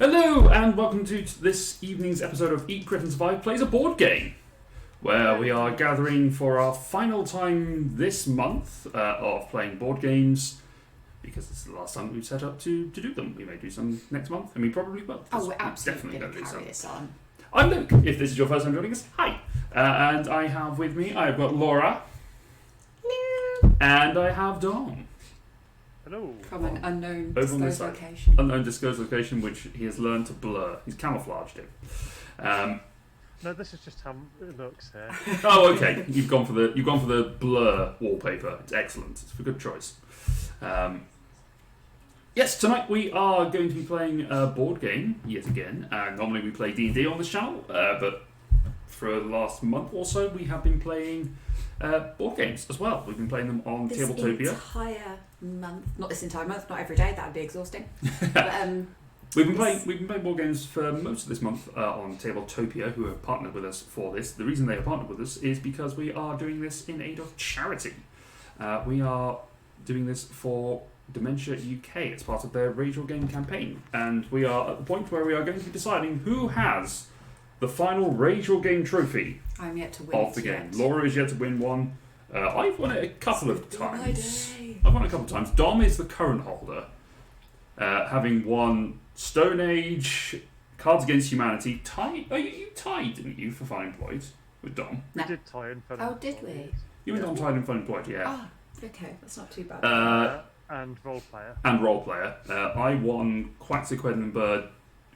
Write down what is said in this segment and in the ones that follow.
Hello, and welcome to this evening's episode of Eat, Crit and Survive Plays a Board Game, where we are gathering for our final time this month of playing board games, because this is the last time we've set up to do them. We may do some next month, and we probably will. Oh, we're absolutely going to carry this on. I'm Luke. If this is your first time joining us, hi. And I have with me, I've got Laura. Hello. And I have Dom. Hello. From an unknown Over on this disclosed side. location. Unknown disclosed location, which he has learned to blur. He's camouflaged it. No, this is just how it looks here. Oh, okay. You've gone for the blur wallpaper. It's excellent. It's a good choice. Yes, tonight we are going to be playing a board game yet again. Normally we play D&D on this channel, but for the last month or so we have been playing board games as well. We've been playing them on Tabletopia. This entire month, not this entire month, not every day. That would be exhausting. But, We've been playing board games for most of this month on Tabletopia, who have partnered with us for this. The reason they have partnered with us is because we are doing this in aid of charity. We are doing this for Dementia UK. It's part of their Rage Your Game campaign, and we are at the point where we are going to be deciding who has the final Rage Your Game trophy I'm yet to win of the it game. yet. Laura is yet to win one. I've won it a couple of It's been my times. day. I've won it a couple of times. Dom is the current holder, having won Stone Age, Cards Against Humanity. You tied, didn't you, for Fun Employed with Dom? We No. did tie in for Oh, did we? You and Dom tied in Fun Employed, yeah. Ah, okay, that's not too bad. And role player. And Role Player. I won Quaxi, Quedden and Bird,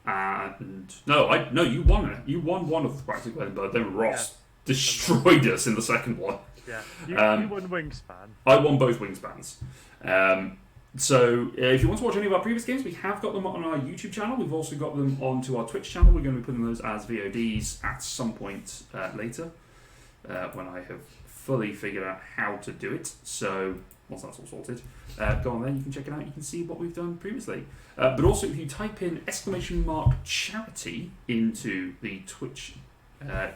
and no, you won it. You won one of the Quaxi, Quedden and Bird. Then Ross destroyed us in the second one. Yeah. You won Wingspan. I won both Wingspans. So if you want to watch any of our previous games, we have got them on our YouTube channel. We've also got them onto our Twitch channel. We're going to be putting those as VODs at some point later, when I have fully figured out how to do it. So once that's all sorted, go on there, you can check it out, you can see what we've done previously. But also, if you type in !charity into the Twitch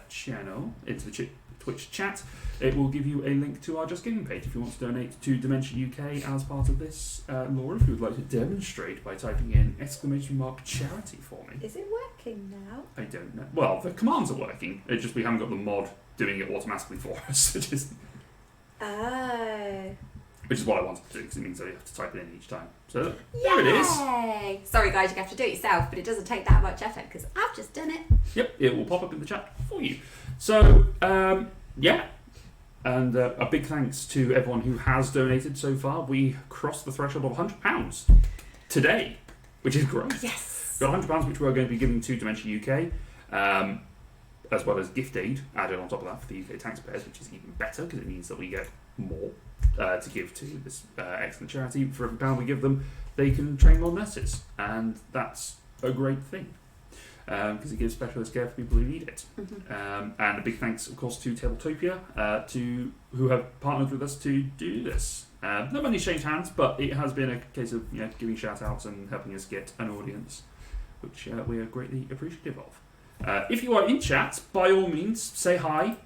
channel, into the Twitch chat, it will give you a link to our Just Giving page if you want to donate to Dementia UK as part of this. Laura, if you would like to demonstrate by typing in !charity for me. Is it working now? I don't know. Well, the commands are working, it's just we haven't got the mod doing it automatically for us. Oh. Which is what I wanted to do, because it means that you have to type it in each time. So there it is. Yay! Sorry guys, you have to do it yourself, but it doesn't take that much effort because I've just done it. Yep, it will pop up in the chat for you. So, yeah. And a big thanks to everyone who has donated so far. We crossed the threshold of £100 today, which is great. Yes! We've got £100 which we're going to be giving to Dementia UK, as well as gift aid added on top of that for the UK taxpayers, which is even better because it means that we get more to give to this excellent charity. For every £1 we give them, they can train more nurses, and that's a great thing because it gives specialist care for people who need it. Mm-hmm. And a big thanks, of course, to Tabletopia, who have partnered with us to do this. Not many changed hands, but it has been a case of giving shout-outs and helping us get an audience, which we are greatly appreciative of. If you are in chat, by all means, say hi,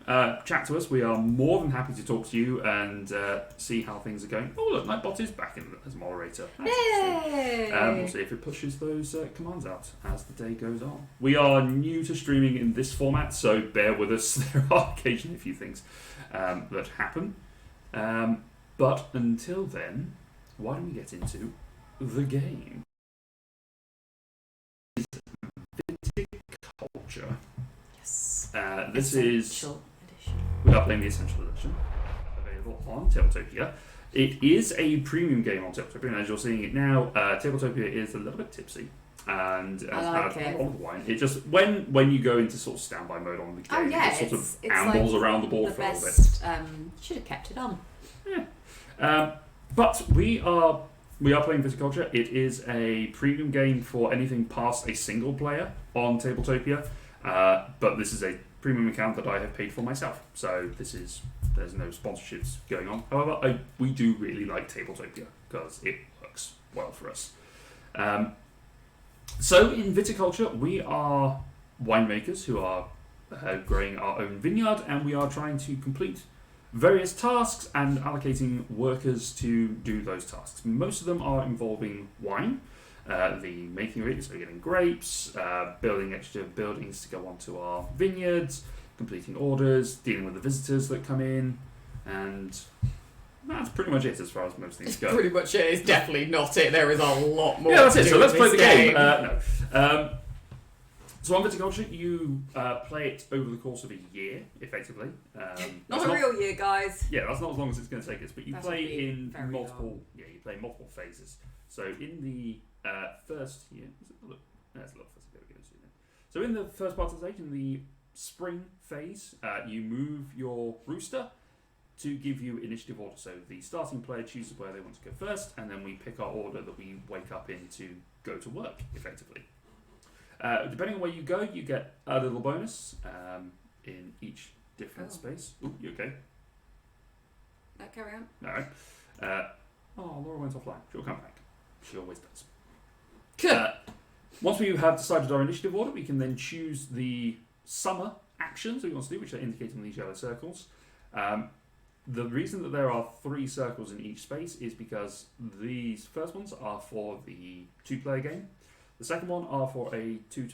chat to us. We are more than happy to talk to you and see how things are going. Oh, look, Nightbot is back in as moderator. That's Yay! we'll see if it pushes those commands out as the day goes on. We are new to streaming in this format, so bear with us. There are occasionally a few things that happen. But until then, why don't we get into the game? Viticulture. Yes. This is... Essential edition. We are playing the Essential Edition, available on Tabletopia. It is a premium game on Tabletopia, and as you're seeing it now, Tabletopia is a little bit tipsy, and has like had it. a lot of wine. It just, when you go into sort of standby mode on the game, Oh yeah, it sort of it's ambles like around the board the for a little bit. best. Should have kept it on. But we are playing Viticulture. It is a premium game for anything past a single player on Tabletopia, but this is a premium account that I have paid for myself, so there's no sponsorships going on. However, we do really like Tabletopia because it works well for us. So in Viticulture, we are winemakers who are growing our own vineyard, and we are trying to complete various tasks and allocating workers to do those tasks. Most of them are involving wine, the making of it, so getting grapes, building extra buildings to go onto our vineyards, completing orders, dealing with the visitors that come in, and that's pretty much it as far as most things go. Pretty much it. It's definitely not it. There is a lot more. Yeah, that's to it. do So let's with play the this game. No. So on Viticulture, you play it over the course of a year, effectively. Not a real year, guys. Yeah, that's not as long as it's going to take us, but you That play would be in very multiple. long. Yeah, you play multiple phases. So in the first year, look, there's a lot of there we go. So in the first part of the stage, in the spring phase, you move your rooster to give you initiative order. So the starting player chooses where they want to go first, and then we pick our order that we wake up in to go to work, effectively. Depending on where you go, you get a little bonus in each different space. Ooh, you okay? No, carry on. Alright. Laura went offline. She'll come back. She always does. Once we have decided our initiative order, we can then choose the summer actions that we want to do, which are indicated in these yellow circles. The reason that there are 3 circles in each space is because these first ones are for the 2-player game. The second one are for a 3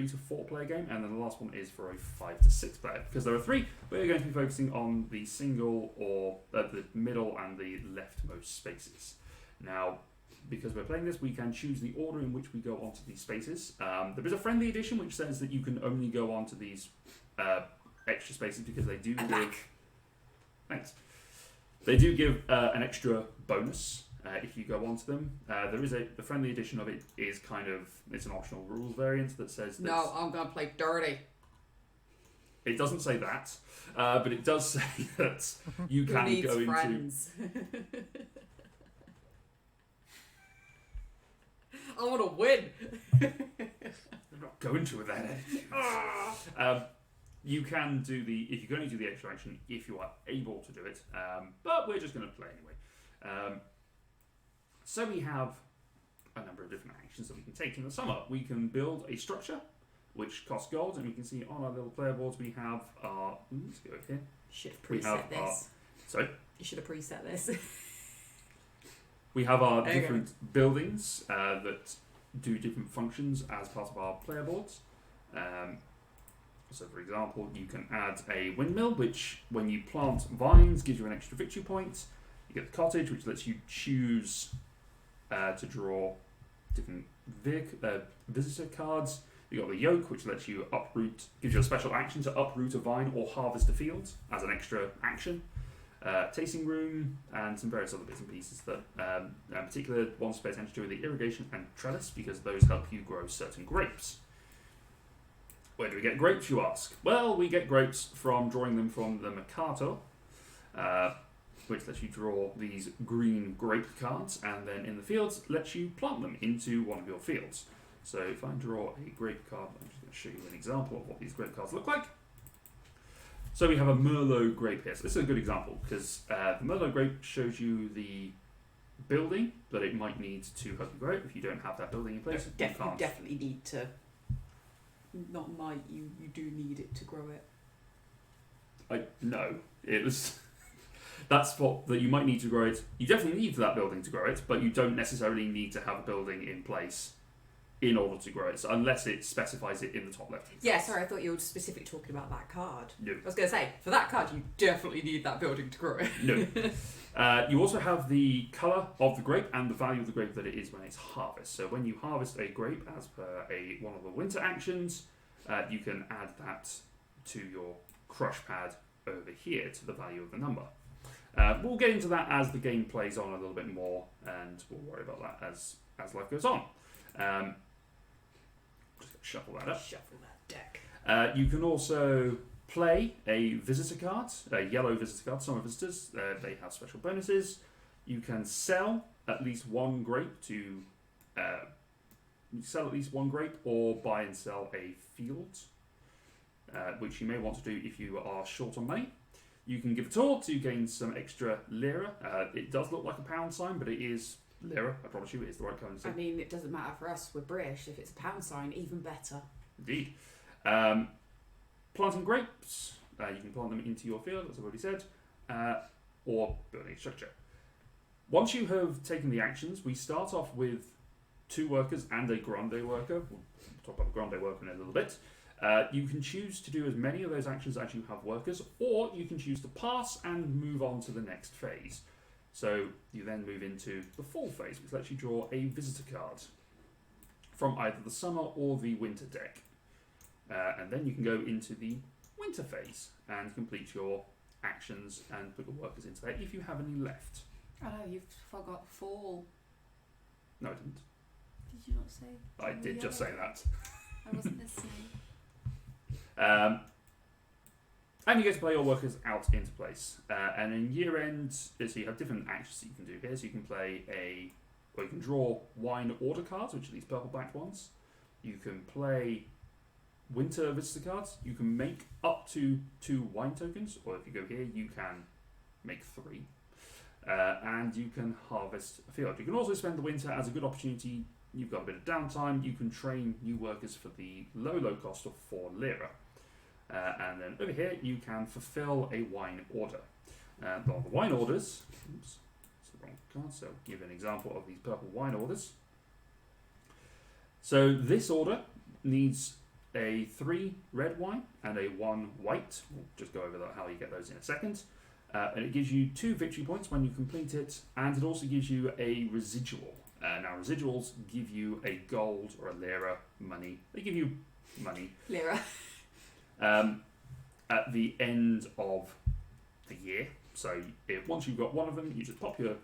to 4 player game, and then the last one is for a 5 to 6 player. Because there are 3, we're going to be focusing on the single or the middle and the leftmost spaces. Now, because we're playing this, we can choose the order in which we go onto these spaces. There is a friendly edition which says that you can only go onto these extra spaces because they do give. Thanks. They do give an extra bonus. If you go onto them, there is the friendly edition of it is it's an optional rules variant that says that No, I'm gonna play dirty. It doesn't say that, but it does say that you can Who needs go friends? I want to win. I'm not going to with that attitude. You can do if you can only do the extra action if you are able to do it, but we're just going to play anyway. So we have a number of different actions that we can take in the summer. We can build a structure, which costs gold, and we can see on our little player boards we have our. Let's go over here. You should have We have preset this. Sorry. You should have preset this. We have our There you different buildings that do different functions as part of our player boards. So, for example, you can add a windmill, which, when you plant vines, gives you an extra victory point. You get the cottage, which lets you choose to draw different visitor cards. You got the yoke, which lets you uproot, gives you a special action to uproot a vine or harvest a field as an extra action. Tasting room, and some various other bits and pieces that, in particular, ones to pay attention to are the irrigation and trellis, because those help you grow certain grapes. Where do we get grapes, you ask? Well, we get grapes from drawing them from the Mercato, which lets you draw these green grape cards, and then in the fields lets you plant them into one of your fields. So if I draw a grape card, I'm just going to show you an example of what these grape cards look like. So we have a Merlot Grape here. So this is a good example because the Merlot Grape shows you the building that it might need to help you grow it. If you don't have that building in place, you can't. Definitely need to. Not might, you do need it to grow it. No, it was. That's what that you might need to grow it. You definitely need that building to grow it, but you don't necessarily need to have a building in place in order to grow it, so unless it specifies it in the top left. Yeah, sorry, I thought you were specifically talking about that card. No. I was going to say, for that card, you definitely need that building to grow it. No. You also have the colour of the grape and the value of the grape that it is when it's harvest. So when you harvest a grape as per one of the winter actions, you can add that to your crush pad over here to the value of the number. We'll get into that as the game plays on a little bit more, and we'll worry about that as life goes on. Just shuffle that up. Shuffle that deck. You can also play a visitor card, a yellow visitor card. Summer visitors, they have special bonuses. You can sell at least one grape or buy and sell a field, which you may want to do if you are short on money. You can give a tour to gain some extra lira. It does look like a pound sign, but it is lira. I promise you, it is the right currency. I mean, it doesn't matter for us. We're British. If it's a pound sign, even better. Indeed. Planting grapes. You can plant them into your field, as I've already said, or building a structure. Once you have taken the actions, we start off with 2 workers and a grande worker. We'll talk about the grande worker in a little bit. You can choose to do as many of those actions as you have workers, or you can choose to pass and move on to the next phase. So you then move into the fall phase, which lets you draw a visitor card from either the summer or the winter deck. And then you can go into the winter phase and complete your actions and put your workers into there if you have any left. I know, you've forgot fall. No, I didn't. Did you not say? I did just say that. I wasn't listening. And you get to play your workers out into place. And in year end, so you have different actions that you can do here. So you can play you can draw wine order cards, which are these purple backed ones. You can play winter visitor cards. You can make up to 2 wine tokens, or if you go here, you can make 3. And you can harvest a field. You can also spend the winter as a good opportunity. You've got a bit of downtime. You can train new workers for the low cost of 4 lira. And then over here, you can fulfill a wine order. The wine orders, oops, it's the wrong card, so I'll give an example of these purple wine orders. So this order needs a 3 red wine and a 1 white. We'll just go over how you get those in a second. And it gives you 2 victory points when you complete it, and it also gives you a residual. Now, residuals give you a gold or a lira money. They give you money. Lira. At the end of the year. So once you've got one of them, you just pop your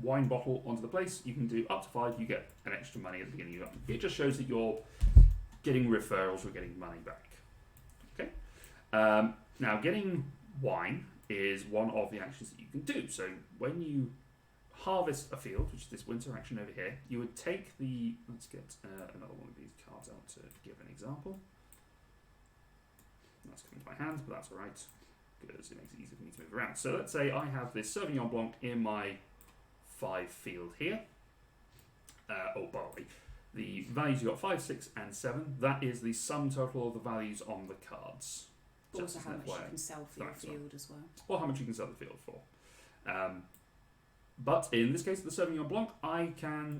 wine bottle onto the place. You can do up to 5. You get an extra money at the beginning of it. It just shows that you're getting referrals or getting money back. Okay. Now, getting wine is one of the actions that you can do. So when you harvest a field, which is this winter action over here, you would take the... Let's get another one of these cards out to give an example. That's coming to my hand, but that's alright, because it makes it easy for me to move around. So let's say I have this Sauvignon Blanc in my 5 field here. By the way, the values you got 5, 6, and 7. That is the sum total of the values on the cards. Also, how much you can sell for your field as well. Or how much you can sell the field for. But in this case, the Sauvignon Blanc,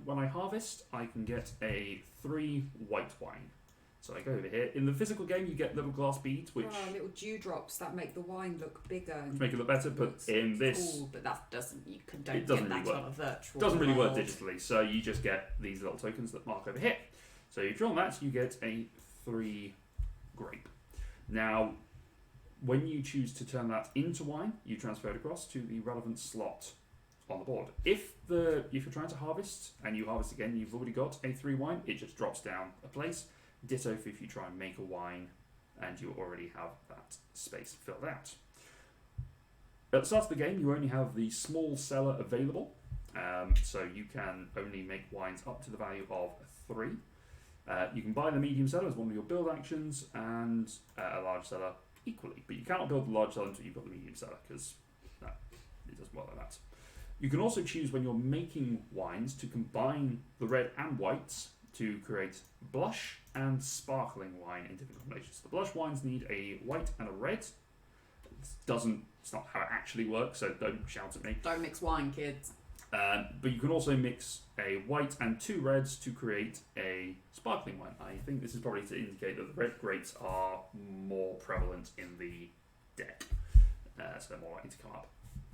when I harvest, I can get a 3 white wine. So I go over here. In the physical game, you get little glass beads, which... Oh, little dewdrops that make the wine look bigger. And make it look better, but in this... Cool, but that doesn't... You don't get that really on a virtual It doesn't really work world. digitally, so you just get these little tokens that mark over here. So you draw that, you get a 3 grape. Now, when you choose to turn that into wine, you transfer it across to the relevant slot on the board. If you're trying to harvest, and you harvest again, you've already got a 3 wine, it just drops down a place. Ditto if you try and make a wine and you already have that space filled out. At the start of the game, you only have the small cellar available, so you can only make wines up to the value of 3. You can buy the medium cellar as one of your build actions, and a large cellar equally, but you cannot build the large cellar until you've got the medium cellar, because it doesn't work like that. You can also choose when you're making wines to combine the red and whites to create blush and sparkling wine in different combinations. The blush wines need a white and a red. It's not how it actually works, so don't shout at me. Don't mix wine, kids. But you can also mix a white and 2 reds to create a sparkling wine. I think this is probably to indicate that the red grapes are more prevalent in the deck, so they're more likely to come up.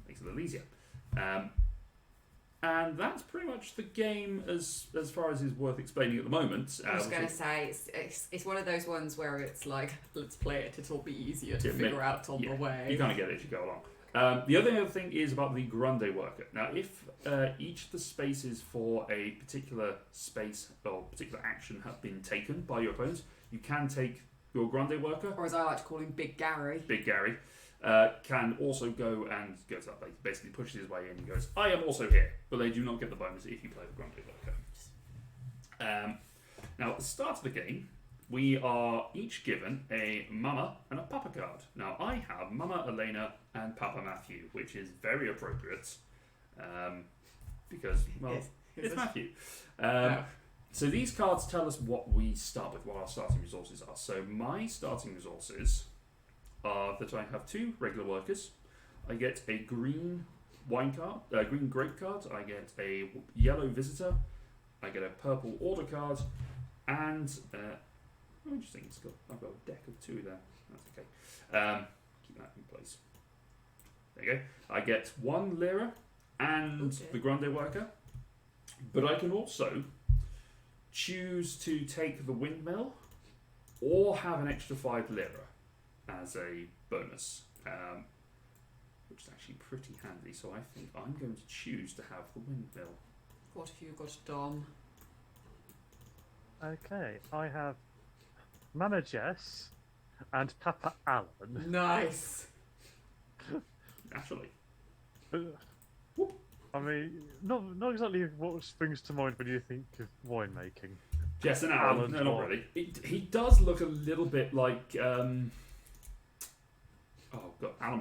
Makes it a little easier. And that's pretty much the game as far as is worth explaining at the moment. I was going to say, it's one of those ones where it's like, let's play it, it'll be easier to figure out on the way. You kind of get it as you go along. The other thing is about the grande worker. Now, if each of the spaces for a particular space or particular action have been taken by your opponents, you can take your grande worker. Or as I like to call him, Big Gary. Big Gary. Can also go to that place, basically pushes his way in and goes, I am also here, but they do not get the bonus if you play the grande worker. Now, at the start of the game, we are each given a Mama and a Papa card. Now, I have Mama Elena and Papa Matthew, which is very appropriate, because, well, it's Matthew. So these cards tell us what we start with, what our starting resources are. So my starting resources are that I have 2 regular workers. I get a green wine card, green grape card. I get a yellow visitor, I get a purple order card, and interesting. I've got a deck of 2 there. That's okay. Keep that in place. There you go. I get 1 lira and the Grande Worker, but I can also choose to take the windmill or have an extra 5 lira as a bonus, which is actually pretty handy. So I think I'm going to choose to have the windmill. What have you got, Dom? Okay, I have Mama Jess and Papa Alan. Nice. Naturally. I mean, not exactly what springs to mind when you think of winemaking. Jess and Alan. Alan's No, not wine. really. He does look a little bit like Alan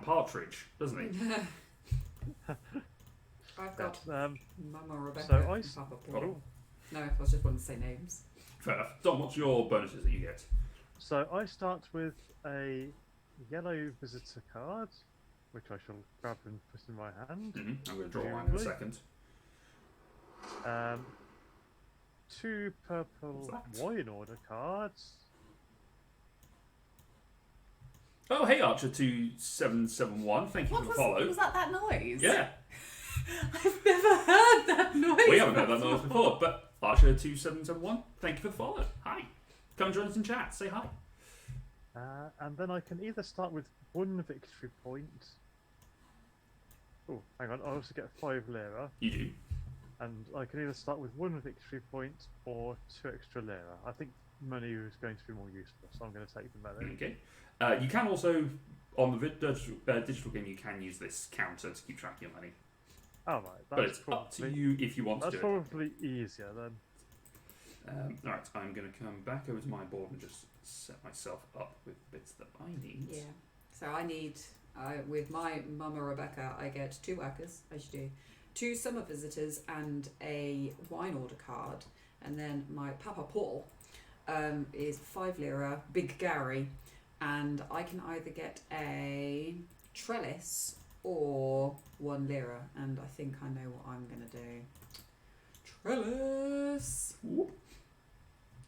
Partridge, doesn't he? I've got Um, Mama Rebecca so and Papa Paul. No, I was just wanting to say names. Fair enough. Dom, what's your bonuses that you get? So I start with a yellow visitor card, which I shall grab and put in my hand. Mm-hmm. I'm going to draw mine in a second. 2 purple wine order cards. Oh, hey Archer 2771. Thank you for the follow. Was that noise? Yeah, I've never heard that noise. we haven't heard that noise before, but Archer 2771. Thank you for the follow. Hi. Come and join us in chat. Say hi. And then I can either start with 1 victory point. Oh, hang on, I also get 5 lira. You do. And I can either start with 1 victory point or 2 extra lira. I think money is going to be more useful, so I'm going to take the money. Okay. You can also, on the digital game, you can use this counter to keep track of your money. Oh, right. But it's up to you if you want to do That's probably easier then. Alright, I'm going to come back over to my board and just set myself up with bits that I need. Yeah. So I need, with my Mama Rebecca, I get 2 workers, as you do, 2 summer visitors and a wine order card. And then my Papa Paul is 5 lira, Big Gary. And I can either get a trellis or 1 lira. And I think I know what I'm going to do. Trellis! Whoop.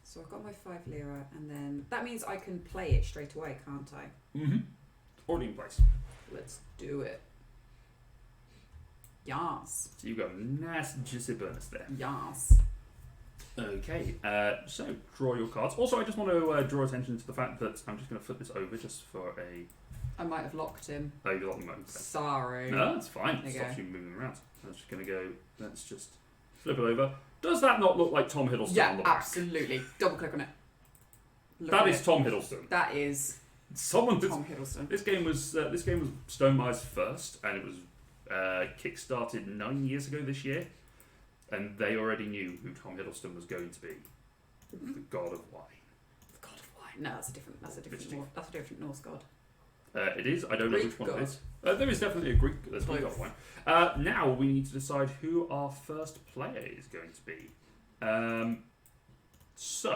So I've got my 5 lira, and then that means I can play it straight away, can't I? Mm-hmm. Already in place. Let's do it. Yas. So you've got a nice juicy bonus there. Yas. Okay, so draw your cards. Also, I just want to draw attention to the fact that I'm just going to flip this over just for a... I might have locked him. Oh, you got the moment. Sorry. No, that's fine. There It you stops go. you moving around. I'm just going to go... Let's just flip it over. Does that not look like Tom Hiddleston on Yeah, the back? absolutely. Double click on it. Look That at is it. Tom Hiddleston. That is Someone did... Tom Hiddleston. This game was Stonemeier's first, and it was kickstarted 9 years ago this year, and they already knew who Tom Hiddleston was going to be, the god of wine. The god of wine. No, that's a different Norse god. It is. I don't know Greek which one god. it is. There is definitely a Greek. There's Greek god of wine. Now we need to decide who our first player is going to be. So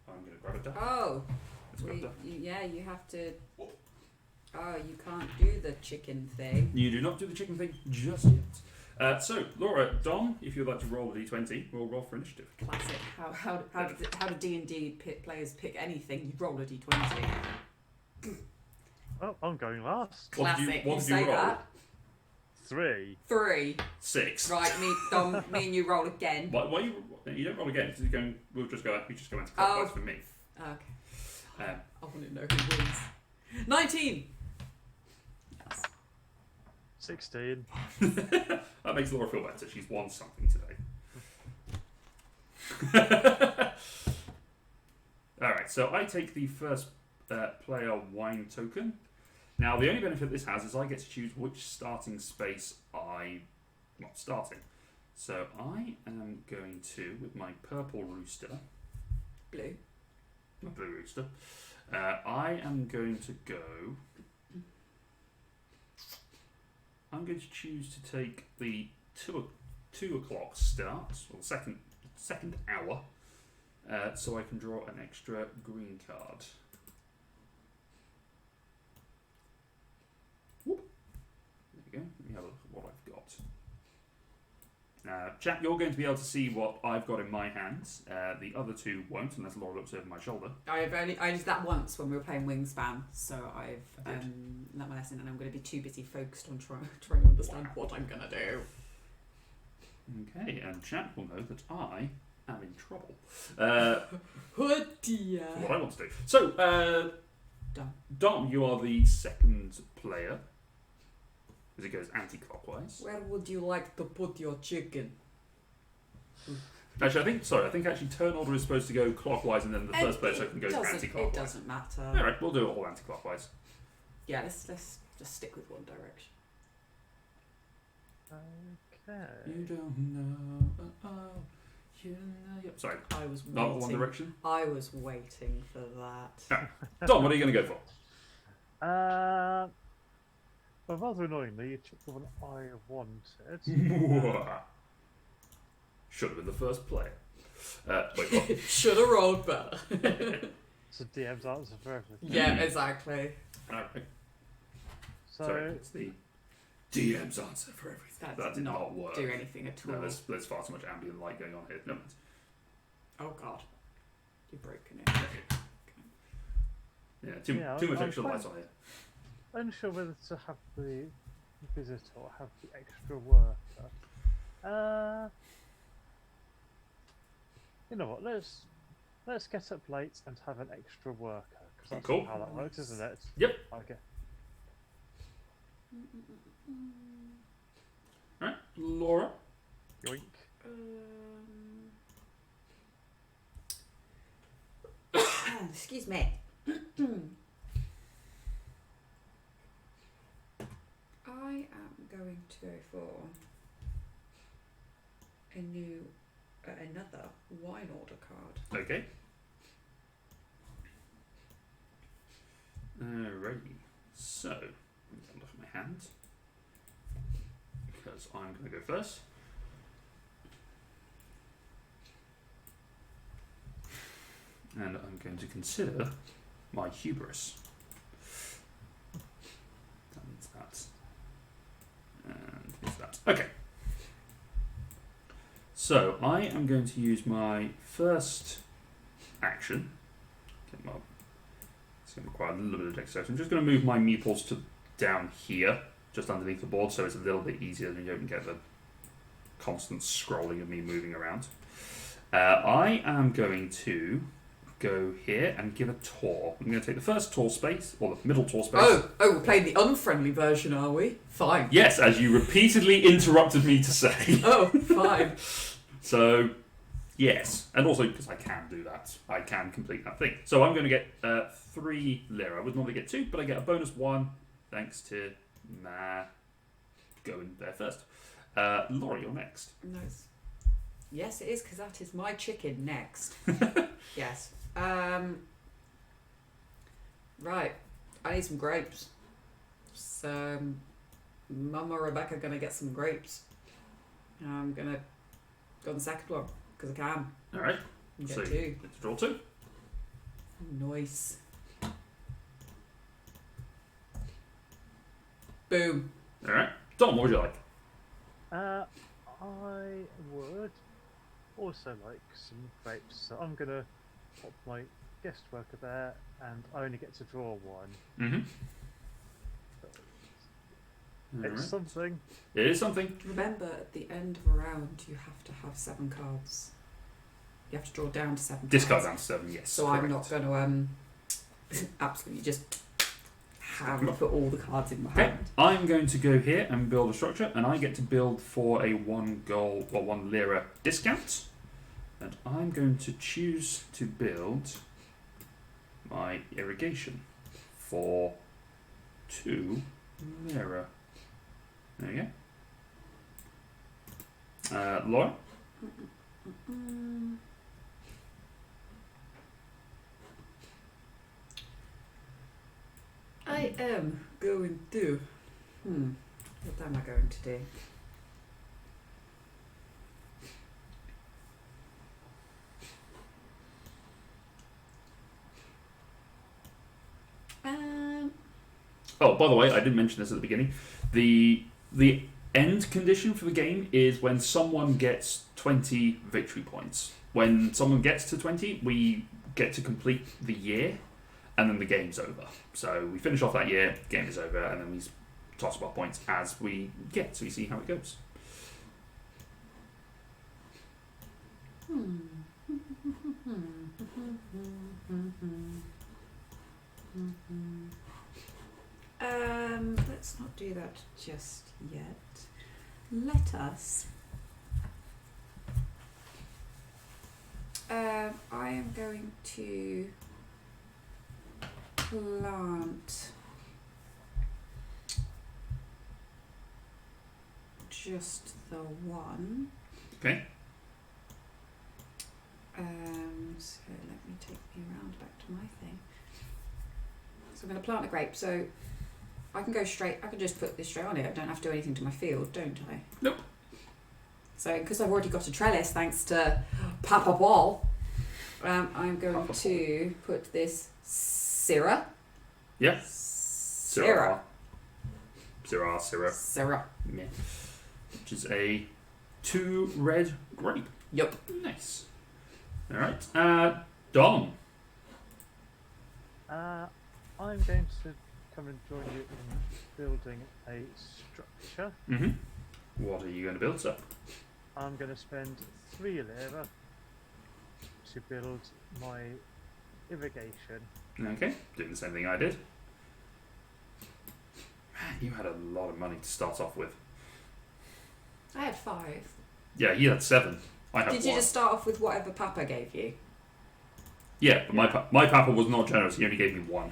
I'm going to grab a die. Oh. Let's grab a die. You have to. Oh, you can't do the chicken thing. You do not do the chicken thing just yet. So, Laura, Dom, if you'd like to roll a d20, we'll roll for initiative. Classic. How do D&D players pick anything? You roll a d20. Oh, I'm going last. Classic. What did you say roll? that. 3. 3. 6. Right, me and you roll again. Why you don't roll again? We'll just go. We just go into clockwise for me. Okay. Um, I want to know who wins. 19. Yes. 16. That makes Laura feel better. She's won something today. Alright, so I take the first player wine token. Now, the only benefit this has is I get to choose which starting space I'm not starting. So I am going to, with my purple rooster, Blue. my blue rooster, I am going to go... I'm going to choose to take the 2 o'clock start, or the second hour, so I can draw an extra green card. Whoop. There we go. Let me have a look at what I've got. Chat, you're going to be able to see what I've got in my hands. The other two won't, unless Laura looks over my shoulder. I did that once when we were playing Wingspan, so I've learnt my lesson, and I'm going to be too busy focused on trying to understand what I'm going to do. Okay, and Chat will know that I am in trouble. Oh dear. For what I want to do. So, Dom, you are the second player. As it goes anti-clockwise. Where would you like to put your chicken? Actually, I think actually turn order is supposed to go clockwise, and then the first player can go anti-clockwise. It doesn't matter. All right, we'll do it all anti-clockwise. Yeah, let's just stick with one direction. Okay. You don't know. You know. Yep. Sorry. I was waiting. Not one direction. I was waiting for that. Dom, what are you going to go for? Well, rather annoyingly, you took the one I wanted. Should have been the first player. Wait, what? Should have rolled better. It's a DM's answer for everything. Yeah, exactly. So, Sorry, it's the DM's answer for everything. That did not work. Do anything at all. No, there's far too much ambient light going on here. No. Oh god, you've broken it. Yeah, too much extra light on here. unsure whether to have the visitor or have the extra worker. You know what? Let's get up late and have an extra worker, because that's Cool. how that works, isn't it? Yep. Okay. Alright, Laura. Yoink. Excuse me. I am going to go for another wine order card. Okay. Alrighty. So, I'm going to look at my hand, because I'm going to go first. And I'm going to consider my hubris. That's that. And here's that. Okay. So, I am going to use my first action. It's going to require a little bit of dexterity. I'm just going to move my meeples to down here, just underneath the board, so it's a little bit easier and you don't get the constant scrolling of me moving around. I am going to go here and give a tour. I'm going to take the first tour space, or the middle tour space. Oh, we're playing the unfriendly version, are we? Fine. Yes, as you repeatedly interrupted me to say. Oh, fine. So, yes. And also, because I can do that, I can complete that thing. So I'm going to get 3 lira. I would normally get 2, but I get a bonus 1, thanks to going there first. Laura, you're next. Nice. Yes, it is, because that is my chicken next. Yes. Right. I need some grapes. So, Mama Rebecca going to get some grapes. I'm going to go on the second one, because I can. Alright. And So, get 2. let's draw 2. Nice. Boom. Alright. Dom, what would you like? I would also like some grapes, so I'm gonna pop my guest worker there, and I only get to draw 1. Mm-hmm. It's something. It is something. Remember, at the end of a round, you have to have 7 cards. You have to draw down to 7 Discard cards. down to 7, yes. So correct. I'm not going to absolutely just put all the cards in my Okay, hand. I'm going to go here and build a structure, and I get to build for a 1 gold or 1 lira discount. And I'm going to choose to build my irrigation for 2 lira. There you go. Laura? I am going to... What am I going to do? Oh, by the way, I didn't mention this at the beginning. The end condition for the game is when someone gets 20 victory points. When someone gets to 20, we get to complete the year, and then the game's over. So we finish off that year, game is over, and then we toss up our points as we get, so we see how it goes. Let's not do that just yet. Let us. I am going to plant just the one. Okay. So let me take me around back to my thing. So I'm going to plant a grape. So I can go straight. I can just put this straight on it. I don't have to do anything to my field, don't I? Nope. So because I've already got a trellis, thanks to Papa Wall, I'm going to put this Syrah. Yeah. Syrah. Syrah. Yeah. Which is a 2 red grape. Yup. Nice. All right. Dom. I'm going to come and join you in building a structure. Mm-hmm. What are you going to build, sir? I'm going to spend 3 lira to build my irrigation. Okay. Doing the same thing I did. Man, you had a lot of money to start off with. I had 5. Yeah, he had 7. I had 1. Did you just start off with whatever Papa gave you? Yeah, but my papa was not generous. He only gave me 1.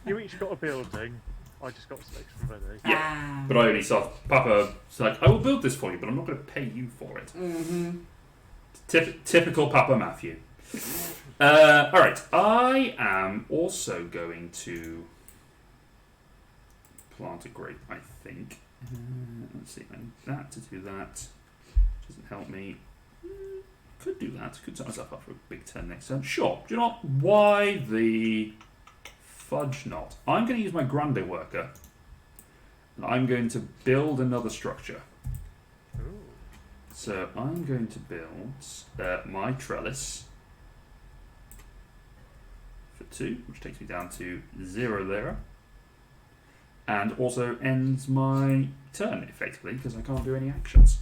You each got a building. I just got some extra money. Yeah, but I only saw Papa was like, I will build this for you, but I'm not going to pay you for it. Mm-hmm. Typical Papa Matthew. Alright, I am also going to plant a grape, I think. Let's see, I need that to do that. Doesn't help me. Could do that. Could set myself up for a big turn next turn. Sure. Do you know what? Why the fudge not? I'm going to use my Grande worker. And I'm going to build another structure. Ooh. So I'm going to build my trellis for 2, which takes me down to 0 lira. And also ends my turn, effectively, because I can't do any actions.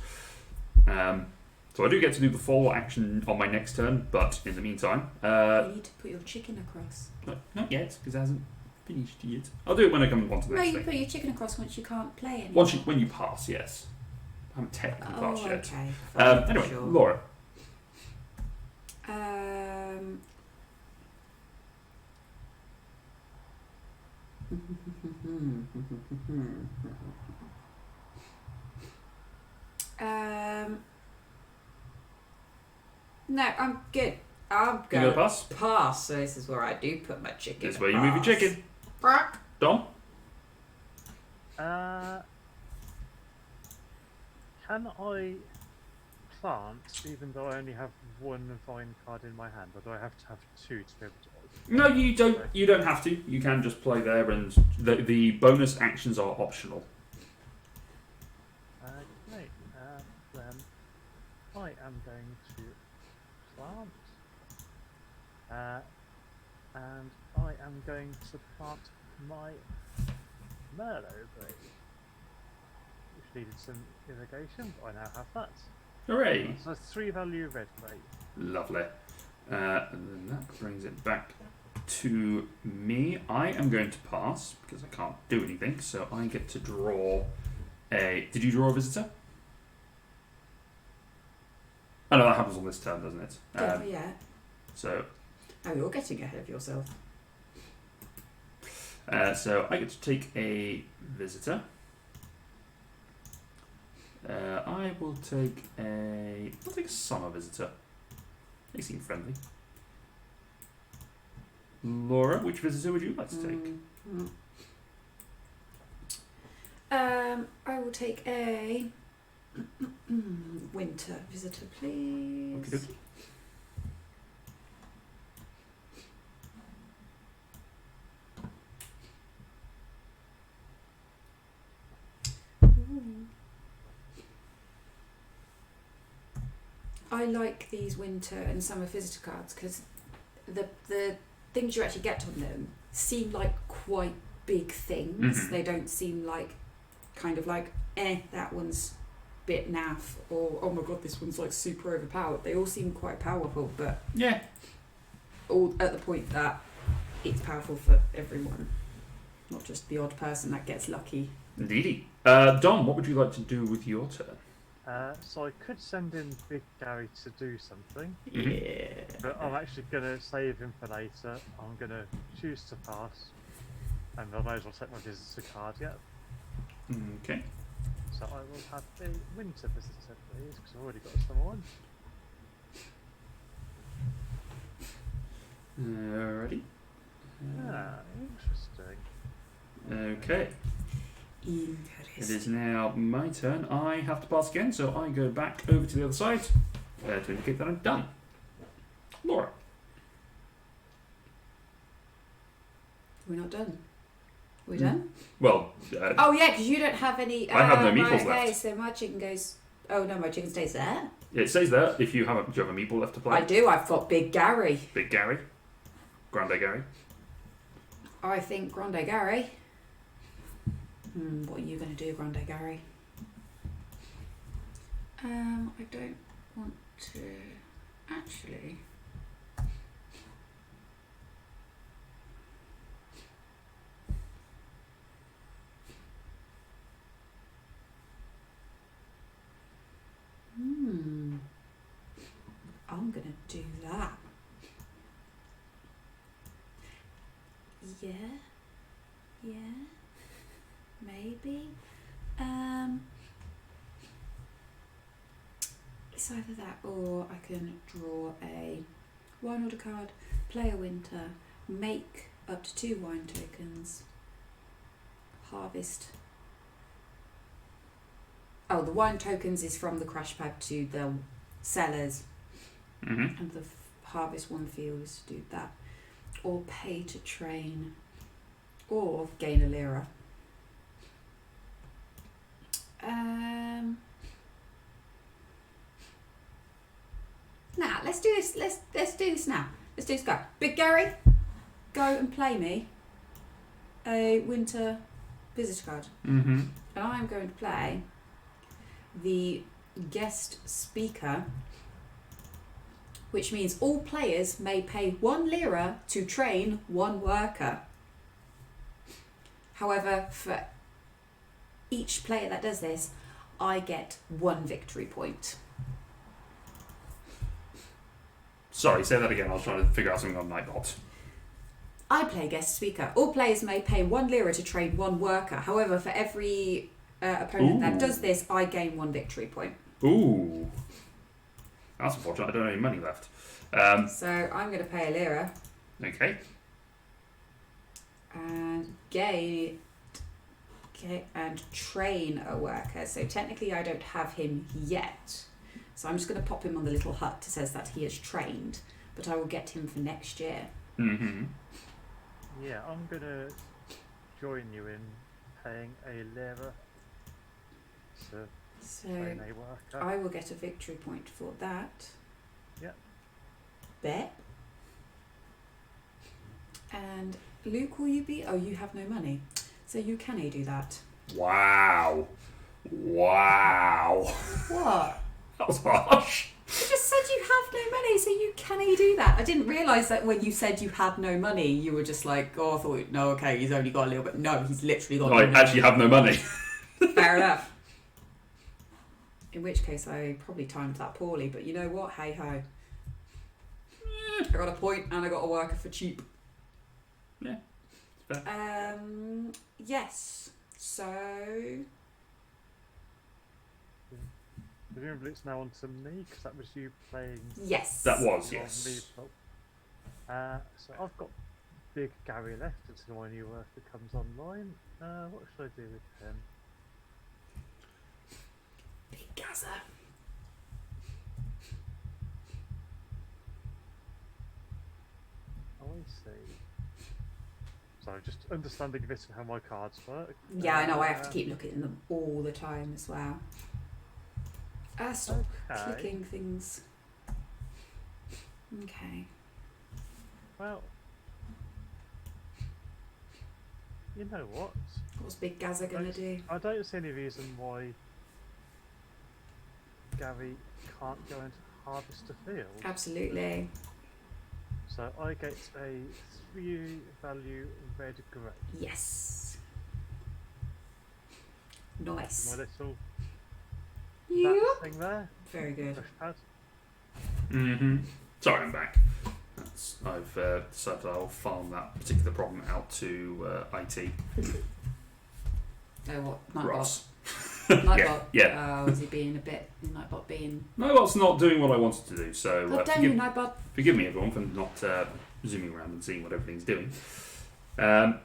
So I do get to do the full action on my next turn, but in the meantime... you need to put your chicken across. Not yet, because it hasn't finished yet. I'll do it when I come on to the No, next you thing. put your chicken across once you can't play anymore. When you pass, yes. I haven't technically passed yet. Okay. Fine, Anyway, sure. Laura. No, I'm good. I'm You going gonna pass? pass. So this is where I do put my chicken. This is where you move your chicken. Bark. Dom? Can I plant even though I only have 1 vine card in my hand, or do I have to have 2 to be able to? No, you don't. You don't have to. You can just play there, and the bonus actions are optional. Okay, then I am going to plant, and I am going to plant my Merlot Grape, which needed some irrigation, but I now have that. Hooray! So 3 value red grape. Lovely. And then that brings it back to me. I am going to pass because I can't do anything, so I get to draw a... Did you draw a visitor? Oh no, that happens on this turn, doesn't it? Yeah. So... Oh, you're getting ahead of yourself. So I get to take a visitor. I will take I'll take a summer visitor. They seem friendly. Laura, which visitor would you like to take? I will take a winter visitor, please. Okie dokie. I like these winter and summer visitor cards because the things you actually get on them seem like quite big things. Mhm. They don't seem like kind of like, that one's a bit naff, or oh my god, this one's like super overpowered. They all seem quite powerful, but Yeah. all at the point that it's powerful for everyone, not just the odd person that gets lucky. Indeedy. Dom, what would you like to do with your turn? So I could send in Big Gary to do something, Yeah. but I'm actually going to save him for later. I'm going to choose to pass, and I may as well take my visitor card yet. Okay. So I will have a winter visitor, please, because I've already got someone. Alrighty. Interesting. Okay. It is now my turn. I have to pass again, so I go back over to the other side to indicate that I'm done. Laura. We're not done. We're done? Well, Oh yeah, because you don't have any. I have no right, meeples okay, left. so my chicken goes. Oh no, my chicken stays there. it says there if you have do you have a meeple left to play? I do. I've got Big Gary. Big Gary. Grande Gary. I think Grande Gary. What are you going to do, Grande Gary? I don't want to actually. I'm going to do that. Yeah. Maybe. It's either that or I can draw a wine order card, play a winter, make up to 2 wine tokens, harvest. Oh, the wine tokens is from the crash pad to the sellers, and the harvest 1 field is to do that. Or pay to train, or gain a lira. Nah, let's do this. Let's do this now. Let's do this. Go, Big Gary. Go and play me a winter visitor card, and I'm going to play the guest speaker, which means all players may pay 1 lira to train 1 worker. However, for each player that does this, I get 1 victory point. Sorry, say that again. I was trying to figure out something on Nightbot. I play guest speaker. All players may pay 1 lira to train 1 worker. However, for every opponent that does this, I gain 1 victory point. Ooh. That's unfortunate. I don't have any money left. So I'm going to pay a lira Okay. and and train a worker. So technically I don't have him yet. So I'm just going to pop him on the little hut that says that he is trained, but I will get him for next year. Yeah, I'm going to join you in paying a lira to train a worker. I will get a victory point for that. Yep. Bet. And Luke, will you be? Oh, you have no money. So you can do that. Wow. What? That was harsh. You just said you have no money, so you can do that. I didn't realise that when you said you had no money, you were just like, oh, I thought, no, okay, he's only got a little bit. No, he's literally got I actually have no money. Fair enough. In which case, I probably timed that poorly, but you know what? Hey ho. I got a point and I got a worker for cheap. Yeah. Fair. Yes. So. Presumably it's now on to me, because that was you playing. Yes. That was, your yes. meeple. So I've got Big Gary left until my new worker comes online. What should I do with him? Big Gaza. Oh, I see. So just understanding a bit of how my cards work. Yeah, I know. I have to keep looking at them all the time as well. Stop clicking things. Okay. Well, you know what? What's Big Gazza gonna do? I don't see any reason why Gary can't go and harvest a field. Absolutely. So I get a 3 value red grape. Yes. My Nice. little Yep. that thing there. Very good. Fresh pad. Sorry, I'm back. I've decided I'll farm that particular problem out to IT. Oh, what? Nightbot. Ross. Nightbot. Yeah. Oh, is he being a bit? Is Nightbot being? Nightbot's not doing what I wanted to do, so God damn you, Nightbot. forgive me, everyone, for not zooming around and seeing what everything's doing. So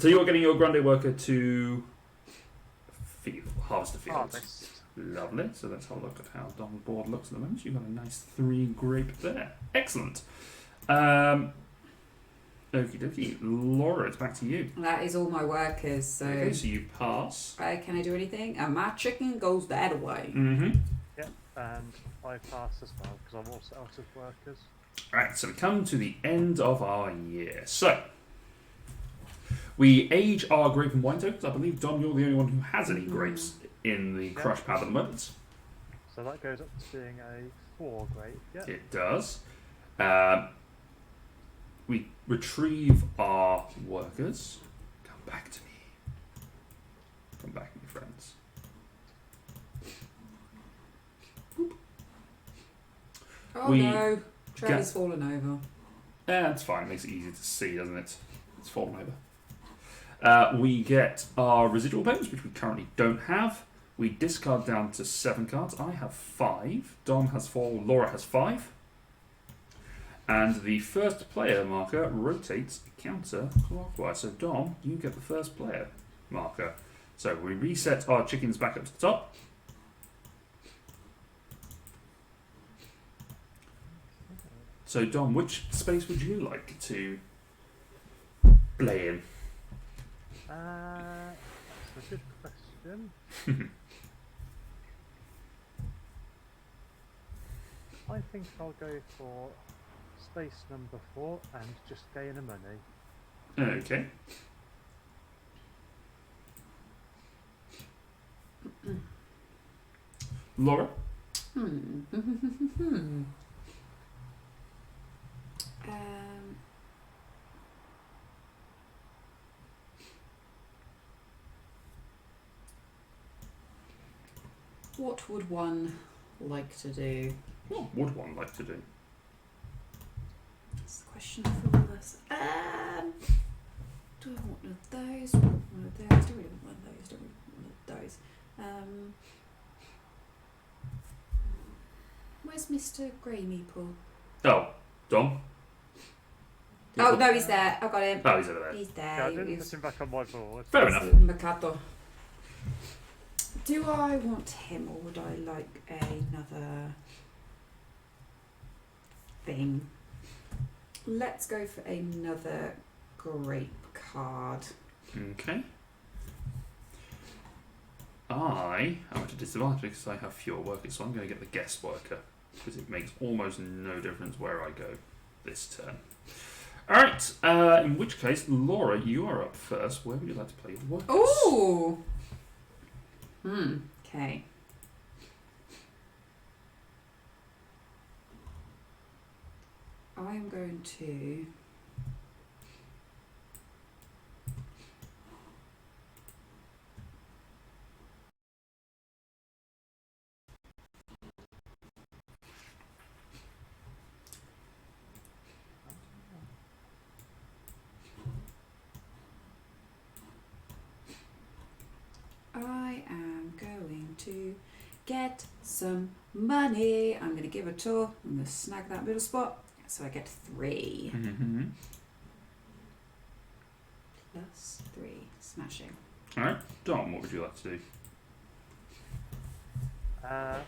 you're getting your Grande worker to harvest the fields. Harvest. Lovely. So let's have a look at how Dom's board looks at the moment. You've got a nice 3 grape there. Excellent. Okie dokie. Laura, it's back to you. That is all my workers. So. Okay, so you pass. Can I do anything? And my chicken goes that way. Yep, and I pass as well because I'm also out of workers. Alright, so we come to the end of our year. So, we age our grape and wine tokens. I believe, Dom, you're the only one who has any grapes in the crush pad at the moment. So that goes up to being a 4 grape, yeah. It does. We retrieve our workers. Come back to me. Come back, my friends. Oh We no, Trey's fallen over. Yeah, it's fine. It makes it easy to see, doesn't it? It's fallen over. We get our residual payments, which we currently don't have. We discard down to 7 cards. I have 5. Dom has 4. Laura has 5. And the first player marker rotates counter-clockwise. So Dom, you get the first player marker. So we reset our chickens back up to the top. So Dom, which space would you like to play in? That's a good question. I think I'll go for space number 4 and just gain a money. Okay. Laura? What would one like to do? What would one like to do? That's the question for all of us. Do I want one of those? Do I want one of those? Do I really want one of those? Do I really want one of those? Where's Mr. Grey Meeple? Oh, Dom? Oh no, he's there. I got him. Oh, he's over there. He's Yeah, there. I didn't put him back on my board. Fair enough. Mercato. Do I want him or would I like another thing? Let's go for another grape card. Okay. I am at a disadvantage because I have fewer workers, so I'm going to get the guest worker because it makes almost no difference where I go this turn. Alright, in which case, Laura, you are up first. Where would you like to play the workers? Ooh! Okay. I am going to... I am going to get some money. I'm going to give a tour. I'm going to snag that middle spot. So I get 3. Mm-hmm. Plus 3. Smashing. Alright, Dom, what would you like to do? I'm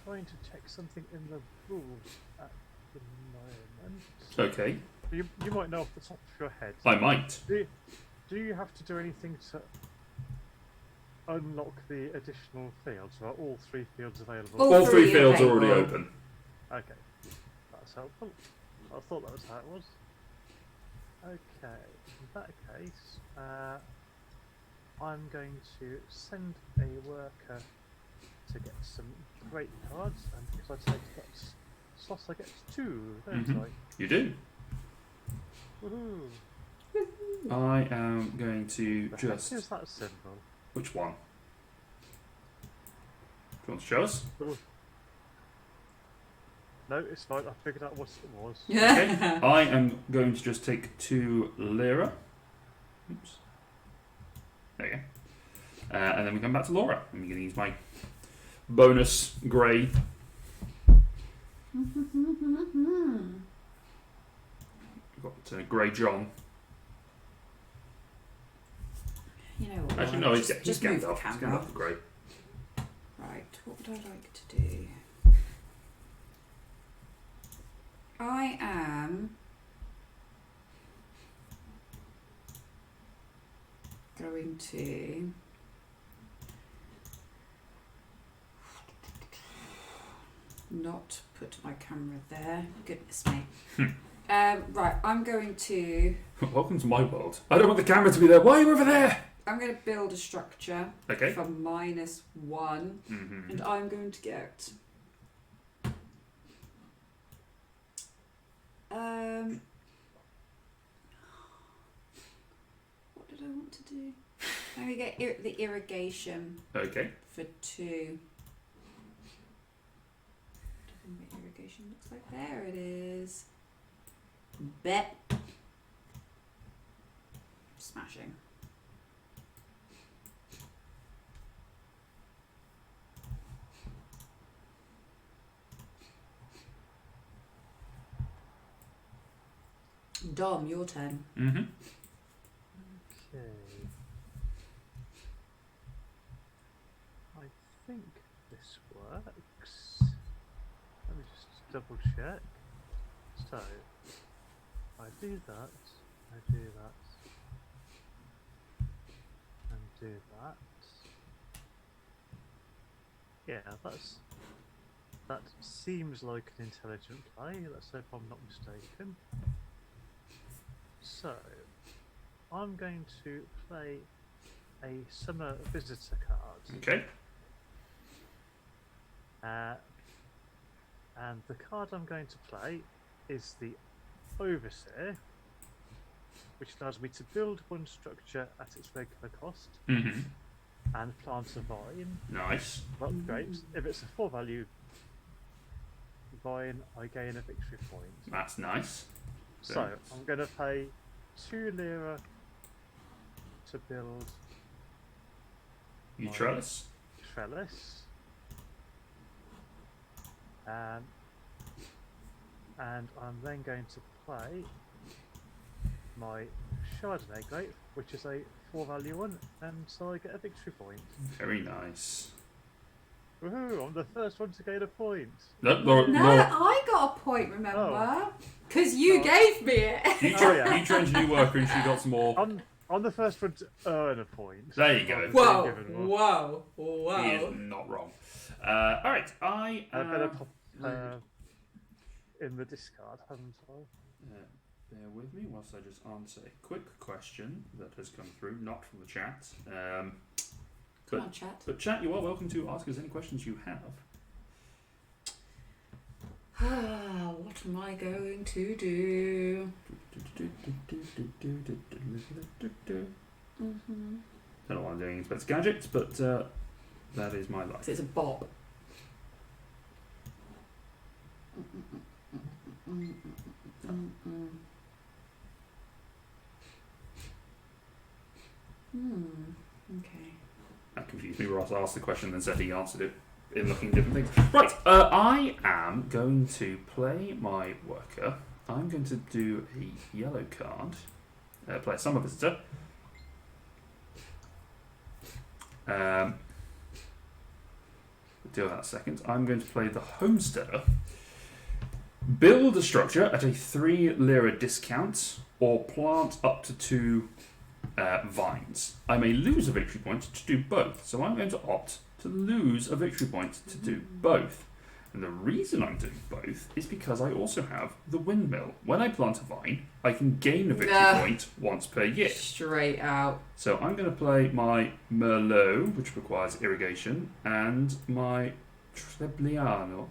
trying to check something in the rules at the moment. Okay, You might know off the top of your head. I might. Do you have to do anything to unlock the additional fields? Or are all 3 fields available? All All 3 three fields are already available. open. Okay, that's helpful. I thought that was how it was. Okay, in that case, I'm going to send a worker to get some grape cards, and because I take that slot, I get 2, don't I? You do. Woohoo! I am going to The just... heck is that symbol? Which one? Do you want to show us? Ooh. No, it's fine. I figured out what it was. Okay. I am going to just take 2 lira. Oops. There you go. And then we come back to Laura. I'm going to use my bonus grey. We've got Grey John. You know what? Actually, no, he's just move the Gandalf. He's camera. Gandalf the Grey. Right, what would I like to do? I am going to not put my camera there. Goodness me. Right, I'm going to... Welcome to my world. I don't want the camera to be there. Why are you over there? I'm going to build a structure Okay. for -1, and I'm going to get... what did I want to do? I'm going to get the irrigation Okay. for 2. I don't think the irrigation looks like. There it is. Bet. Smashing. Dom, your turn. Okay. I think this works. Let me just double check. So, I do that, I do that, and do that. Yeah, that seems like an intelligent play. Let's hope I'm not mistaken. So, I'm going to play a summer visitor card. Okay. And the card I'm going to play is the Overseer, which allows me to build 1 structure at its regular cost and plant a vine. Nice. Well, grapes. If it's a 4 value vine, I gain a victory point. That's nice. So, I'm going to pay 2 lira to build You trellis. trellis. And I'm then going to play my Chardonnay grape, which is a 4 value one, and so I get a victory point. Very nice. Woohoo! I'm the first one to gain a point. No, No, Laura, I got a point, remember? Oh. Because you gave me it. you trained a new worker and she got some more. I'm the first one to earn a point. There you go. Rather than given one. Whoa. He is not wrong. Alright, I I better pop in the discard, haven't I? bear with me whilst I just answer a quick question that has come through, not from the chat. Come on, chat. But chat, you are welcome to ask us any questions you have. What am I going to do? Don't know what I'm doing in Spencer Gadgets, but that is my life. It's a bob. Okay. That confused me. Ross asked the question, then said he answered it in looking at different things. Right, I am going to play my worker. I'm going to do a yellow card. Play a summer visitor. Deal with that in a second. I'm going to play the homesteader. Build a structure at a 3 lira discount, or plant up to 2 vines. I may lose a victory point to do both, so I'm going to opt to lose a victory point to do both. And the reason I'm doing both is because I also have the windmill. When I plant a vine, I can gain a victory point once per year. Straight out. So I'm going to play my Merlot, which requires irrigation, and my Trebbiano,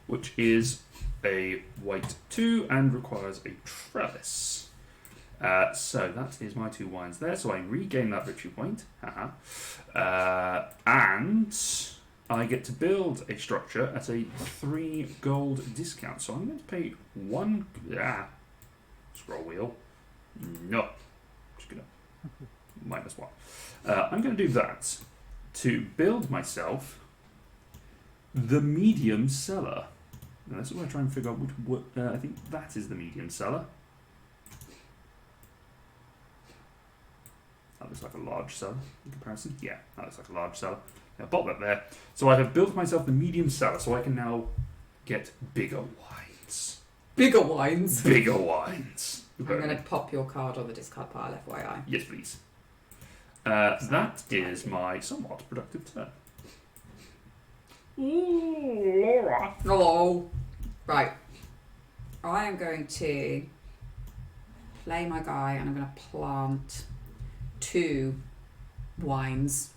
which is a white 2 and requires a trellis. So that is my 2 wines there. So I regain that victory point. And I get to build a structure at a 3 gold discount. So I'm going to pay 1... scroll wheel. No. Just going to minus 1. I'm going to do that to build myself the medium cellar. And that's what I try and figure out what I think that is the medium cellar. That looks like a large cellar in comparison. Yeah, that looks like a large cellar. I'll pop that there. So I have built myself the medium cellar, so I can now get bigger wines. Bigger wines? Bigger wines. I'm going to pop your card on the discard pile, FYI. Yes, please. That is my somewhat productive turn. Ooh, Laura. Hello. Right. I am going to play my guy and I'm going to plant 2 wines,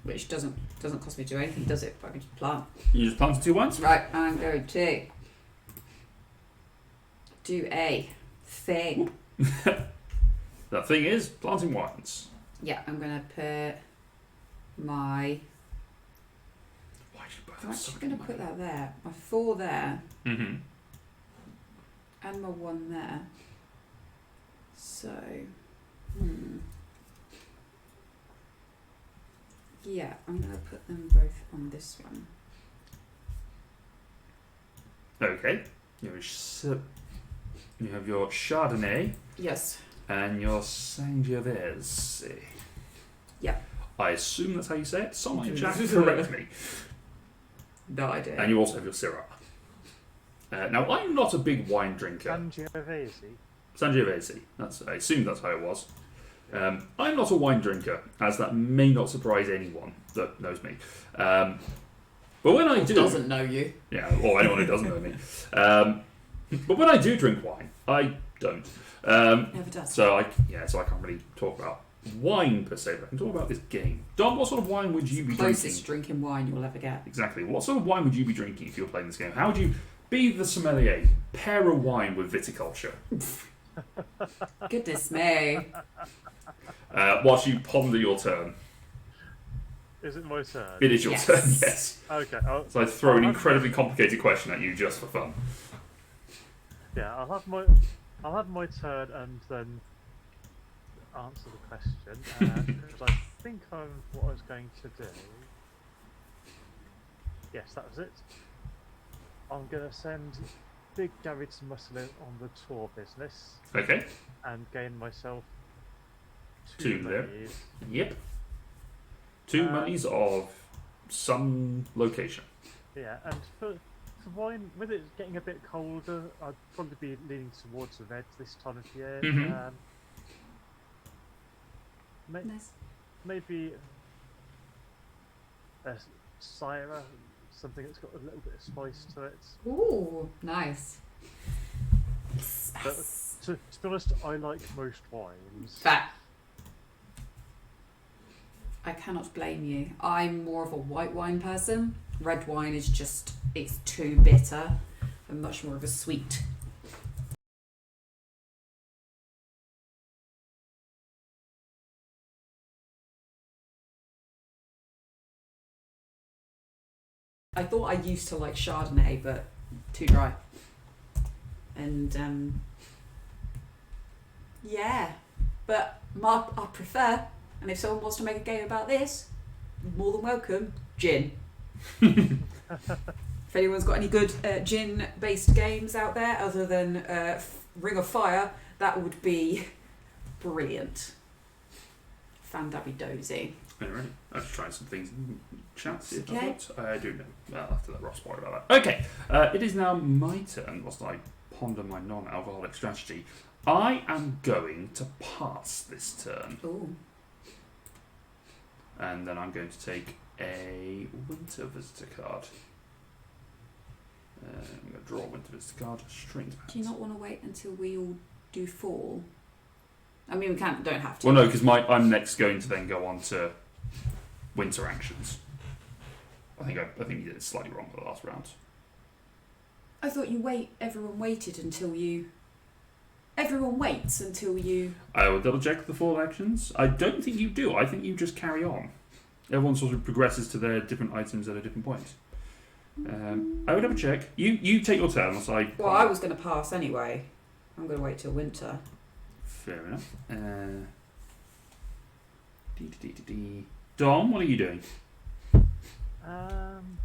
which doesn't cost me to do anything, does it? But I can just plant. You just planted 2 wines? Right, I'm going to do a thing. That thing is planting wines. Yeah, I'm going to put my... Why did you both I'm have so actually going to much put that there. My 4 there. Mm-hmm. And my 1 there. So... Yeah, I'm going to put them both on this one. Okay. You have your Chardonnay. Yes. And your Sangiovese. Yeah. I assume that's how you say it. Someone Jack correct me. No idea. And you also have your Syrah. Now, I'm not a big wine drinker. Sangiovese. I assume that's how it was. I'm not a wine drinker, as that may not surprise anyone that knows me. But when I do... doesn't know you. Yeah, or anyone who doesn't know me. But when I do drink wine, I don't. Never does. So I can't really talk about wine per se, but I can talk about this game. Dom, what sort of wine would you be Closest drinking? drinking wine you'll ever get. Exactly. What sort of wine would you be drinking if you were playing this game? How would you be the sommelier? Pair a wine with Viticulture. Goodness me. Whilst you ponder your turn. Is it my turn? It is your Yes. turn, yes. Okay. So I throw an incredibly complicated question at you just for fun. Yeah, I'll have my turn and then answer the question. Because I think what I was going to do. Yes, that was it. I'm going to send Big Gary to Musselin on the tour business. Okay. And gain myself 2 there. monies. Yep. 2 monies of some location. Yeah, and for wine, with it getting a bit colder, I'd probably be leaning towards the red this time of year. Mhm. Nice. Maybe a Syrah, something that's got a little bit of spice to it. Ooh, nice. But to be honest, I like most wines. That. I cannot blame you. I'm more of a white wine person. Red wine is just, it's too bitter. I'm much more of a sweet. I thought I used to like Chardonnay, but too dry. And yeah, but I prefer. And if someone wants to make a game about this, more than welcome. Gin. If anyone's got any good gin-based games out there other than Ring of Fire, that would be brilliant. Fandabby-dozy. Alright, I'll just try some things in chat, see if Okay. that works. I do know. I'll have to let Ross worry about that. Okay, it is now my turn whilst I ponder my non-alcoholic strategy. I am going to pass this turn. Ooh. And then I'm going to take a winter visitor card. I'm going to draw a winter visitor card straight into Do you not want to wait until we all do fall? I mean, we don't have to. Well, no, because I'm next going to then go on to winter actions. I think you did it slightly wrong for the last round. I thought everyone waited until you... Everyone waits until you... I will double check the fall actions. I don't think you do. I think you just carry on. Everyone sort of progresses to their different items at a different point. I would double check. You take your turn. Well, I was going to pass anyway. I'm going to wait till winter. Fair enough. Dom, what are you doing? I'm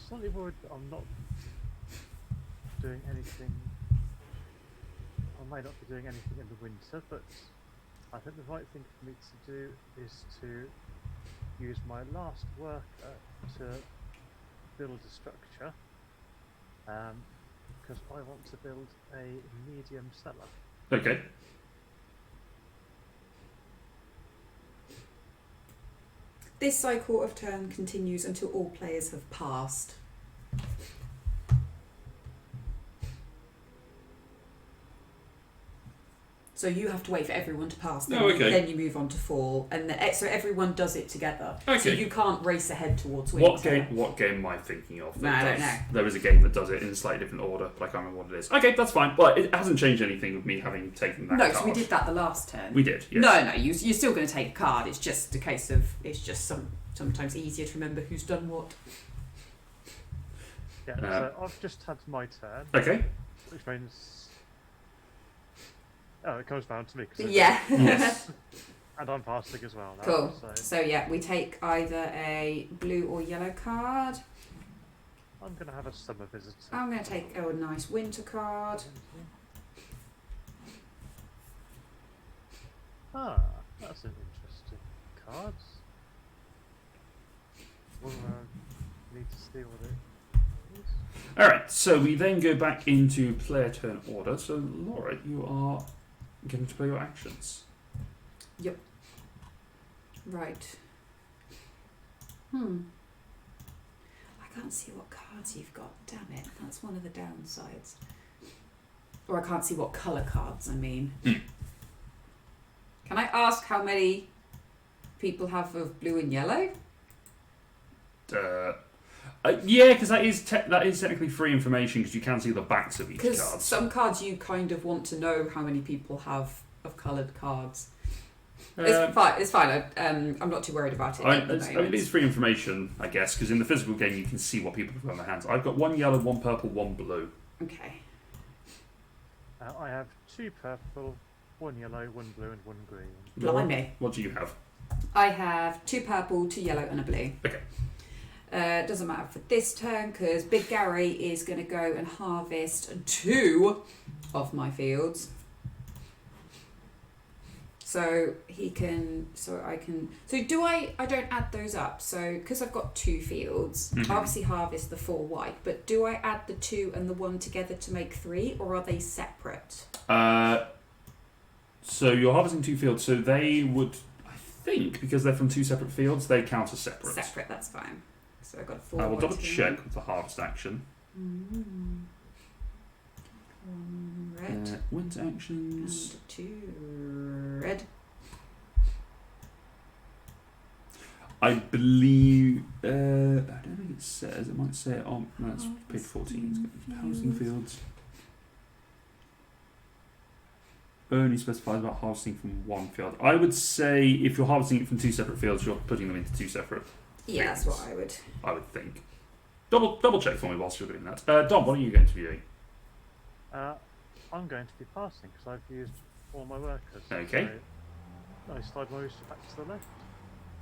slightly worried that I'm not doing anything. I may not be doing anything in the winter, but I think the right thing for me to do is to use my last worker to build a structure, because I want to build a medium cellar. Okay. This cycle of turn continues until all players have passed. So you have to wait for everyone to pass, then you move on to fall, and so everyone does it together. Okay. So you can't race ahead towards winter. What game am I thinking of? No, I don't know. There is a game that does it in a slightly different order, but I can't remember what it is. Okay, that's fine. Well, it hasn't changed anything with me having taken that No, card. because we did that the last turn. We did, yes. No, you're still going to take a card. It's just a case of sometimes easier to remember who's done what. Yeah, so I've just had my turn. Okay. Which means... Oh, it comes down to me. Yeah. Yes. And I'm passing as well now. Cool. So yeah, we take either a blue or yellow card. I'm going to have a summer visitor. I'm going to take a nice winter card. Ah, that's an interesting card. We'll need to see what it is. Alright, so we then go back into player turn order. So, Laura, you are going to play your actions. Yep. Right. I can't see what cards you've got. Damn it. That's one of the downsides. Or I can't see what colour cards, I mean. Can I ask how many people have of blue and yellow? Yeah, because that is technically free information because you can see the backs of each card. Because some cards you kind of want to know how many people have of coloured cards. It's fine. I'm not too worried about it. It is free information, I guess, because in the physical game you can see what people have on their hands. I've got one yellow, one purple, one blue. Okay. I have 2 purple, 1 yellow, 1 blue, and 1 green. Blimey. What do you have? I have 2 purple, 2 yellow, and a blue. Okay. Doesn't matter for this turn because Big Gary is going to go and harvest 2 of my fields. So he can. So I can. So do I? I don't add those up. So because I've got 2 fields, I obviously harvest the 4 white. But do I add the 2 and the 1 together to make 3, or are they separate? So you're harvesting 2 fields. So they would, I think, because they're from 2 separate fields, they count as separate. Separate. That's fine. So I've got 4. I will double check with the harvest action. Red. Winter actions. And 2 red. I believe. I don't think it says. It might say it on. No, it's page 14. It's got housing fields. Only specifies about harvesting from 1 field. I would say if you're harvesting it from 2 separate fields, you're putting them into 2 separate. Yeah, that's what I would. I would think. Double check for me whilst you're doing that. Dom, what are you going to be doing? I'm going to be passing because I've used all my workers. Okay. So I slide my rooster back to the left.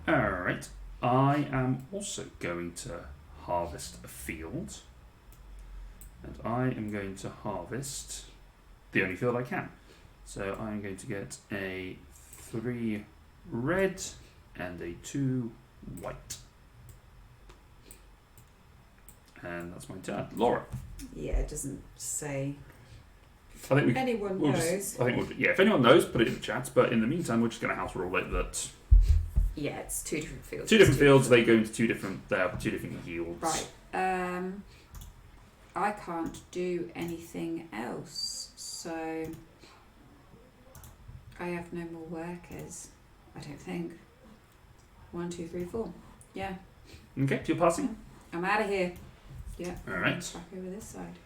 Alright. I am also going to harvest a field. And I am going to harvest the only field I can. So I'm going to get a 3 red and a 2 white. And that's my turn. Laura. Yeah, it doesn't say. I think we, anyone we'll knows. just, I think we'll, yeah, if anyone knows, put it in the chat. But in the meantime, we're just going to house rule it that Yeah, it's 2 different fields. Two different fields. They go into two different yields. Right. I can't do anything else, so I have no more workers. I don't think. 1, 2, 3, 4. Yeah. Okay, so you're passing. I'm out of here. Yeah. All right. Back over this side.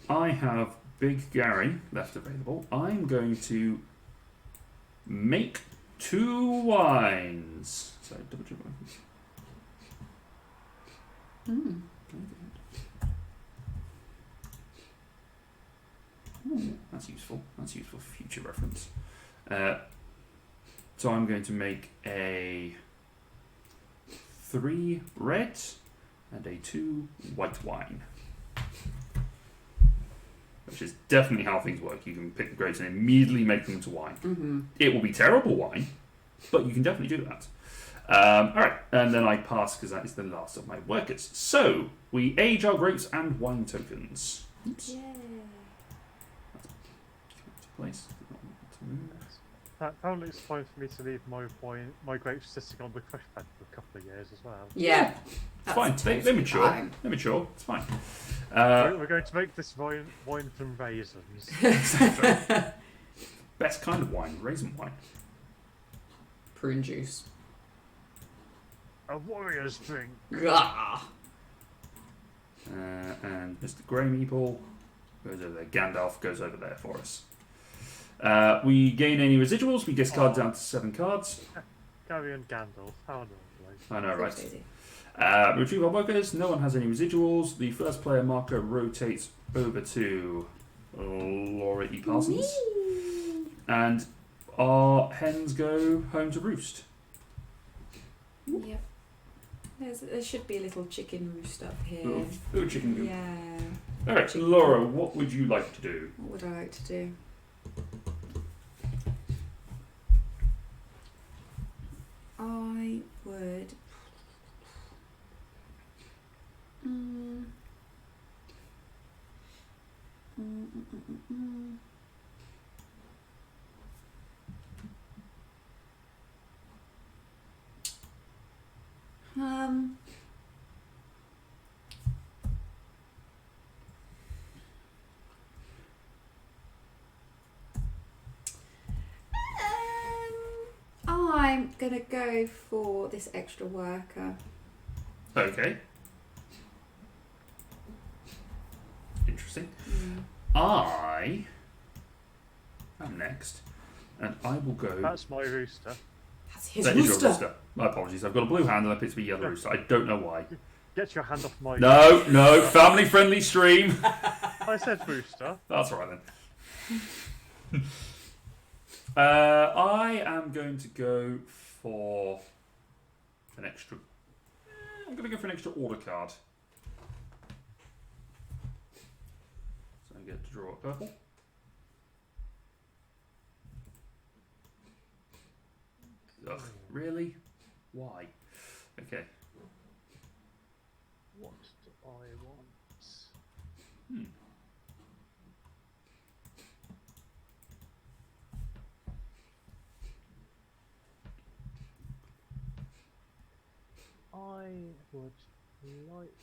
I have Big Gary left available. I'm going to make 2 wines. So double check. Mm. Ooh, that's useful. That's useful for future reference. So I'm going to make a 3 red and a 2 white wine. Which is definitely how things work. You can pick the grapes and immediately make them into wine. Mm-hmm. It will be terrible wine, but you can definitely do that. Alright, and then I pass because that is the last of my workers. So, we age our grapes and wine tokens. Oops. Yeah. Place. Apparently it's time for me to leave my grapes sitting on the crush pad for a couple of years as well. Yeah. It's fine. They're mature. Fine. They're mature. It's fine. We're going to make this wine from raisins. Best kind of wine, raisin wine. Prune juice. A warrior's drink. Ah. And Mr. Grey Meeple goes over there. Gandalf goes over there for us. We gain any residuals. We discard down to 7 cards. Gary and Gandalf. How lovely. I know, right? Retrieve our workers. No one has any residuals. The first player marker rotates over to Laura E. Parsons. And our hens go home to roost. Yep. There should be a little chicken roost up here. Little chicken goop. Yeah. Alright, Laura, what would you like to do? What would I like to do? I would. I'm gonna go for this extra worker. Okay. Interesting. Mm. I am next, and I will go. That's my rooster. That's his That is rooster. your rooster. My apologies. I've got a blue hand and I picked to be a yellow rooster. I don't know why. Get your hand off my. No, family-friendly stream. I said rooster. That's all right then. I am going to go for an extra. I'm going to go for an extra order card. So I get to draw a purple. Ugh, really? Why? Okay. What do I want? I would like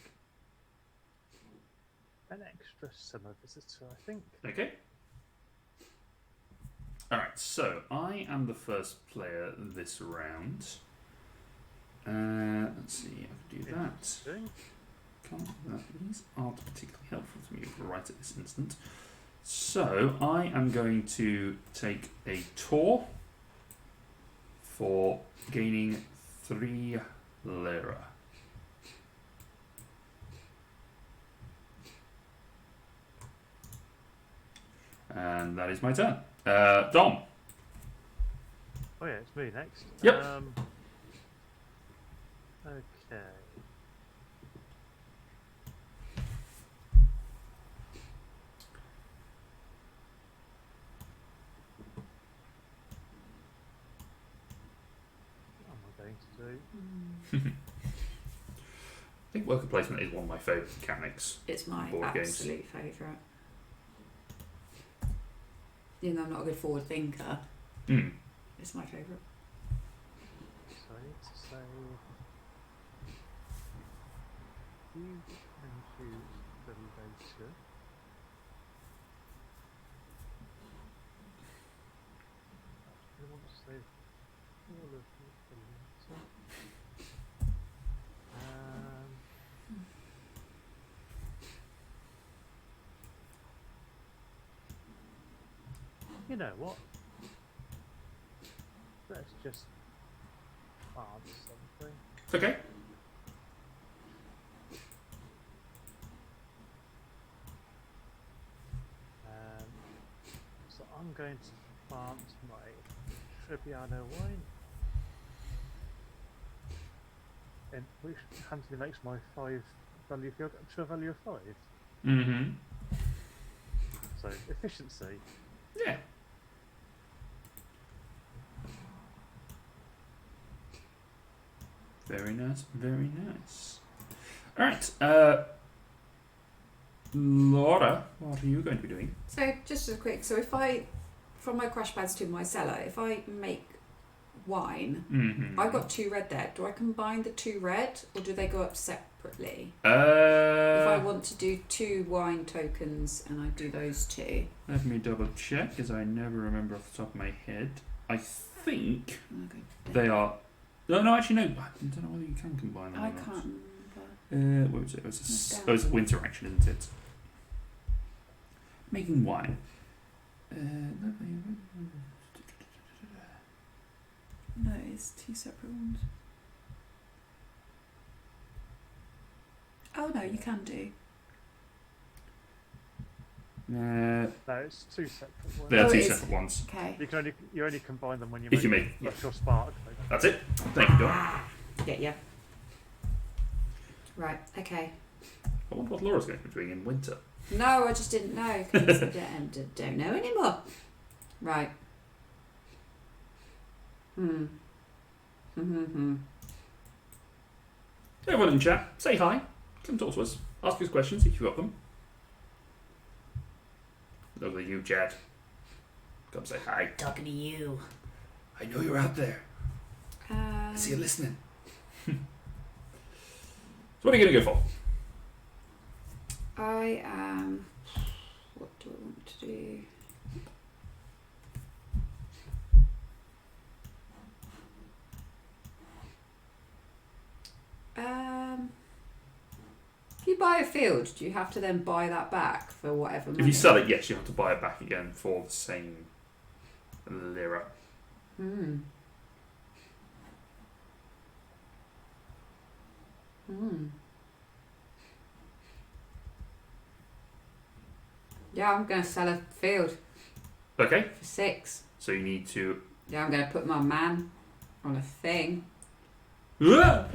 an extra summer visitor, I think. Okay. Alright, so I am the first player this round. Let's see, I can do that. These aren't particularly helpful to me right at this instant. So I am going to take a tour for gaining 3 lira. And that is my turn. Dom. Oh yeah, it's me next. Yep. Okay. What am I going to do? I think worker placement is one of my favourite mechanics. It's my Board games. absolute favourite. Even though I'm not a good forward thinker, Mm. it's my favourite. So I need to say you can choose the later. I want to save all of the later. You know what? Let's just add something. It's okay. So I'm going to plant my Trebbiano wine, and which handily makes my 5 value field up to a value of 5. Mm-hmm. So efficiency. Yeah. Very nice, very nice. Alright, Laura, what are you going to be doing? So just a quick. So if I, from my crash pads to my cellar, if I make wine, Mm-hmm. I've got 2 red there. Do I combine the 2 red, or do they go up separately? If I want to do 2 wine tokens, and I do those 2. Let me double check, because I never remember off the top of my head. I think they are... No, actually, no. I don't know whether you can combine them I or not. can't remember. What was it? It was a winter action, isn't it? Making wine. No, it's 2 separate ones. Oh no, you can do. No, it's 2 separate ones. They're Oh, two it is. separate ones. Okay. You only combine them when you If you make make, your spark. That's it. Thank you, Don. Get ya. Right. Okay. I wonder what Laura's going to be doing in winter. No, I just didn't know. 'Cause I don't know anymore. Right. Everyone in chat, say hi. Come talk to us. Ask us questions if you've got them. Look at you, Chad. Come say hi. Talking to you. I know you're out there. I see you listening. So what are you going to go for? I am. What do I want to do? If you buy a field, do you have to then buy that back for whatever money? If you sell it, yes, you have to buy it back again for the same lira. Yeah, I'm going to sell a field Okay, for 6. so you need to... Yeah, I'm going to put my man on a thing. Oh,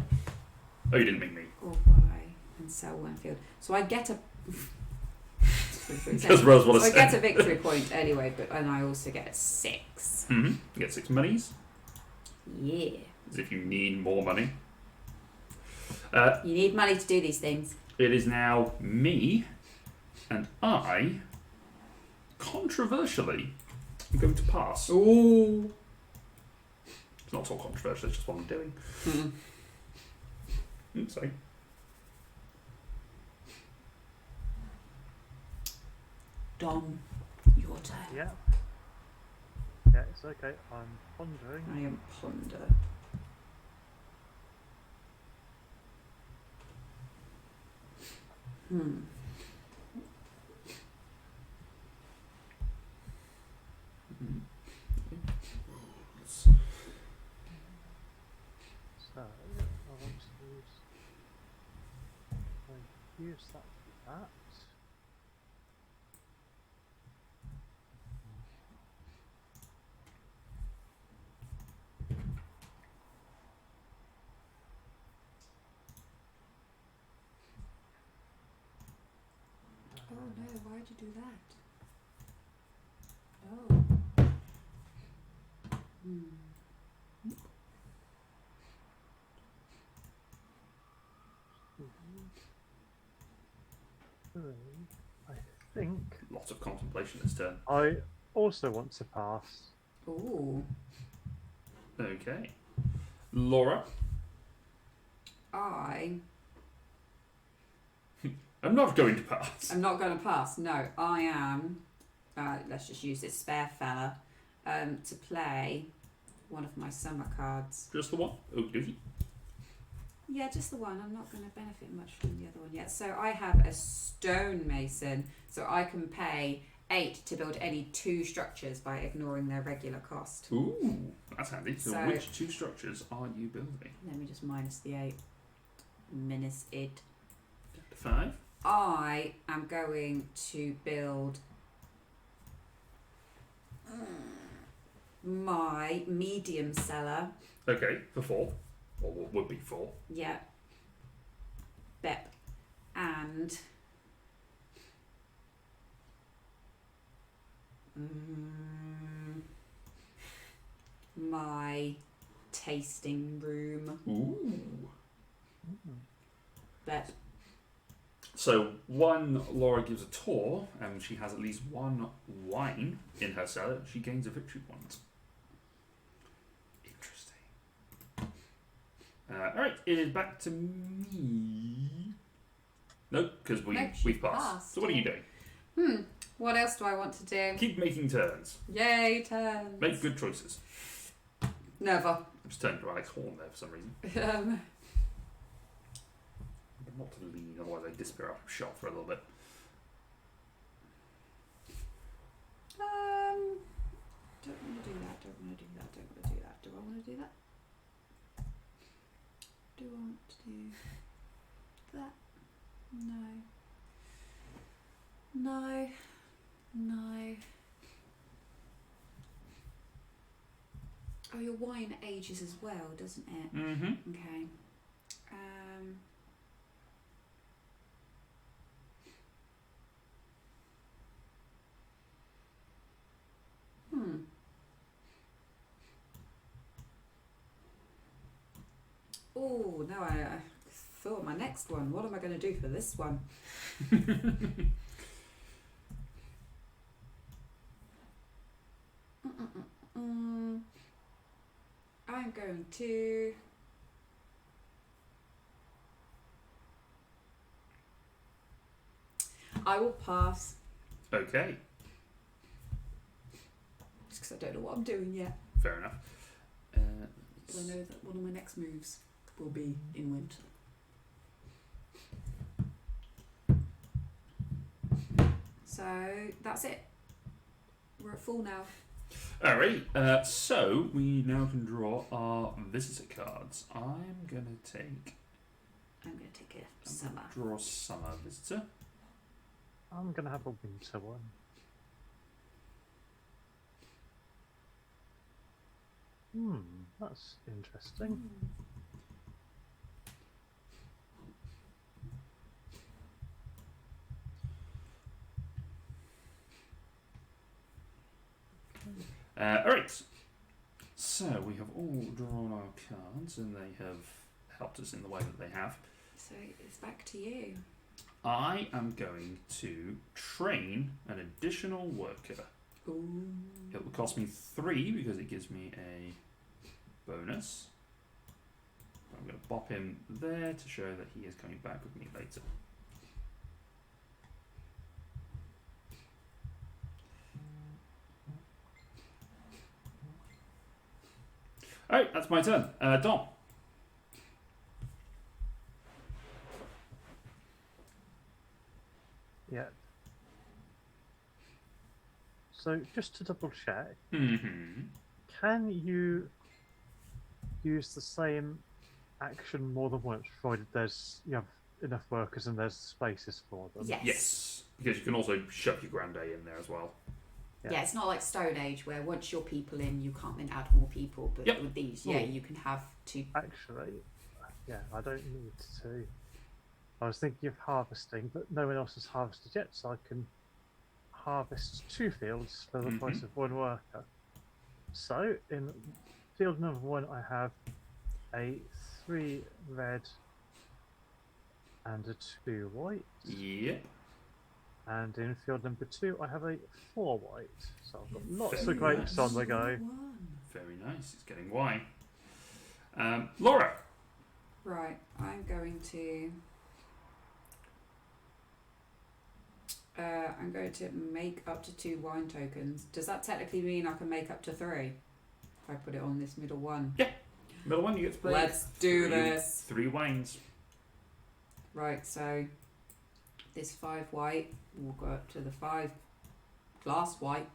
you didn't make me. Or buy and sell one field. So I get a... Because Rose want So to I get a victory point anyway, and I also get 6. Mm-hmm. You get 6 monies, Yeah. as if you need more money. You need money to do these things. It is now me, and I, controversially, am going to pass. Ooh. It's not so controversial, it's just what I'm doing. Sorry. Dom, your turn. Yeah. Yeah, it's okay. I'm pondering. I am ponder. So, I want to use that for that. Oh no, why'd you do that? Oh. I think Lots of contemplation this turn. I also want to pass. Ooh. Okay. Laura, I'm not going to pass. not going to pass. No, I am. Let's just use this spare fella to play one of my summer cards. Just the one? Okie dokie. Yeah, just the one. I'm not going to benefit much from the other one yet. So I have a stonemason, so I can pay 8 to build any 2 structures by ignoring their regular cost. Ooh, that's handy. So, So- which 2 structures are you building? Let me just minus the 8. Minus it. 5. I am going to build my medium cellar. Okay, for 4. Or what would be 4. Yeah. Bep. And my tasting room. Ooh. Bep. So when Laura gives a tour and she has at least 1 wine in her cellar, she gains a victory point. Interesting. Alright, it is back to me. Nope, because we've passed. So what are you doing? What else do I want to do? Keep making turns. Yay, turns. Make good choices. Never. I'm just turning to Alex Horn there for some reason. But not to lean, otherwise I disappear out of shot for a little bit. Don't want to do that. Don't want to do that. Don't want to do that. Do I want to do that? Do I want to do that? No. No. No. Oh, your wine ages as well, doesn't it? Mm-hmm. Okay. Oh, no, I thought my next one. What am I going to do for this one? I'm going to... I will pass. Okay, Just because I don't know what I'm doing yet. fair enough. But I know that one of my next moves will be in winter. So that's it. We're at full now. Alright, so we now can draw our visitor cards. I'm going to take... I'm going to take a summer. Draw summer visitor. I'm going to have a winter one. That's interesting. Alright, so we have all drawn our cards and they have helped us in the way that they have. So it's back to you. I am going to train an additional worker. Ooh. It will cost me 3 because it gives me a bonus. I'm going to bop him there to show that he is coming back with me later. Alright, that's my turn. Dom. Yeah. So just to double check, Mm-hmm. can you use the same action more than once, provided you have enough workers and there's spaces for them? Yes. Yes, because you can also shove your Grande in there as well. Yeah, it's not like Stone Age where once you're people in, you can't then add more people. But Yep. with these, Cool. you can have 2. Actually, yeah, I don't need to. I was thinking of harvesting, but no one else has harvested yet, so I can harvest 2 fields for the price of 1 worker. So in field number 1, I have a 3 red and a 2 white. Yep. And in field number 2, I have a 4 white. So I've got lots Very of grapes nice. on the go. Very nice. It's getting wine. Laura. Right, I'm going to make up to 2 wine tokens. Does that technically mean I can make up to 3? If I put it on this middle one. Yeah. Middle one, you get to play. Let's do this. 3 wines. Right, so this 5 white will go up to the 5 glass white,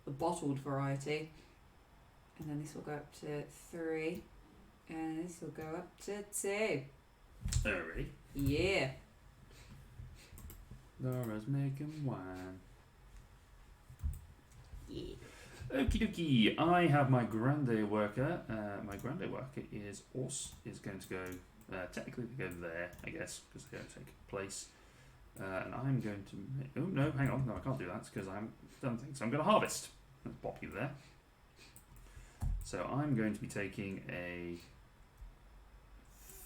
the bottled variety, and then this will go up to 3, and this will go up to 2. Alrighty. Yeah. Laura's making wine. Yeah. Okie dokie. I have my grande worker. My grande worker is going to go. Technically, they go there, I guess, because they don't take place. And I'm going to. Oh no! Hang on. No, I can't do that because I haven't done things. So I'm going to harvest. Let's pop you there. So I'm going to be taking a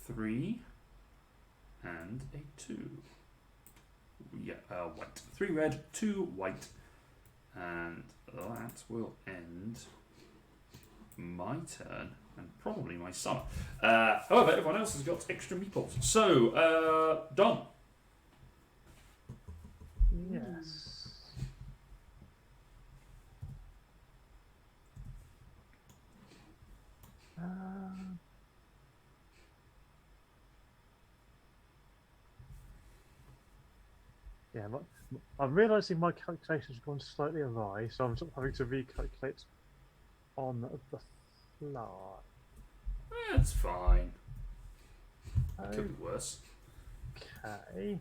3 and a 2. Yeah, white. 3 red, 2 white. And that will end my turn and probably my summer. However, everyone else has got extra meeples. So, Dom. Yes. Yeah, I'm realising my calculations have gone slightly awry, so I'm sort of having to recalculate on the fly. That's fine. Could be worse. Okay.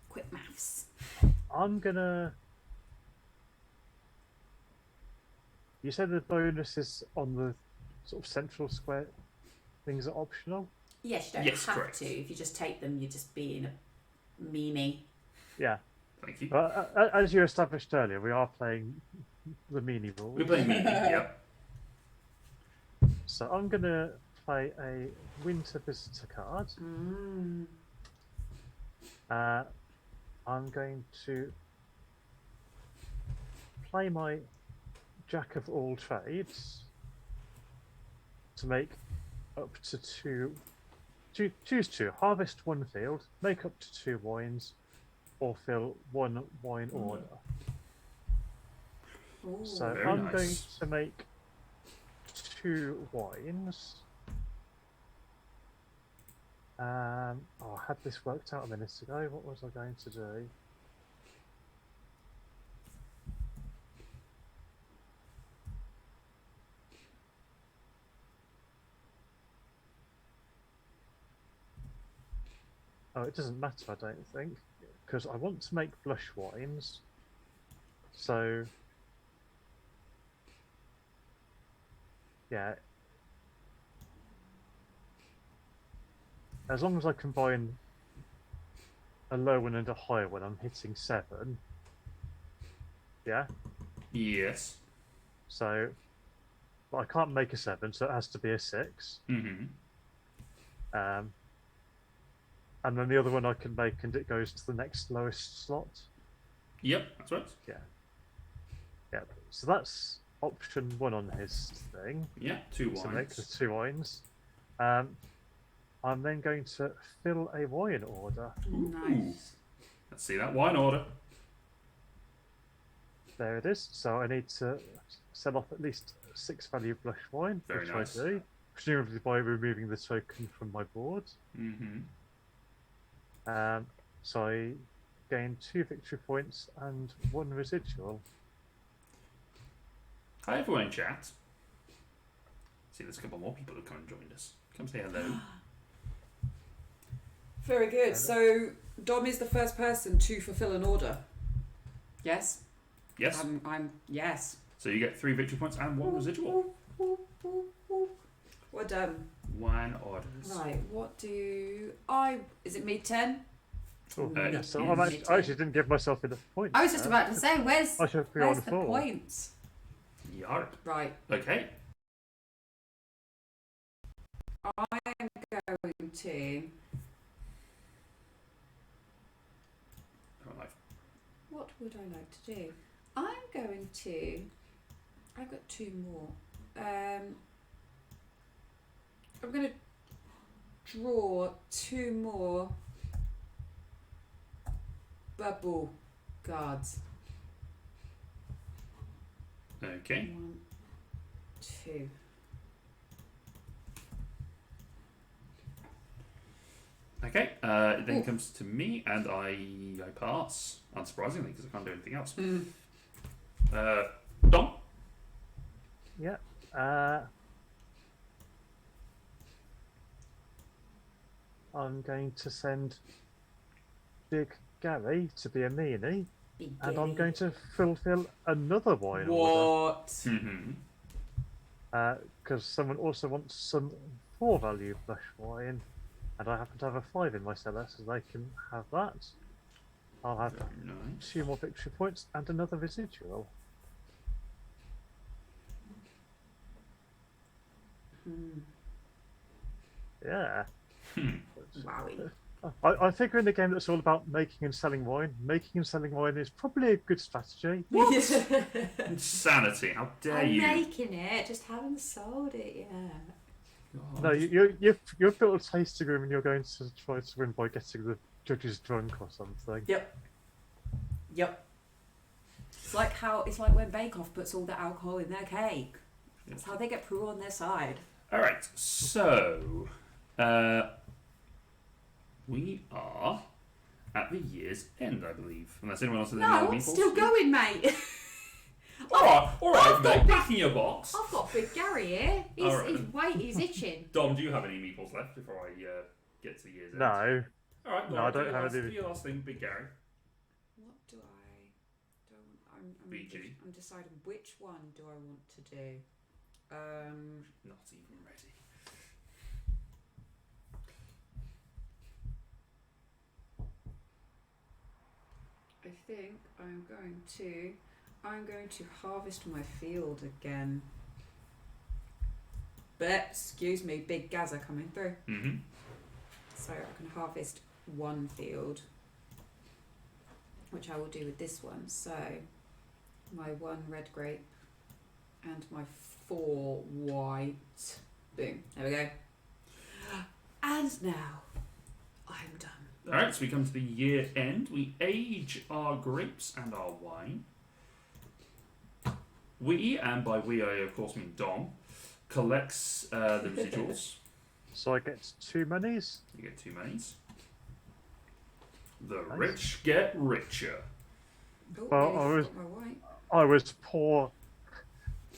Quick maths. I'm gonna. You said the bonuses on the sort of central square things are optional? Yes, you don't Yes, have correct. to. If you just take them, you're just being a meanie. Yeah. Thank you. As you established earlier, we are playing the meanie rule. We're playing meanie, yep. So I'm going to play a winter visitor card. I'm going to play my jack of all trades to make up to 2. Choose 2. Harvest 1 field, make up to 2 wines, or fill 1 wine order. Ooh. So Very I'm nice. going to make 2 wines. I had this worked out a minute ago. What was I going to do? Oh, it doesn't matter, I don't think, because I want to make blush wines. So, yeah. As long as I combine a low one and a high one, I'm hitting 7. Yeah? Yes. So, but I can't make a 7, so it has to be a 6. Mm-hmm. And then the other one I can make, and it goes to the next lowest slot. Yep, that's right. Yeah. Yeah. So that's option 1 on his thing. Yeah, 2 So make the wines. 2 wines. I'm then going to fill a wine order. Nice. Let's see that wine order. There it is. So I need to sell off at least 6 value blush wine, Very which nice. I do, presumably by removing the token from my board. Mm-hmm. So I gain 2 victory points and 1 residual. Hi everyone in chat. See, there's a couple more people who've come and joined us. Come say hello. Very good. So Dom is the first person to fulfill an order. Yes. Yes. I'm yes. So you get 3 victory points and 1 residual. We're done. Wine orders. Right. What do I? Is it me 10? Oh, yes. so I actually didn't give myself enough points. I was just about to say, where's I should be where's on the 4. points? Yarp. Right. Okay. I am going to. What would I like to do? I'm going to. I've got 2 more. I'm going to draw 2 more bubble cards. Okay. 1, 2. Okay. It then Ooh. comes to me, and I pass, unsurprisingly, because I can't do anything else. Dom? Yeah. I'm going to send Big Gary to be a meanie, and I'm going to fulfill another wine order. What? Mm-hmm. Because someone also wants some 4 value flesh wine, and I happen to have a 5 in my cellar, so they can have that. I'll have Very nice. 2 more victory points and another residual. Yeah. Wowie. I figure in a game that's all about making and selling wine is probably a good strategy. Insanity! How dare I'm you? making it, just haven't sold it yet. God, No, you've built a tasting room and you're going to try to win by getting the judges drunk or something. Yep. It's like when Bake Off puts all the alcohol in their cake. That's how they get Prue on their side. Alright, so we are at the year's end, I believe. Unless anyone else has any other No, meatballs. it's still going, mate. Alright, mate, back in your box. I've got Big Gary here. He's itching. Dom, do you have any meatballs left before I get to the year's end? No. Alright, No, I don't have any. Do your last thing, Big Gary. What do I? I'm deciding which one do I want to do. Not even ready. I think I'm going to harvest my field again. But excuse me, big Gaza coming through. Mm-hmm. So I can harvest 1 field, which I will do with this one. So my 1 red grape and my 4 white. Boom. There we go. And now I'm done. Alright, so we come to the year end. We age our grapes and our wine. We, and by we I of course mean Dom, collects the residuals. So I get 2 monies. You get 2 monies. The Nice. rich get richer. Oh, Well, nearly forgot my white. I was poor.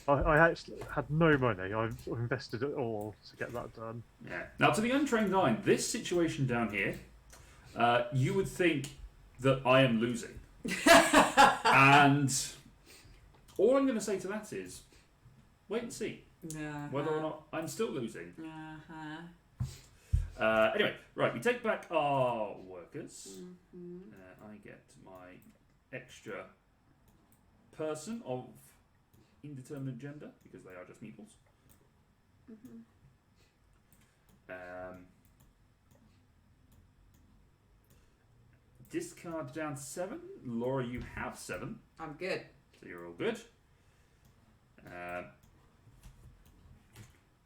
I actually had no money. I've invested it all to get that done. Yeah. Now, to the untrained eye, this situation down here, you would think that I am losing. And all I'm going to say to that is, wait and see whether or not I'm still losing. Anyway, right, we take back our workers. I get my extra person of indeterminate gender, because they are just meeples. Discard down 7. Laura, you have 7. I'm good. So you're all good.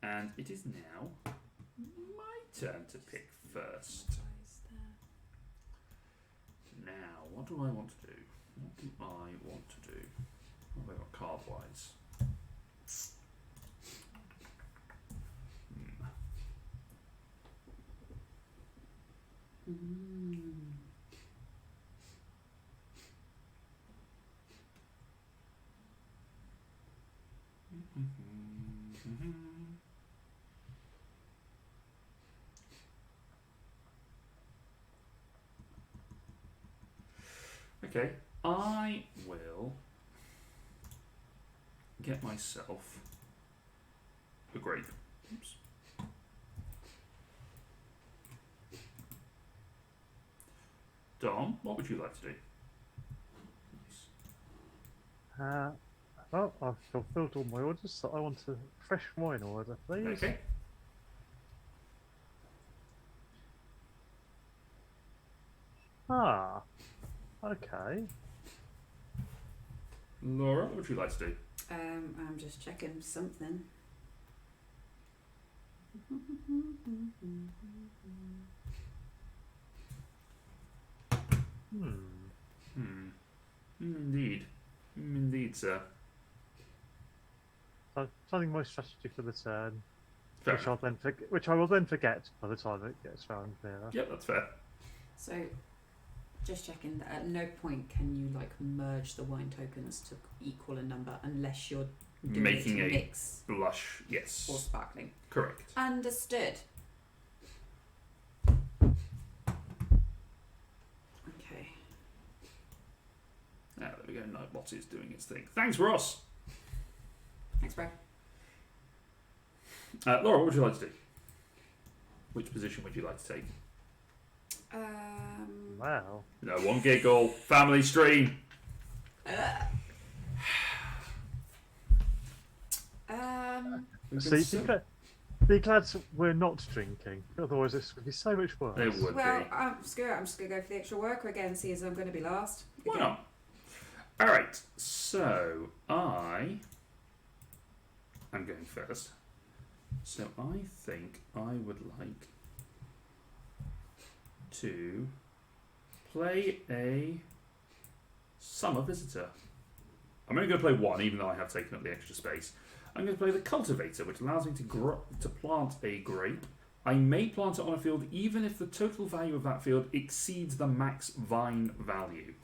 And it is now my turn to pick first. Now, what do I want to do? What do I want to do? What have I got card-wise? Okay, I will get myself a grape. Oops. Dom, what would you like to do? Well, I've fulfilled all my orders, so I want a fresh wine order, please. Okay. Ah, okay. Laura, what would you like to do? I'm just checking something. Indeed. Indeed, sir. So, something my strategy for the turn, Fair which enough. which I will then forget by the time it gets round there. Yep, that's fair. So, just checking that at no point can you like merge the wine tokens to equal a number unless you're doing Making it to a mix blush, yes. or sparkling. Correct. Understood. Okay. There we go. Nightbot is doing its thing. Thanks, Ross. Thanks, bro. Laura, what would you like to do? Which position would you like to take? Wow. No, one giggle. Family stream. See, be glad we're not drinking. Otherwise, this would be so much worse. It would Well, be. I'm screw it. I'm just gonna go for the extra worker again. See as I'm going to be last. Why Again. not? Alright, so I am going first. So I think I would like to play a summer visitor. I'm only going to play one, even though I have taken up the extra space. I'm going to play the cultivator, which allows me to plant a grape. I may plant it on a field even if the total value of that field exceeds the max vine value.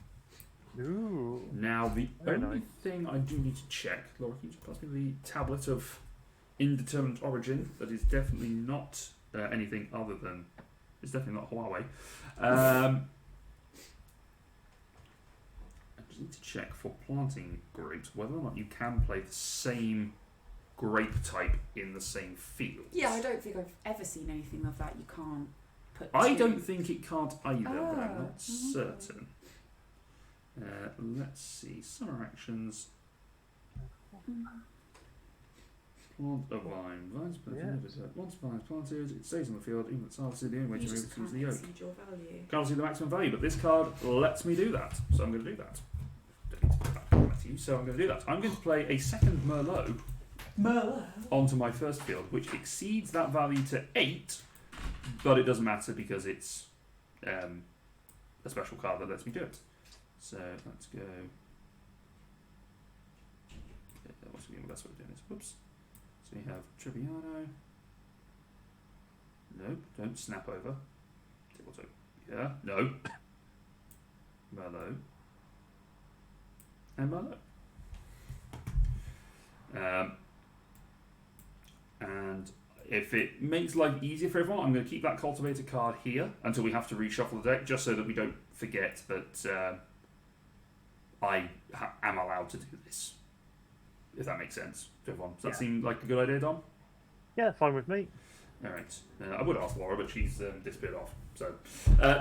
Ooh. Now, the Very only nice. thing I do need to check, Laura, can you just pass me the tablet of indeterminate origin? That is definitely not anything other than. It's definitely not Huawei. I just need to check for planting grapes whether or not you can play the same grape type in the same field. Yeah, I don't think I've ever seen anything of that. You can't put. I two- don't think it can't either, but I'm Oh, not certain. Let's see. Summer actions. Plant a vine. Vines planted. Once vines planted, it stays on the field. Even if it's harvested, the only way You to remove just it is can't the yoke. exceed your value. Can't see the maximum value, but this card lets me do that. So I'm going to do that. Don't need to put that back to you, so I'm going to do that. I'm going to play a second Merlot onto my first field, which exceeds that value to 8, but it doesn't matter because it's a special card that lets me do it. So let's go. What's going to be the best way of doing this? Whoops. So we have Trebbiano. Nope, don't snap over. Yeah, no. Merlot. And Merlot. And if it makes life easier for everyone, I'm going to keep that cultivator card here until we have to reshuffle the deck, just so that we don't forget that I am allowed to do this. If that makes sense to everyone. Does that seem like a good idea, Dom? Yeah, fine with me. Alright. I would ask Laura, but she's disappeared off. So,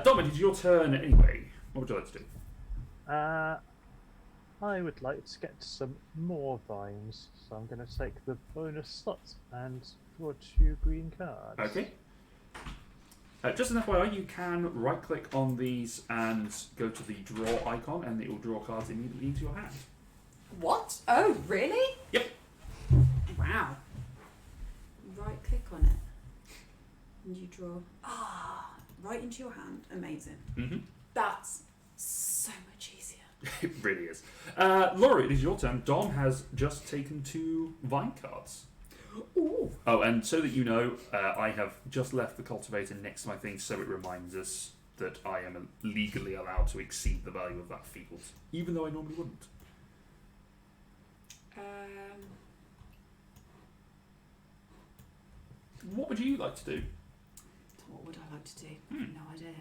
Dom, it is your turn anyway. What would you like to do? I would like to get some more vines, so I'm going to take the bonus slot and draw 2 green cards. Okay. Just an FYI, you can right-click on these and go to the draw icon, and it will draw cards immediately into your hand. What? Oh, really? Yep. Wow. Right click on it. And you draw. Right into your hand. Amazing. Mm-hmm. That's so much easier. It really is. Laura, it is your turn. Dom has just taken 2 vine cards. Ooh. Oh, and so that you know, I have just left the cultivator next to my thing so it reminds us that I am legally allowed to exceed the value of that field, even though I normally wouldn't. What would you like to do? What would I like to do? I have no idea.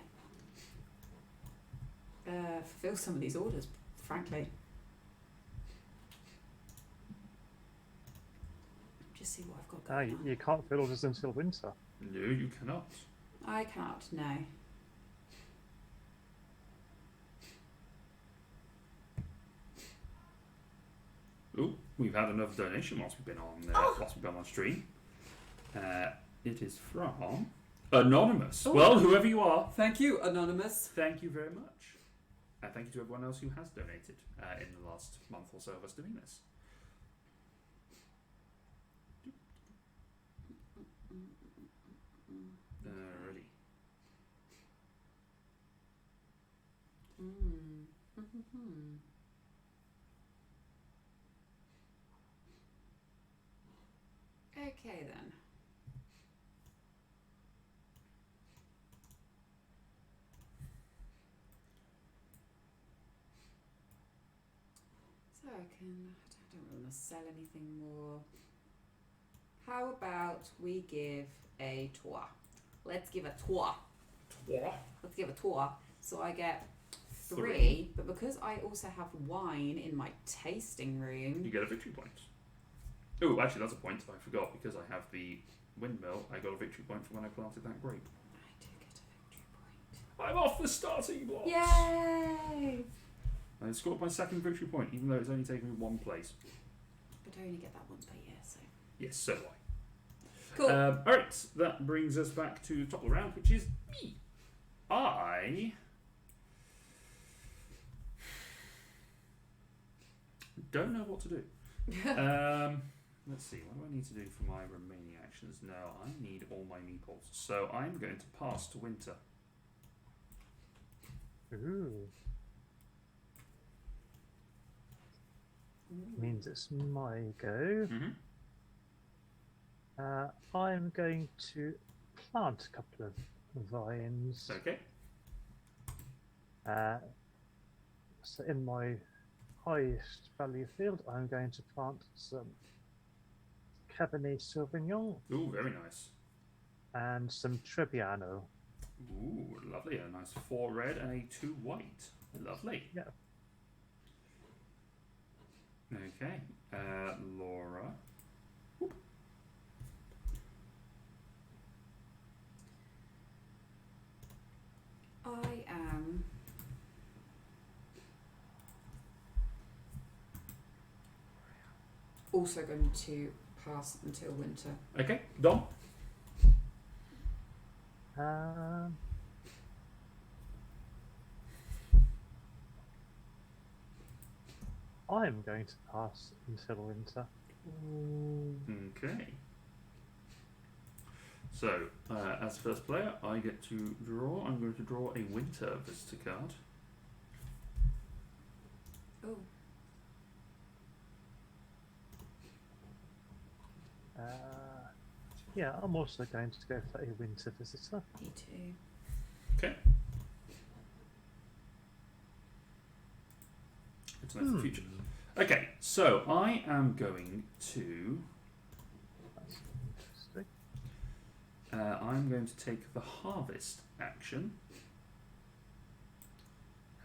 Fulfill some of these orders, frankly. Just see what I've got going on. You can't fill orders until winter. No, you cannot. I cannot, no. Oh, we've had another donation whilst we've been on stream. It is from Anonymous. Oh. Well, whoever you are, Thank you, Anonymous. thank you very much. And thank you to everyone else who has donated in the last month or so of us doing this. Okay then. So I don't really want to sell anything more. How about we give a tour? Let's give a tour. Let's give a tour. So I get 3, but because I also have wine in my tasting room, You get a victory point. Oh, actually, that's a point. I forgot because I have the windmill. I got a victory point for when I planted that grape. I do get a victory point. I'm off the starting blocks. Yay! I scored my second victory point, even though it's only taken me 1 place. But I only get that once per year, so. Yes, so do I. Cool. Alright, that brings us back to the top of the round, which is me. I don't know what to do. Let's see, what do I need to do for my remaining actions? No, I need all my meeples. So I'm going to pass to winter. Ooh. Means it's my go. I'm going to plant a couple of vines. Okay. So in my highest value field, I'm going to plant some Cabernet Sauvignon Ooh, very nice. and some Trebbiano. Ooh, lovely. A nice 4 red and a 2 white. Lovely. Yeah. Okay. Laura. I am also going to pass until winter. Okay. Dom. I'm going to pass until winter. Okay. So, as first player, I get to draw. I'm going to draw a winter visitor card. Oh. Yeah, I'm also going to go for a winter visitor. Me too. Okay. Good to know for the future. Okay, so I am going to. That's interesting. I'm going to take the harvest action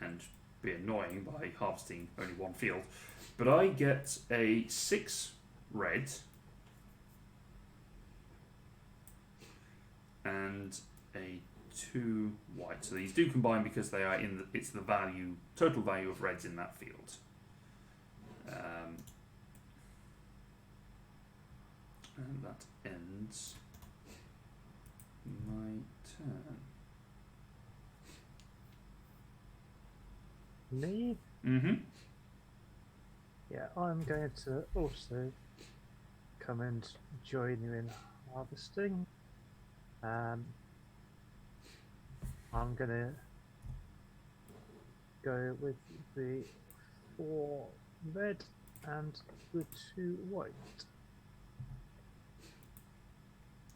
and be annoying by harvesting only 1 field, but I get a 6 red and a 2 white. So these do combine because they are in the, it's the value, total value of reds in that field. And that ends my turn. Me? Mm-hmm. Yeah, I'm going to also come and join you in harvesting. I'm going to go with the 4 red and the 2 white.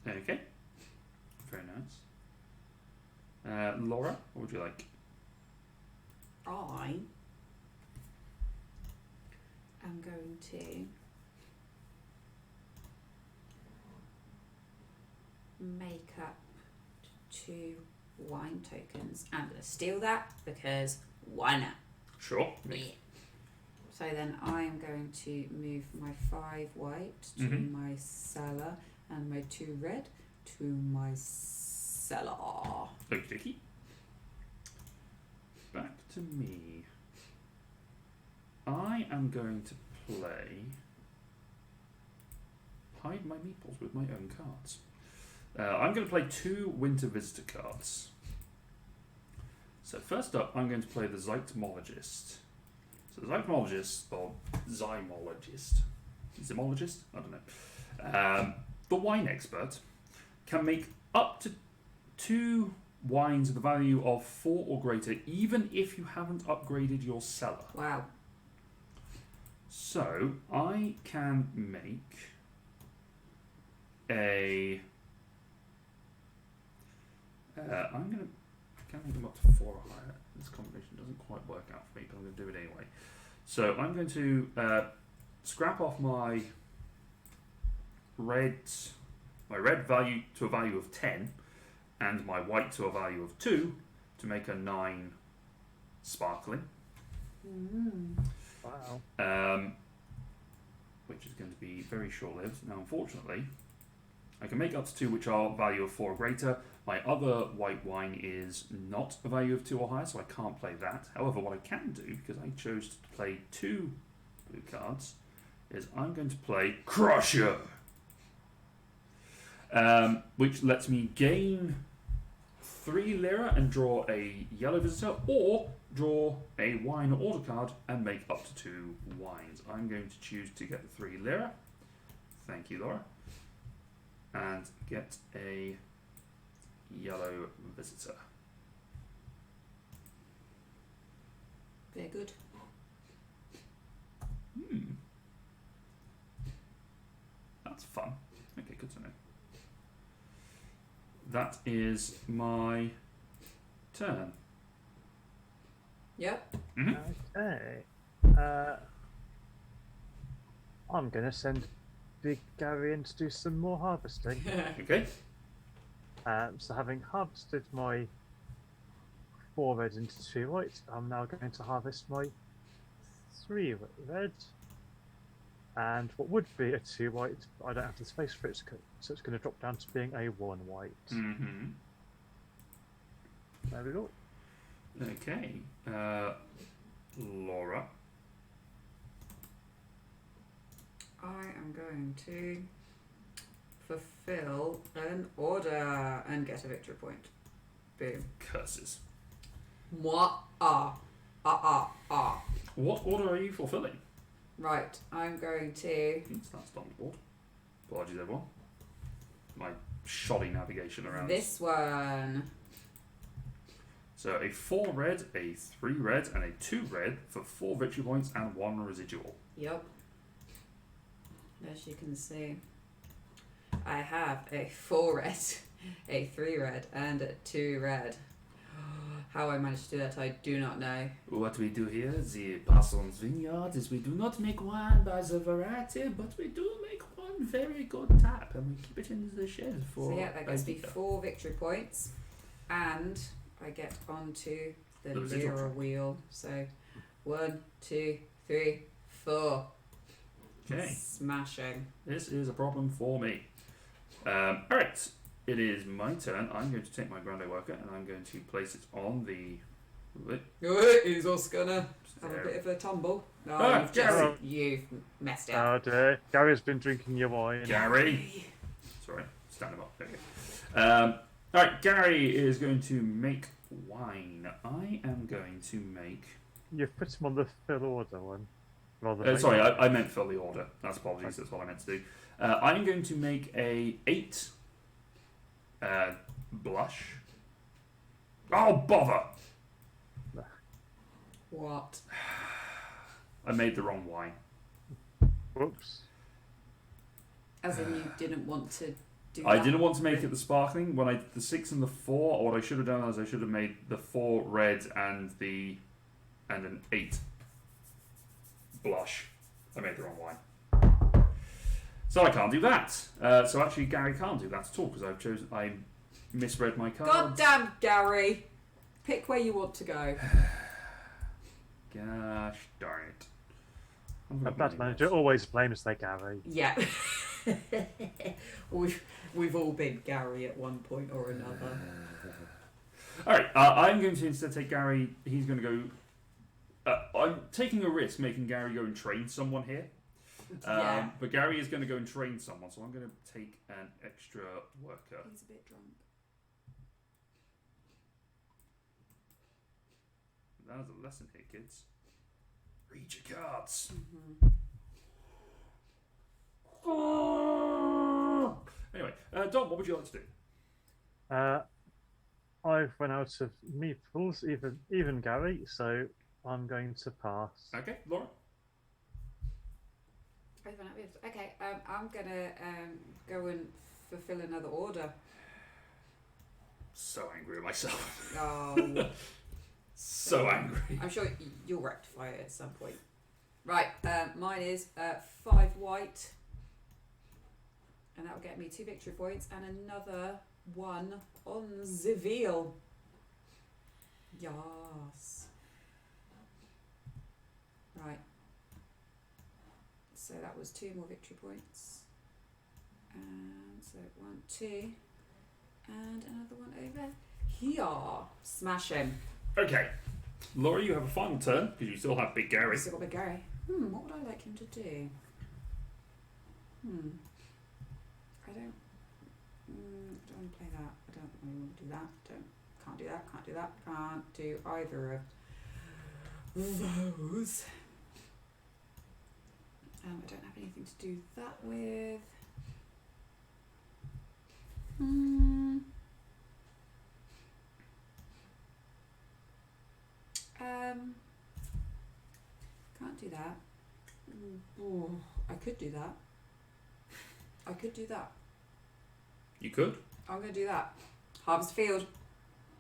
Okay. Very nice. Laura, what would you like? I am going to make up 2 wine tokens. I'm going to steal that because why not? Sure. Yeah. So then I am going to move my 5 white to my cellar and my 2 red to my cellar. Okie dokie. Back to me. I am going to play Hide My Meeples with my own cards. I'm going to play 2 Winter Visitor cards. So first up, I'm going to play the Zymologist. So the Zymologist, or Zymologist, Zymologist? I don't know. The wine expert can make up to 2 wines of the value of 4 or greater, even if you haven't upgraded your cellar. Wow. So I can make a. I'm gonna. I can make them up to 4 or higher. This combination doesn't quite work out for me, but I'm going to do it anyway. So I'm going to scrap off my red value to a value of 10, and my white to a value of 2 to make a 9 sparkling. Wow. Which is going to be very short-lived. Now, unfortunately, I can make up to 2 which are value of 4 or greater. My other white wine is not a value of 2 or higher, so I can't play that. However, what I can do, because I chose to play 2 blue cards, is I'm going to play Crusher, which lets me gain 3 lira and draw a yellow visitor, or draw a wine order card and make up to 2 wines. I'm going to choose to get 3 lira. Thank you, Laura. And get a yellow visitor. Very good. That's fun. Okay, good to know. That is my turn. Yep. Okay. I'm going to send Big Gary in to do some more harvesting. Okay. So having harvested my 4 red into 2 white, I'm now going to harvest my 3 red. And what would be a 2 white, but I don't have the space for it, so it's going to drop down to being a 1 white. Mm-hmm. There we go. Okay. Laura. I am going to fulfill an order and get a victory point. Boom. Curses. Moi. What order are you fulfilling? Right, I'm going to. That's on the board. Apologies, everyone. My shoddy navigation around. This one. So a 4 red, a 3 red, and a 2 red for 4 victory points and 1 residual. Yep. As you can see, I have a 4 red, a 3 red, and a 2 red. How I managed to do that, I do not know. What we do here, the Parsons Vineyard, is we do not make wine by the variety, but we do make one very good tap, and we keep it in the shed for. So yeah, that gets me 4 victory points, and I get onto the lira wheel. So 1, 2, 3, 4. Okay. Smashing. This is a problem for me. Alright, it is my turn. I'm going to take my Grande Worker and I'm going to place it on the. He's also gonna have a bit of a tumble. No, you've messed it up. Oh dear. Gary's been drinking your wine. Gary! Sorry, stand him up. There we go. Alright, Gary is going to make wine. I am going to make. You've put him on the fill order one. Sorry, I meant fill the order. That's apologies. That's what I meant to do. I'm going to make a 8 blush. Oh, bother! What? I made the wrong wine. Whoops. As in you didn't want to do I that? didn't want to make it the sparkling. When I did the 6 and the 4, what I should have done is I should have made the 4 red and an 8 blush. I made the wrong wine. So I can't do that. So actually Gary can't do that at all because I misread my cards. God damn, Gary! Pick where you want to go. Gosh darn it. A bad manager always blames their Gary. Yeah. We've all been Gary at one point or another. Alright, I'm going to instead take Gary. He's going to go. I'm taking a risk making Gary go and train someone here. Yeah. But Gary is going to go and train someone, so I'm going to take an extra worker. He's a bit drunk. That was a lesson here, kids. Read your cards. Mm-hmm. Anyway, Dom, what would you like to do? I both run out of meeples, even Gary, so I'm going to pass. Okay, Laura. Okay, I'm gonna go and fulfill another order. So angry at myself. Oh, So angry. I'm sure you'll rectify it at some point. Right, mine is 5 white, and that will get me 2 victory points and another 1 on the veal. Yes. Right. So that was 2 more victory points. And so 1, 2, and another one over here. Smash him. Okay. Laura, you have a final turn because you still have Big Gary. Still got Big Gary. What would I like him to do? I don't want to play that. I don't really want to do that. Can't do that. Can't do that. Can't do either of those. I don't have anything to do that with. Can't do that. I could do that. I could do that. You could. I'm going to do that. Harvest Field.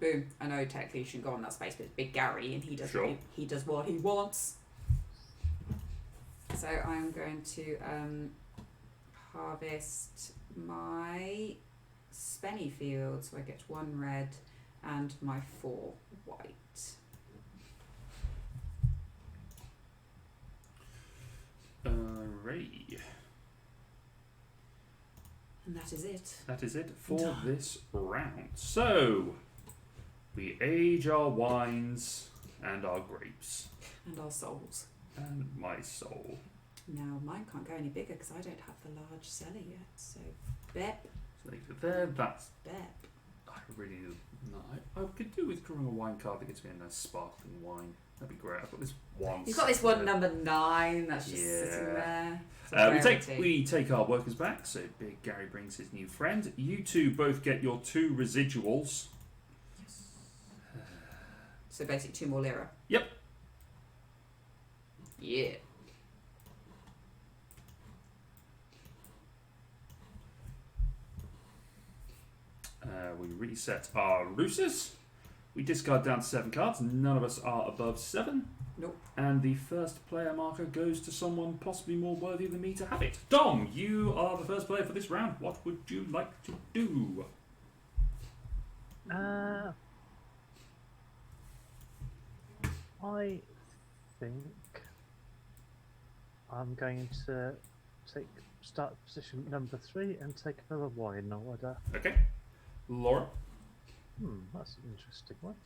Boom. I know technically you shouldn't go on that space, but it's Big Gary and he does Sure. he does what he wants. So I'm going to harvest my Spenny Field, so I get 1 red and my 4 white. Alright. And that is it. That is it for this round. So, we age our wines and our grapes. And our souls. And my soul. Now, mine can't go any bigger because I don't have the large cellar yet. So, Bep. So leave it there. That's. Bep. I really. No, I could do with drawing a wine card that gets me a nice sparkling wine. That'd be great. I've got this one. You've got this one number 9 that's just sitting there. We take our workers back. So Big Gary brings his new friend. You two both get your 2 residuals. Yes. So basically 2 more lira. Yep. Yeah. We reset our roosters. We discard down to 7 cards. None of us are above 7. Nope. And the first player marker goes to someone possibly more worthy than me to have it. Dom, you are the first player for this round. What would you like to do? I think I'm going to start position number 3 and take another wine order. Okay. Laura? That's an interesting one.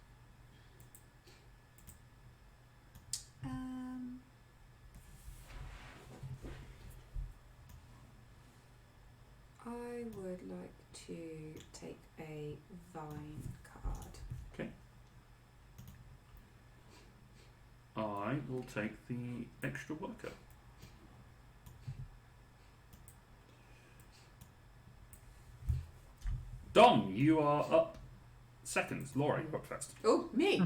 I would like to take a vine card. Okay. I will take the extra worker. Dom, you are up second. Laura, you're up first. Oh, me!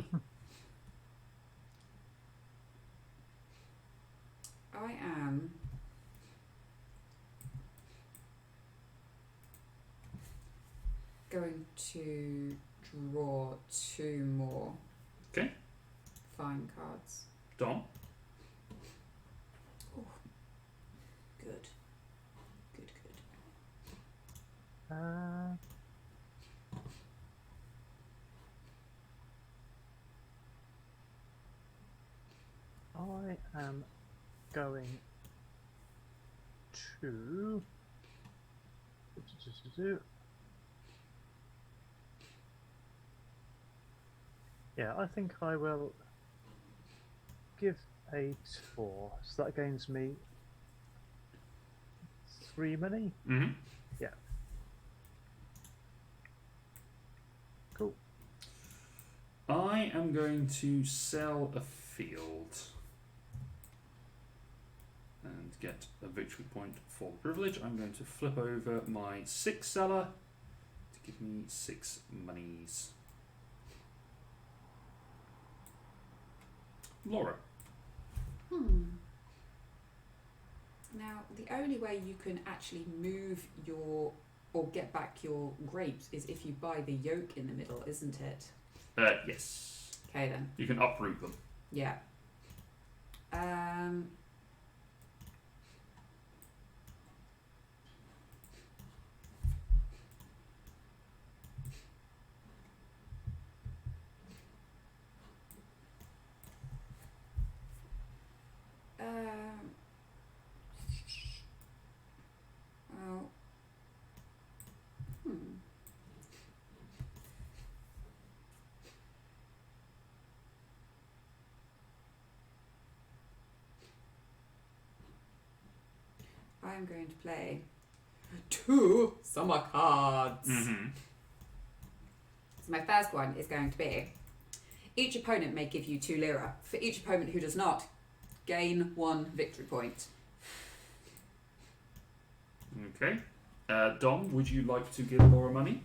I am going to draw 2 more Okay. fine cards. Dom? Oh, good. Good. I am going to yeah, I think I will give a 4, so that gains me 3 money. Mm-hmm. Yeah. Cool. I am going to sell a field and get a victory point for privilege. I'm going to flip over my 6 seller to give me 6 monies. Laura. Now, the only way you can actually move your or get back your grapes is if you buy the yolk in the middle, isn't it? Yes. Okay then. You can uproot them. Yeah. Well, I'm going to play 2 summer cards. Mm-hmm. So my first one is going to be, each opponent may give you 2 lira. For each opponent who does not, gain 1 victory point. Okay. Dom, would you like to give Laura money?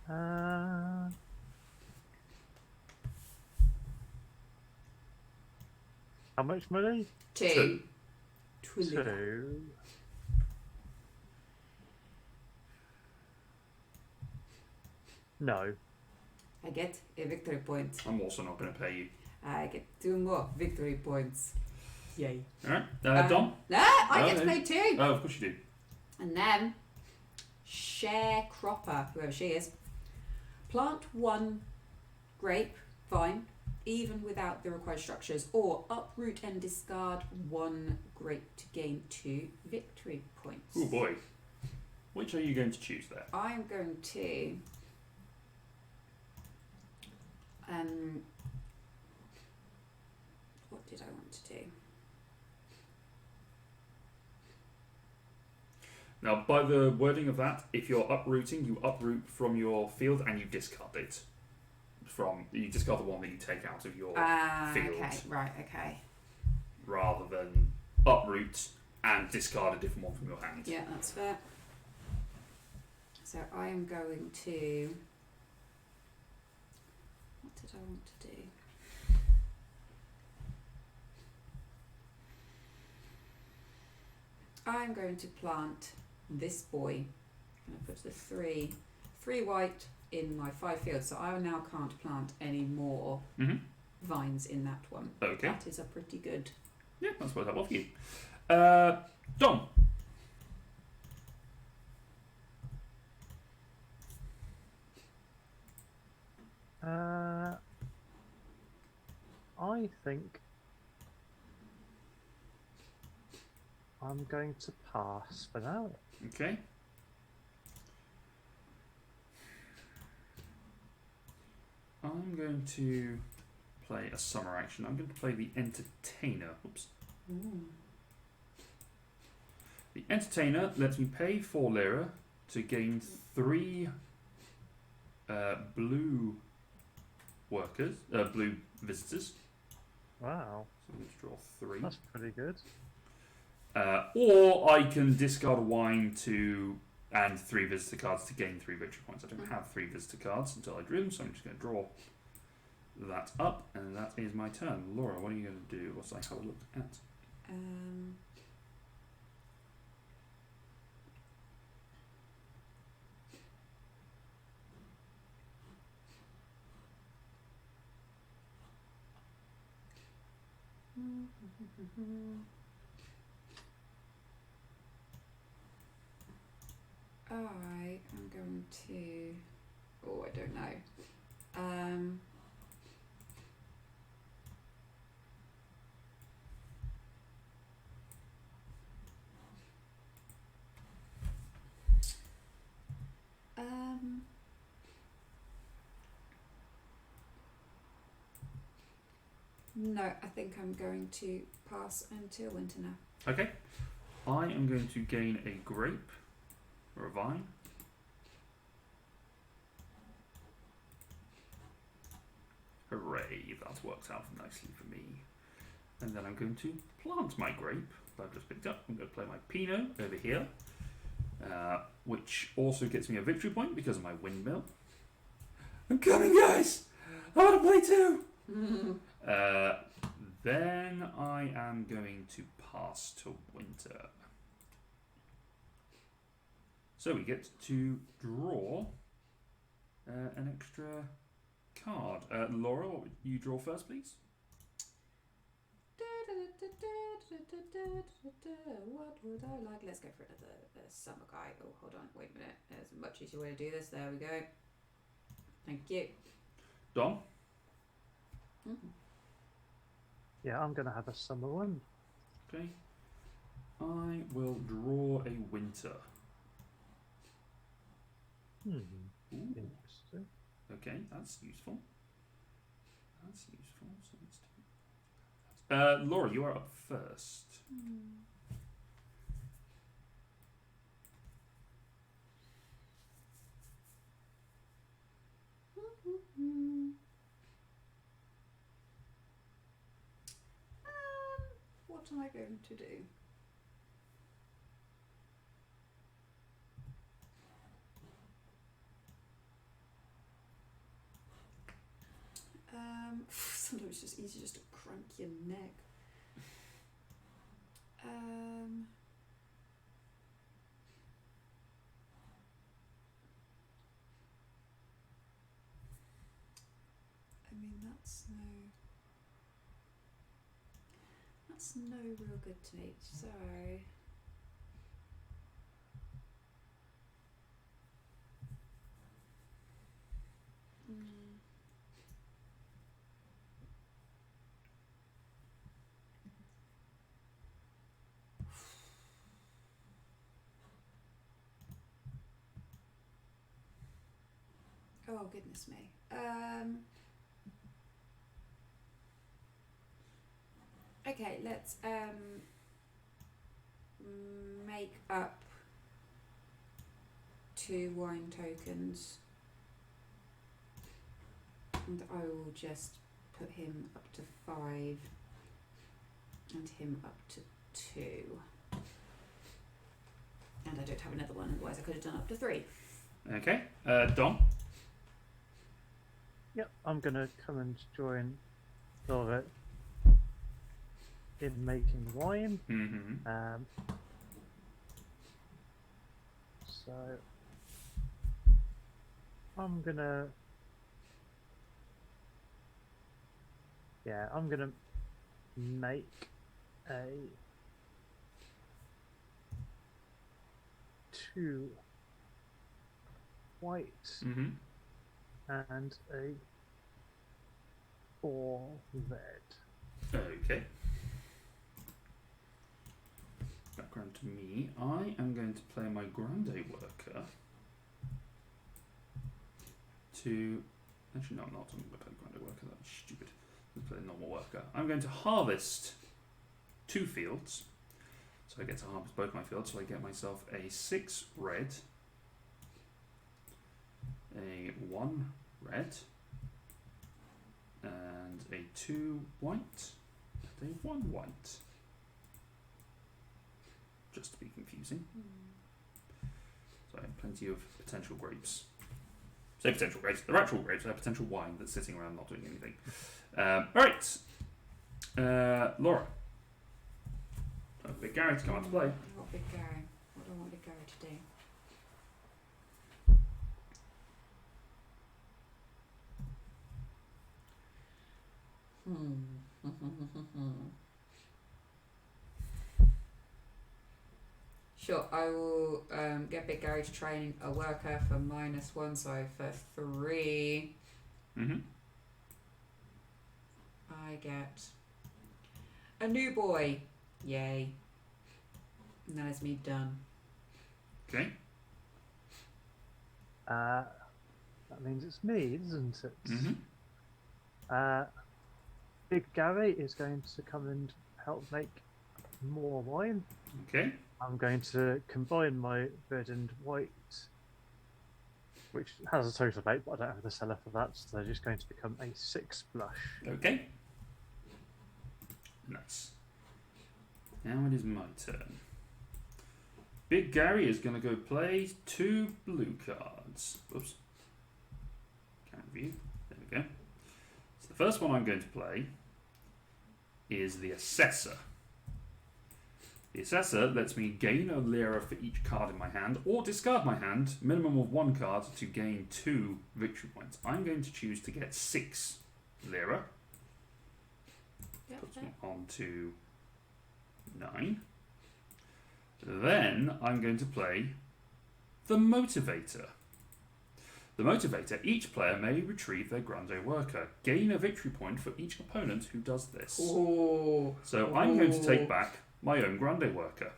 How much money? 2. 2 lira. 2. No. I get a victory point. I'm also not going to pay you. I get 2 more victory points. Yay. Alright. Dom? No, I Oh, get to no. play 2. Oh, of course you do. And then, sharecropper, whoever she is, plant 1 grape vine, even without the required structures, or uproot and discard 1 grape to gain 2 victory points. Oh boy. Which are you going to choose there? I'm going to what did I want to do? Now, by the wording of that, if you're uprooting, you uproot from your field and you discard it. You discard the one that you take out of your field. Okay, right, okay. Rather than uproot and discard a different one from your hand. Yeah, that's fair. So I am going to... What did I want to do? I'm going to plant this boy. I'm going to put the three white in my 5 fields, so I now can't plant any more vines in that one. Okay. That is a pretty good. Yeah, that's what that was for you. Dom. I think I'm going to pass for now. Okay. I'm going to play a summer action. I'm going to play the Entertainer. Oops. Ooh. The Entertainer lets me pay 4 lira to gain 3 blue workers, blue visitors. Wow, So let's draw 3. that's pretty good. Or I can discard a wine and 3 visitor cards to gain 3 victory points. I don't have 3 visitor cards until I drew them, so I'm just going to draw that up, and that is my turn. Laura, what are you going to do? What's I have a look at? I am going to. Oh, I don't know. No, I think I'm going to pass until winter now. Okay. I am going to gain a grape or a vine. Hooray, that's worked out nicely for me. And then I'm going to plant my grape that I've just picked up. I'm going to play my Pinot over here, which also gets me a victory point because of my windmill. I'm coming, guys! I want to play too! Then I am going to pass to Winter. So we get to draw an extra card. Laura, what would you draw first, please? What would I like? Let's go for another summer guy. Oh, hold on, wait a minute. There's a much easier way to do this. There we go. Thank you. Dom? Yeah, I'm going to have a summer one. Okay. I will draw a Winter. Ooh. Interesting. Okay, that's useful. That's useful. So let's do Laura, you are up first. What am I going to do? Sometimes it's just easy just to crank your neck. I mean, that's no real good to me. So. Oh, goodness me. Okay, let's make up 2 wine tokens. And I will just put him up to 5 and him up to 2. And I don't have another one, otherwise I could have done up to 3. Okay. Dom? Yep, I'm going to come and join Laura in making wine. So I'm gonna make a 2 white and a 4 red. Okay. Background to me. I am going to play my Grande worker to... Actually, no, I'm not. I'm going to play Grande worker. That's stupid. Let's play a normal worker. I'm going to harvest 2 fields. So I get to harvest both my fields. So I get myself a 6 red, a 1 red, and a 2 white, and a 1 white. Just to be confusing. So I have plenty of potential grapes. Say potential grapes. They're actual grapes. They're potential wine that's sitting around not doing anything. Alright. Laura. Big Gary to come out to play. I want Big Gary. What do I want Big Gary to do? Sure, I will get Big Gary to train a worker for -1, so for 3. I get a new boy. Yay. And that is me done. Okay. That means it's me, isn't it? Big Gary is going to come and help make more wine. Okay. I'm going to combine my red and white, which has a total of 8, but I don't have the cellar for that, so they're just going to become a 6 blush. Okay. Nice. Now it is my turn. Big Gary is going to go play 2 blue cards. Whoops. Can't view. There we go. So the first one I'm going to play is the Assessor. The Assessor lets me gain a lira for each card in my hand, or discard my hand, minimum of 1 card, to gain 2 victory points. I'm going to choose to get 6 lira. Yep, Puts me on to 9. Then I'm going to play the Motivator. The Motivator, each player may retrieve their Grande Worker. Gain a victory point for each opponent who does this. Ooh. So I'm going to take back my own Grande Worker.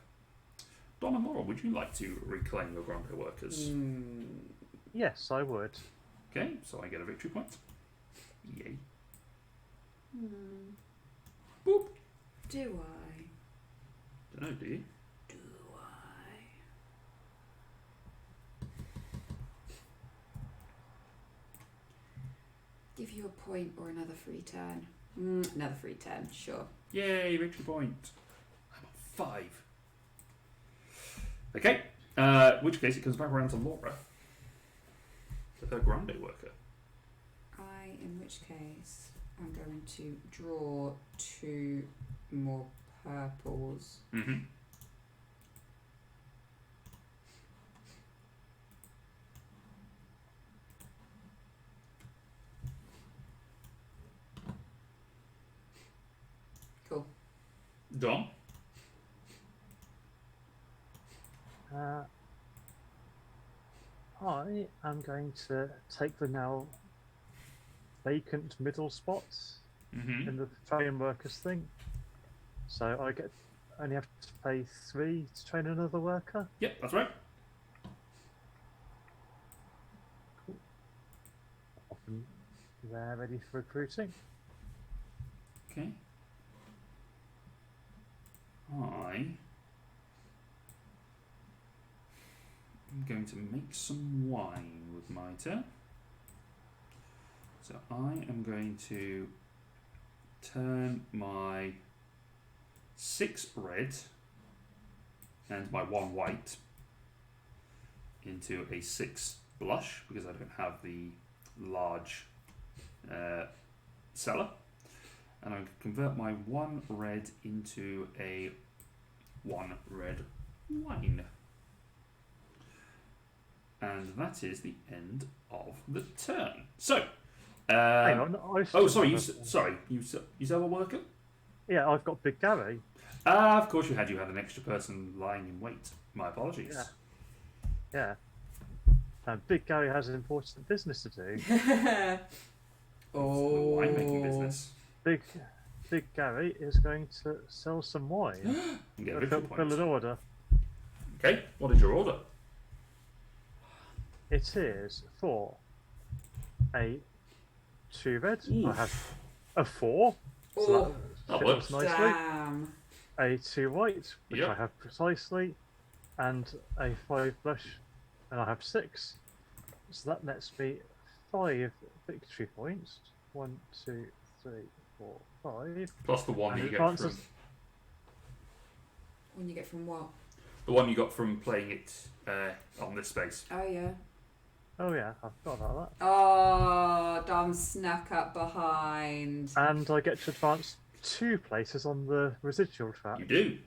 Donna Moral, would you like to reclaim your Grande Workers? Yes, I would. Okay, so I get a victory point. Yay. Boop. Do I? Don't know, do you? Do I? Give you a point or another free turn. Another free turn, sure. Yay, victory point. I'm on 5. Okay, which case it comes back around to Laura. With her Grande Worker. In which case, I'm going to draw 2 more purples. Mm-hmm. Cool. Dom? I am going to take the now vacant middle spots Mm-hmm. in the train workers thing. So I only have to pay 3 to train another worker. Yep, that's right. Often they're ready for recruiting. Okay. I'm going to make some wine with my turn. So I am going to turn my 6 red and my 1 white into a 6 blush because I don't have the large cellar. And I'm going to convert my 1 red into a 1 red wine. And that is the end of the turn. So, Hang on, oh, sorry, you still have a worker? Yeah, I've got Big Gary. Of course you had an extra person lying in wait. My apologies. Yeah. And Big Gary has an important business to do. It's the winemaking business. Big Gary is going to sell some wine. And get a victory point. Fill an order. Okay, what is your order? It is for a 2 red. Oof. I have a 4. So that fits works. nicely. Damn. A 2 white, which Yep. I have precisely, and a 5 blush, and I have 6. So that nets me 5 victory points. 1, 2, 3, 4, 5. Plus the one And that you it get from advances- When you get from what? the one you got from playing it on this space. Oh, yeah. Oh yeah, I forgot about that. Oh, Dom snuck up behind. And I get to advance 2 places on the residual track. You do.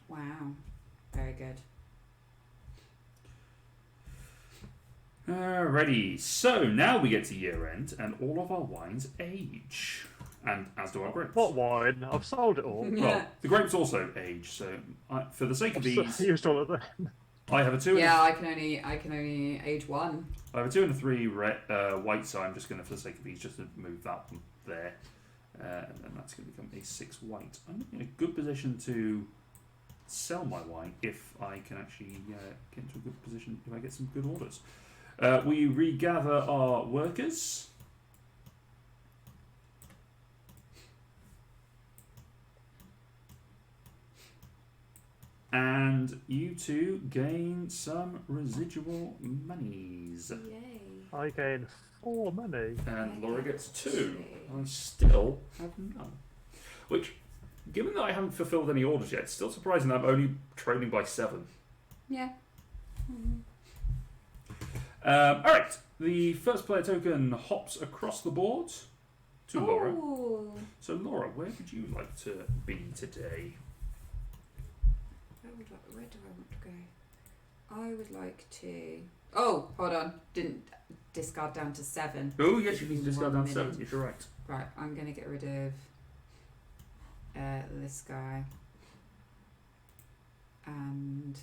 Wow. Very good. Alrighty, so now we get to year end and all of our wines age. And as do our grapes. What wine? I've sold it all. Well, the grapes also age, so for the sake of these, Used all of them. I have a 2 and Yeah, I can only age 1. I have a 2 and a 3 white, so I'm just going to, for the sake of these, just to move that one there. And then that's going to become a 6 white. I'm in a good position to sell my wine if I can actually get into a good position, if I get some good orders. We regather our workers. And you two gain some residual monies. Yay. I gain 4 money. And Laura gets 2. I still have none. Which, given that I haven't fulfilled any orders yet, it's still surprising that I'm only trailing by 7. Yeah. Alright, the first player token hops across the board to Laura. Oh. So Laura, where would you like to be today? Where do I want to go? I would like to. Oh, hold on. Didn't discard down to 7. Oh yes, you Give can me discard 1 down 7. minute. Yes, you're right. Right, I'm going to get rid of this guy. And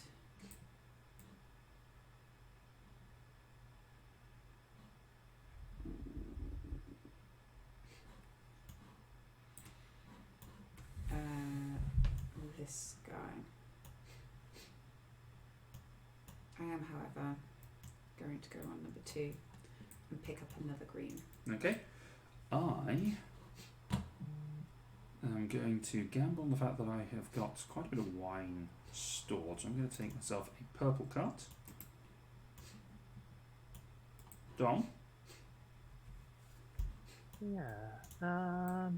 this guy. I am, however, going to go on number 2 and pick up another green. Okay. I am going to gamble on the fact that I have got quite a bit of wine stored. So I'm going to take myself a purple cart. Dom? Yeah.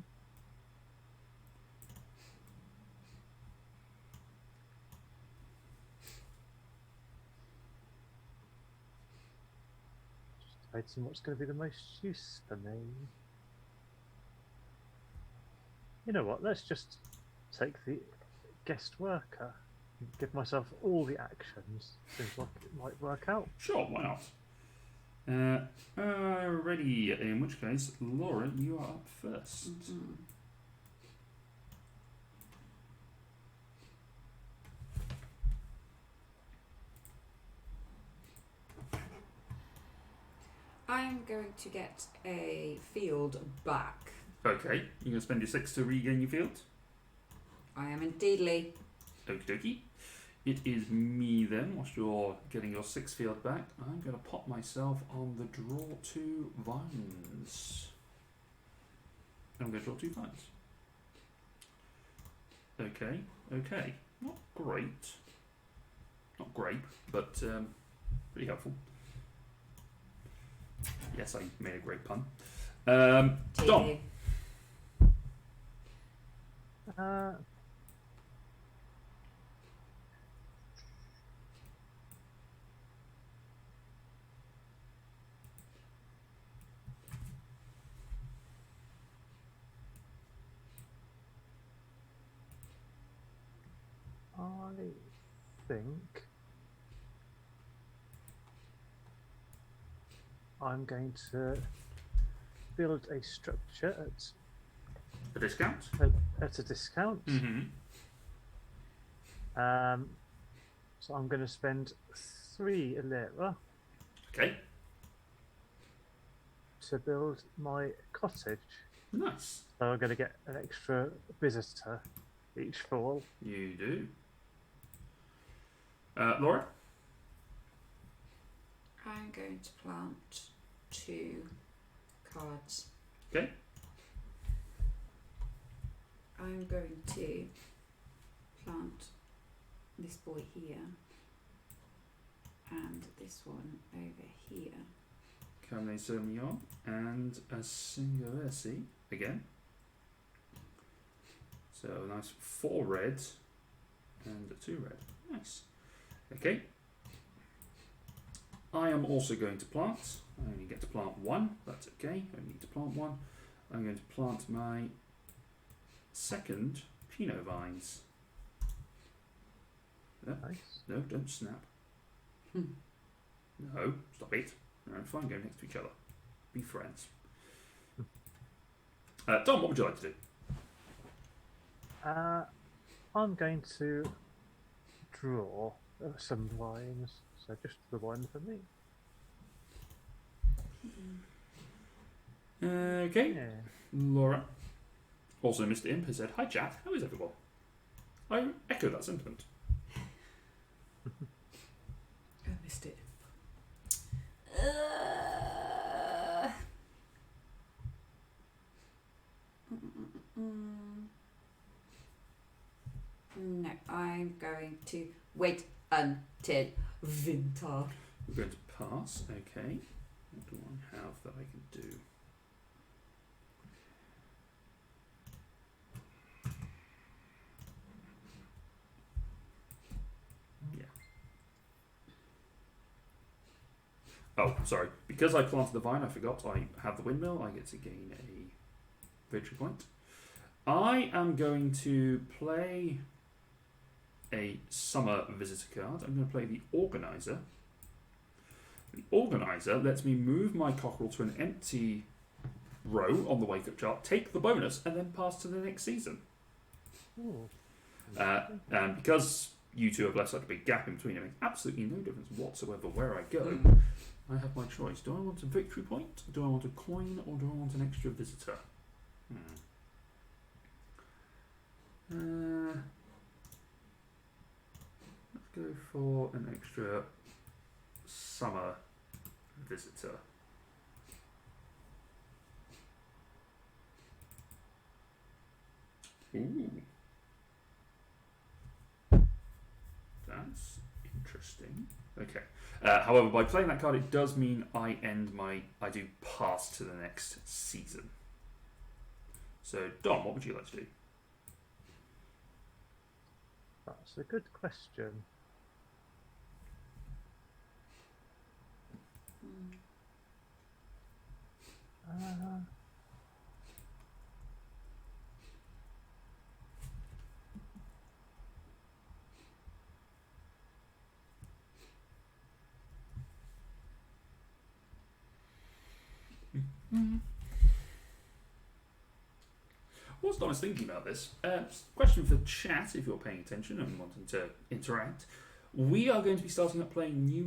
Debating what's going to be the most use for me. You know what? Let's just take the guest worker and give myself all the actions. Seems like it might work out. Sure, why not? Ready, in which case, Laura, you are up first. Mm-hmm. I'm going to get a field back. Okay, you're going to spend your 6 to regain your field. I am indeedly. Okie dokie. It is me then, whilst you're getting your 6 field back. I'm going to pop myself on the draw 2 vines. I'm going to draw 2 vines. Okay, okay. Not great. Not grape, but pretty helpful. Yes, I made a great pun. Dom. TV. I think I'm going to build a structure A discount? at a discount. Mm-hmm. So I'm going to spend 3 lira Okay. to build my cottage. Nice. So I'm going to get an extra visitor each fall. You do. Laura? I'm going to plant 2 cards. Okay. I'm going to plant this boy here and this one over here. Carne Sauvignon and a Sangiovese again. So a nice 4 red and a 2 red. Nice. Okay. I am also going to plant. I only get to plant 1. That's okay. I only need to plant 1. I'm going to plant my 2nd Pinot vines. No, Nice. no, don't snap. No, stop it. Alright, fine, go next to each other. Be friends. Dom, what would you like to do? I'm going to draw some wines. So just the one for me. Okay. Yeah. Laura. Also, Mr. Imp has said, "Hi chat, how is everyone?" I echo that sentiment. I missed it. No, I'm going to wait until winter. We're going to pass. Okay. What do I have that I can do? Yeah. Oh, sorry. Because I planted the vine, I forgot I have the windmill. I get to gain victory point. I am going to play a summer visitor card. I'm going to play the Organizer. The Organizer lets me move my cockerel to an empty row on the wake-up chart, take the bonus, and then pass to the next season. Ooh. And because you two have left such a big gap in between, it makes absolutely no difference whatsoever where I go. I have my choice. Do I want a victory point? Do I want a coin? Or do I want an extra visitor? Let's go for an extra summer visitor. Ooh. That's interesting. Okay. However, by playing that card, it does mean I do pass to the next season. So, Dom, what would you like to do? That's a good question. Whilst I was thinking about this, question for chat, if you're paying attention and wanting to interact. We are going to be starting up playing new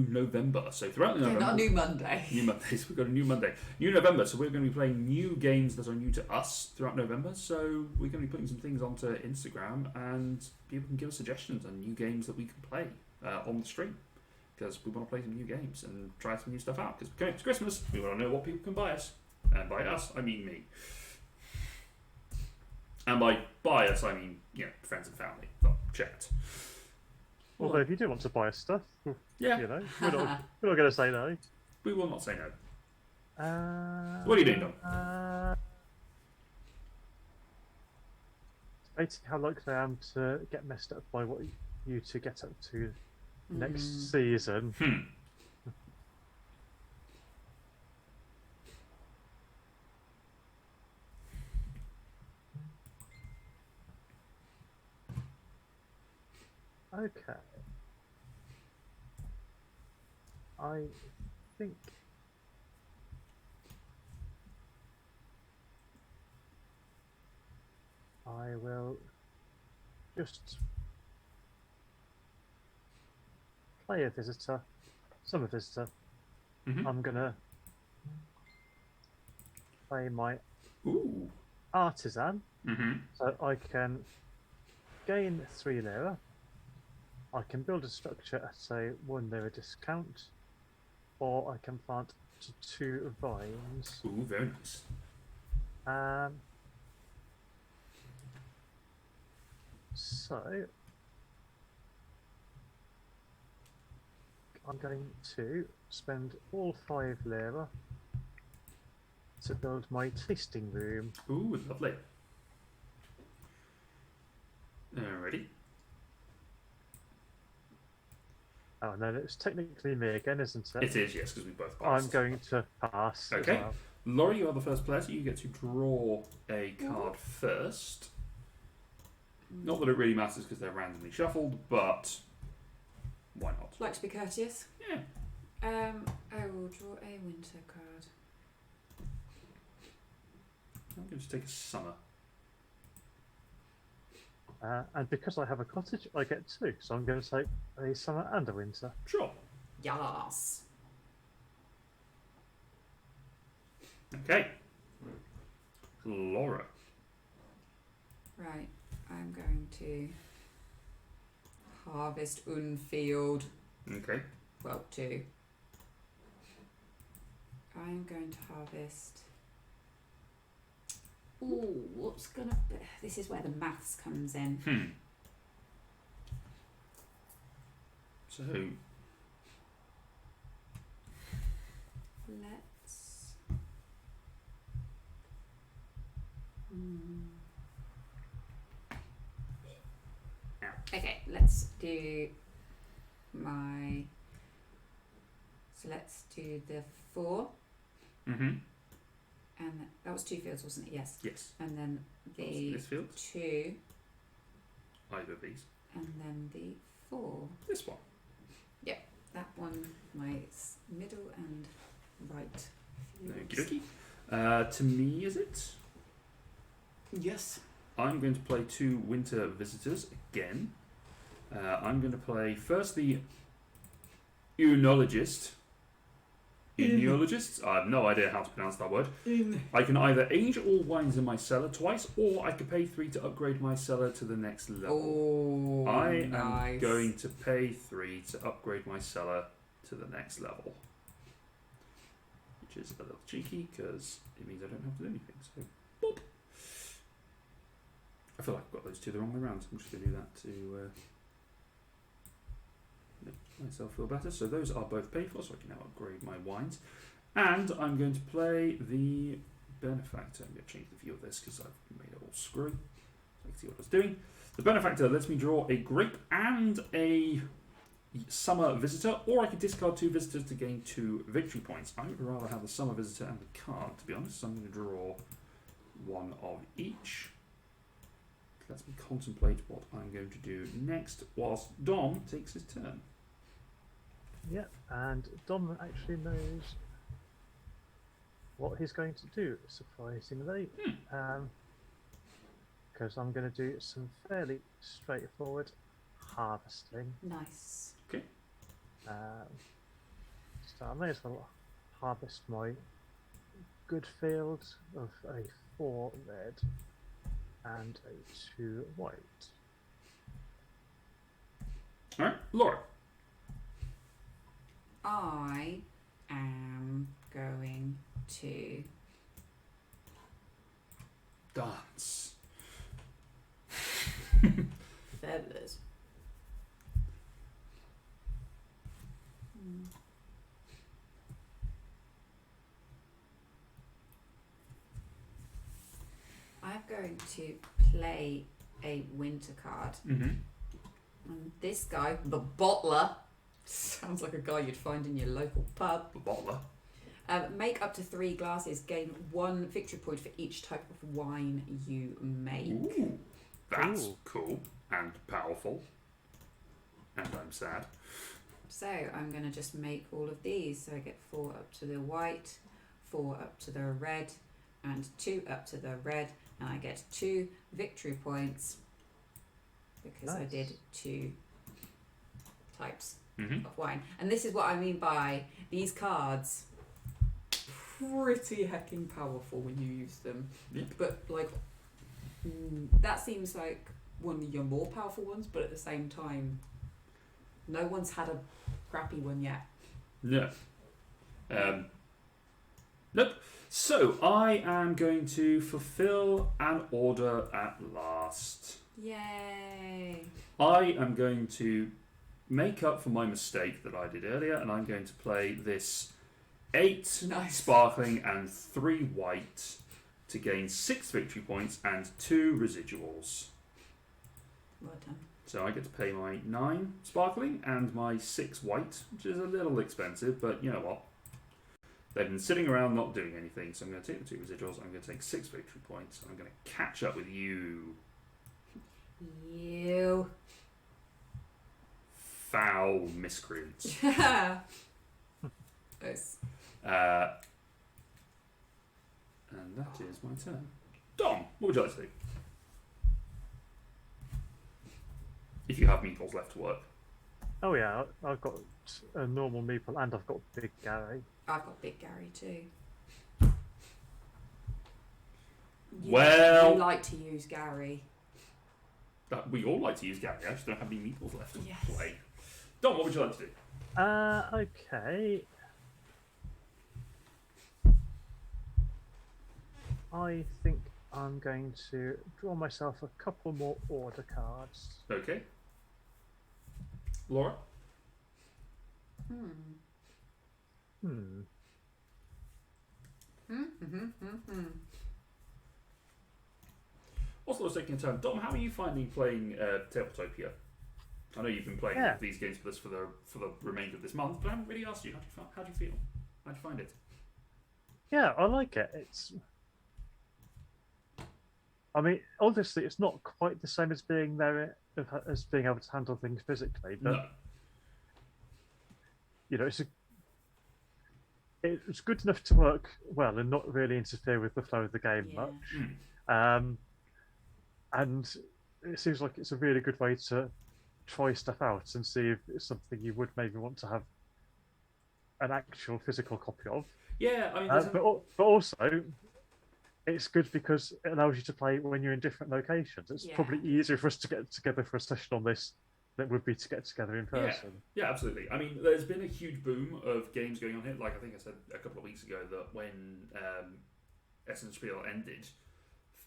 November. So throughout the November, not a new Monday. New Mondays. We've got a new Monday, new November. So we're going to be playing new games that are new to us throughout November. So we're going to be putting some things onto Instagram, and people can give us suggestions on new games that we can play on the stream, because we want to play some new games and try some new stuff out. Because we're coming to Christmas, we want to know what people can buy us, and by us I mean me. And by us, I mean, friends and family, not chat. Although, if you do want to buy us stuff, yeah, we're not going to say no. We will not say no. What are you doing, Dom? Basically, how likely I am to get messed up by what you two get up to next season. Okay. I think I will just play a visitor, summer visitor. I'm gonna play my artisan, so I can gain 3 lira. I can build a structure at a 1 lira discount, or I can plant 2 vines. Ooh, very nice. So I'm going to spend all 5 lira to build my tasting room. Ooh, lovely. Alrighty. Oh no, it's technically me again, isn't it? It is, yes, because we both passed. I'm going to pass. Okay. As well. Laurie, you are the first player, so you get to draw a card first. Not that it really matters because they're randomly shuffled, but why not? Like to be courteous. Yeah. I will draw a winter card. I'm going to take a summer. And because I have a cottage, I get 2. So I'm going to take a summer and a winter. Sure. Yes. Okay. Laura. Right. I'm going to harvest Unfield. Okay. Well, 2. I am going to harvest. Ooh, what's gonna be? This is where the maths comes in. So. Let's. Okay, let's do my. So let's do the 4. And that was 2 fields, wasn't it? Yes. Yes. And then the This field. 2, Either of these. and then the 4. This one. That one, my middle and right Okie fields. dokie. To me, is it? Yes. I'm going to play 2 winter visitors again. I'm going to play first the Œnologist. Œnologist? I have no idea how to pronounce that word. I can either age all wines in my cellar twice, or I could pay 3 to upgrade my cellar to the next level. Oh, I nice. am going to pay 3 to upgrade my cellar to the next level. Which is a little cheeky, because it means I don't have to do anything. So, boop. I feel like I've got those 2 the wrong way around. I'm just going to do that to make myself feel better. So those are both paid for, so I can now upgrade my wines. And I'm going to play the Benefactor. I'm going to change the view of this because I've made it all screwy. So I can see what I was doing. The Benefactor lets me draw a grape and a summer visitor, or I could discard 2 visitors to gain 2 victory points. I would rather have the summer visitor and the card, to be honest. So I'm going to draw 1 of each. Let me contemplate what I'm going to do next whilst Dom takes his turn. Yeah, and Dom actually knows what he's going to do, surprisingly. Because I'm going to do some fairly straightforward harvesting. Nice. So I may as well harvest my good field of a 4 red and a 2 white. Alright, Laura. I am going to Dance. feathers. I'm going to play a winter card. Mm-hmm. And this guy, the bottler, sounds like a guy you'd find in your local pub. The bottler. Make up to 3 glasses, gain 1 victory point for each type of wine you make. Ooh, that's Ooh. cool and powerful. And I'm sad. So I'm going to just make all of these. So I get 4 up to the white, 4 up to the red, and 2 up to the red. And I get 2 victory points because I Nice. did 2 types Mm-hmm. of wine. And this is what I mean by these cards pretty hecking powerful when you use them. Yeah. But like that seems like one of your more powerful ones, but at the same time no one's had a crappy one yet. No. Nope. So I am going to fulfill an order at last. Yay. I am going to make up for my mistake that I did earlier, and I'm going to play this 8 Nice. sparkling and 3 white to gain 6 victory points and 2 residuals. Well done. So I get to pay my 9 sparkling and my 6 white, which is a little expensive, but you know what? They've been sitting around not doing anything, so I'm going to take the 2 residuals, I'm going to take 6 victory points, and I'm going to catch up with you. You. Foul miscreants. Nice. And that is my turn. Dom, what would you like to do? If you have meatballs left to work. Oh yeah, I've got a normal meeple and I've got Big Gary. I've got Big Gary too. Well- You like to use Gary. We all like to use Gary, I just don't have any meatballs left to Yes. play. Dom, what would you like to do? Okay. I think I'm going to draw myself a couple more order cards. Okay. Laura? Also, let's take a turn. Dom, how are you finding playing Tabletopia? I know you've been playing Yeah. these games with us for the remainder of this month, but I haven't really asked you. How do you feel? How do you find it? Yeah, I like it. I mean, obviously, it's not quite the same as being there, as being able to handle things physically, but No. you know, it's good enough to work well and not really interfere with the flow of the game Yeah. much. Mm. And it seems like it's a really good way to try stuff out and see if it's something you would maybe want to have an actual physical copy of. Yeah, I mean, But also, it's good because it allows you to play when you're in different locations. It's Yeah. probably easier for us to get together for a session on this than it would be to get together in person. Yeah, absolutely. I mean, there's been a huge boom of games going on here. Like I think I said a couple of weeks ago that when Essen Spiel ended,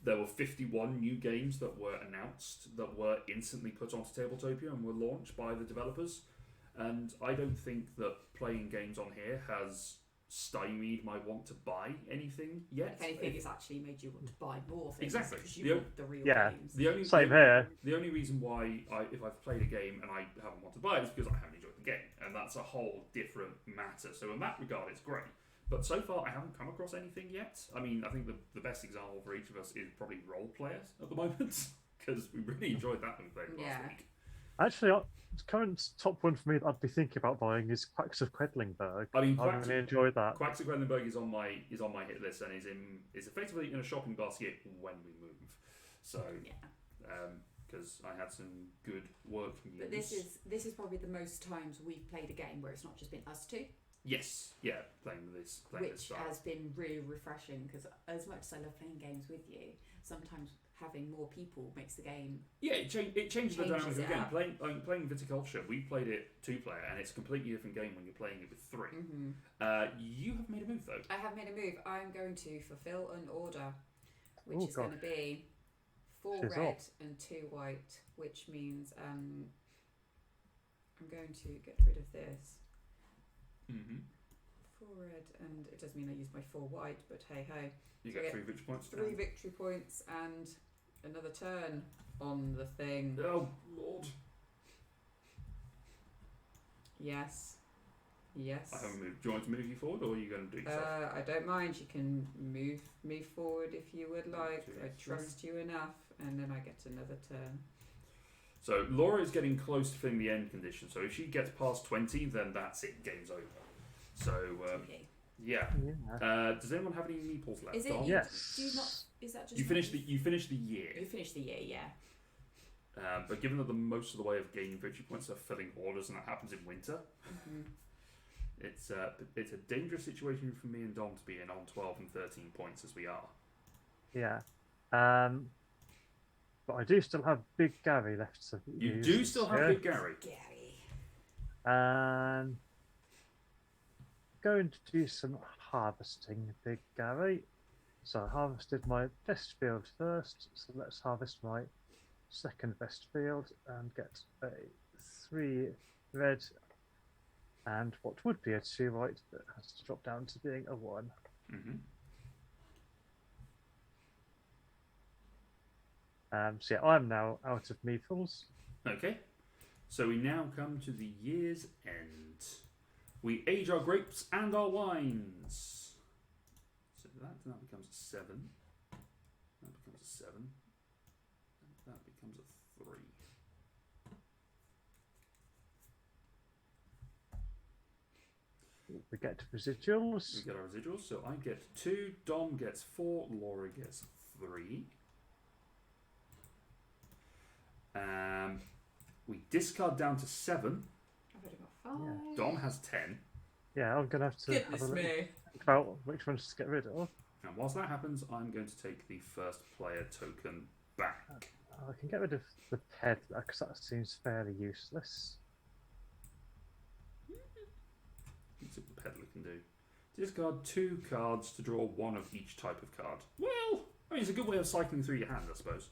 there were 51 new games that were announced that were instantly put onto Tabletopia and were launched by the developers. And I don't think that playing games on here has stymied my want to buy anything yet. If anything, it's actually made you want to buy more things. Exactly. Because you want the real games. Same here. The only reason why, if I've played a game and I haven't wanted to buy it is because I haven't enjoyed the game. And that's a whole different matter. So in that regard, it's great. But so far, I haven't come across anything yet. I mean, I think the best example for each of us is probably Role Players at the moment. Because we really enjoyed that when we played last week. Actually, the current top one for me that I'd be thinking about buying is Quacks of Quedlingberg. I mean, I really enjoyed that. Quacks of Quedlinburg is on my hit list and is effectively in a shopping basket when we move. So, because I had some good work news. But this is probably the most times we've played a game where it's not just been us two. Yes, yeah, playing this style. Has been really refreshing because as much as I love playing games with you, sometimes having more people makes the game. Yeah, it changes the dynamic of the game. Up. Playing Viticulture, we played it 2-player, and it's a completely different game when you're playing it with 3. Mm-hmm. You have made a move though. I have made a move. I'm going to fulfill an order, which is going to be 4 red and 2 white, which means I'm going to get rid of this. 4 red, and it does mean I use my 4 white, but hey ho. You get 3 victory points. 3 victory points and another turn on the thing. Oh Lord. Yes. I haven't moved. Do you want to move you forward, or are you going to do it yourself? I don't mind. You can move me forward if you would like. I trust you enough, and then I get another turn. So Laura is getting close to filling the end condition. So if she gets past 20, then that's it. Game's over. So yeah. Does anyone have any meeples left? Is it? Yes. Do you not? Is that just? You finished the year. You finished the year, yeah. But given that the most of the way of gaining victory points are filling orders, and that happens in winter, it's a dangerous situation for me and Dom to be in on 12 and 13 points as we are. Yeah. But I do still have Big Gary left to use. You do still have Big Gary. And going to do some harvesting, Big Gary. So I harvested my best field first. So let's harvest my second best field and get a 3 red and what would be a 2 white that has to drop down to being a 1. So yeah, I'm now out of meeples. Okay, so we now come to the year's end. We age our grapes and our wines. So that becomes a 7. That becomes a 7. And that becomes a 3. We get residuals. We get our residuals. So I get 2, Dom gets 4, Laura gets 3. We discard down to 7. I've already got 5. Yeah. Dom has 10. Yeah, I'm going to have to have a look about which ones to get rid of. And whilst that happens, I'm going to take the first player token back. I can get rid of the peddler because that seems fairly useless. Let's see what the peddler can do. Discard 2 cards to draw 1 of each type of card. Well, I mean, it's a good way of cycling through your hand, I suppose.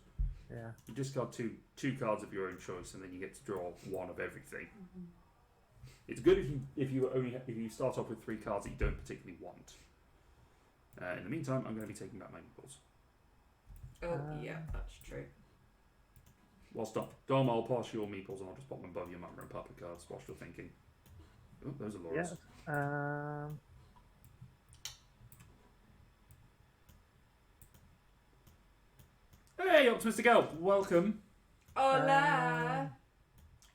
Yeah. You discard two cards of your own choice, and then you get to draw 1 of everything. It's good if you start off with 3 cards that you don't particularly want. In the meantime, I'm going to be taking back my meeples. Oh yeah, that's true. Whilst Dom, I'll pass your meeples, and I'll just pop them above your mama and papa cards whilst you're thinking. Oh, those are Laura's. Yeah. Hey, Optimistic Elf, welcome. Hola!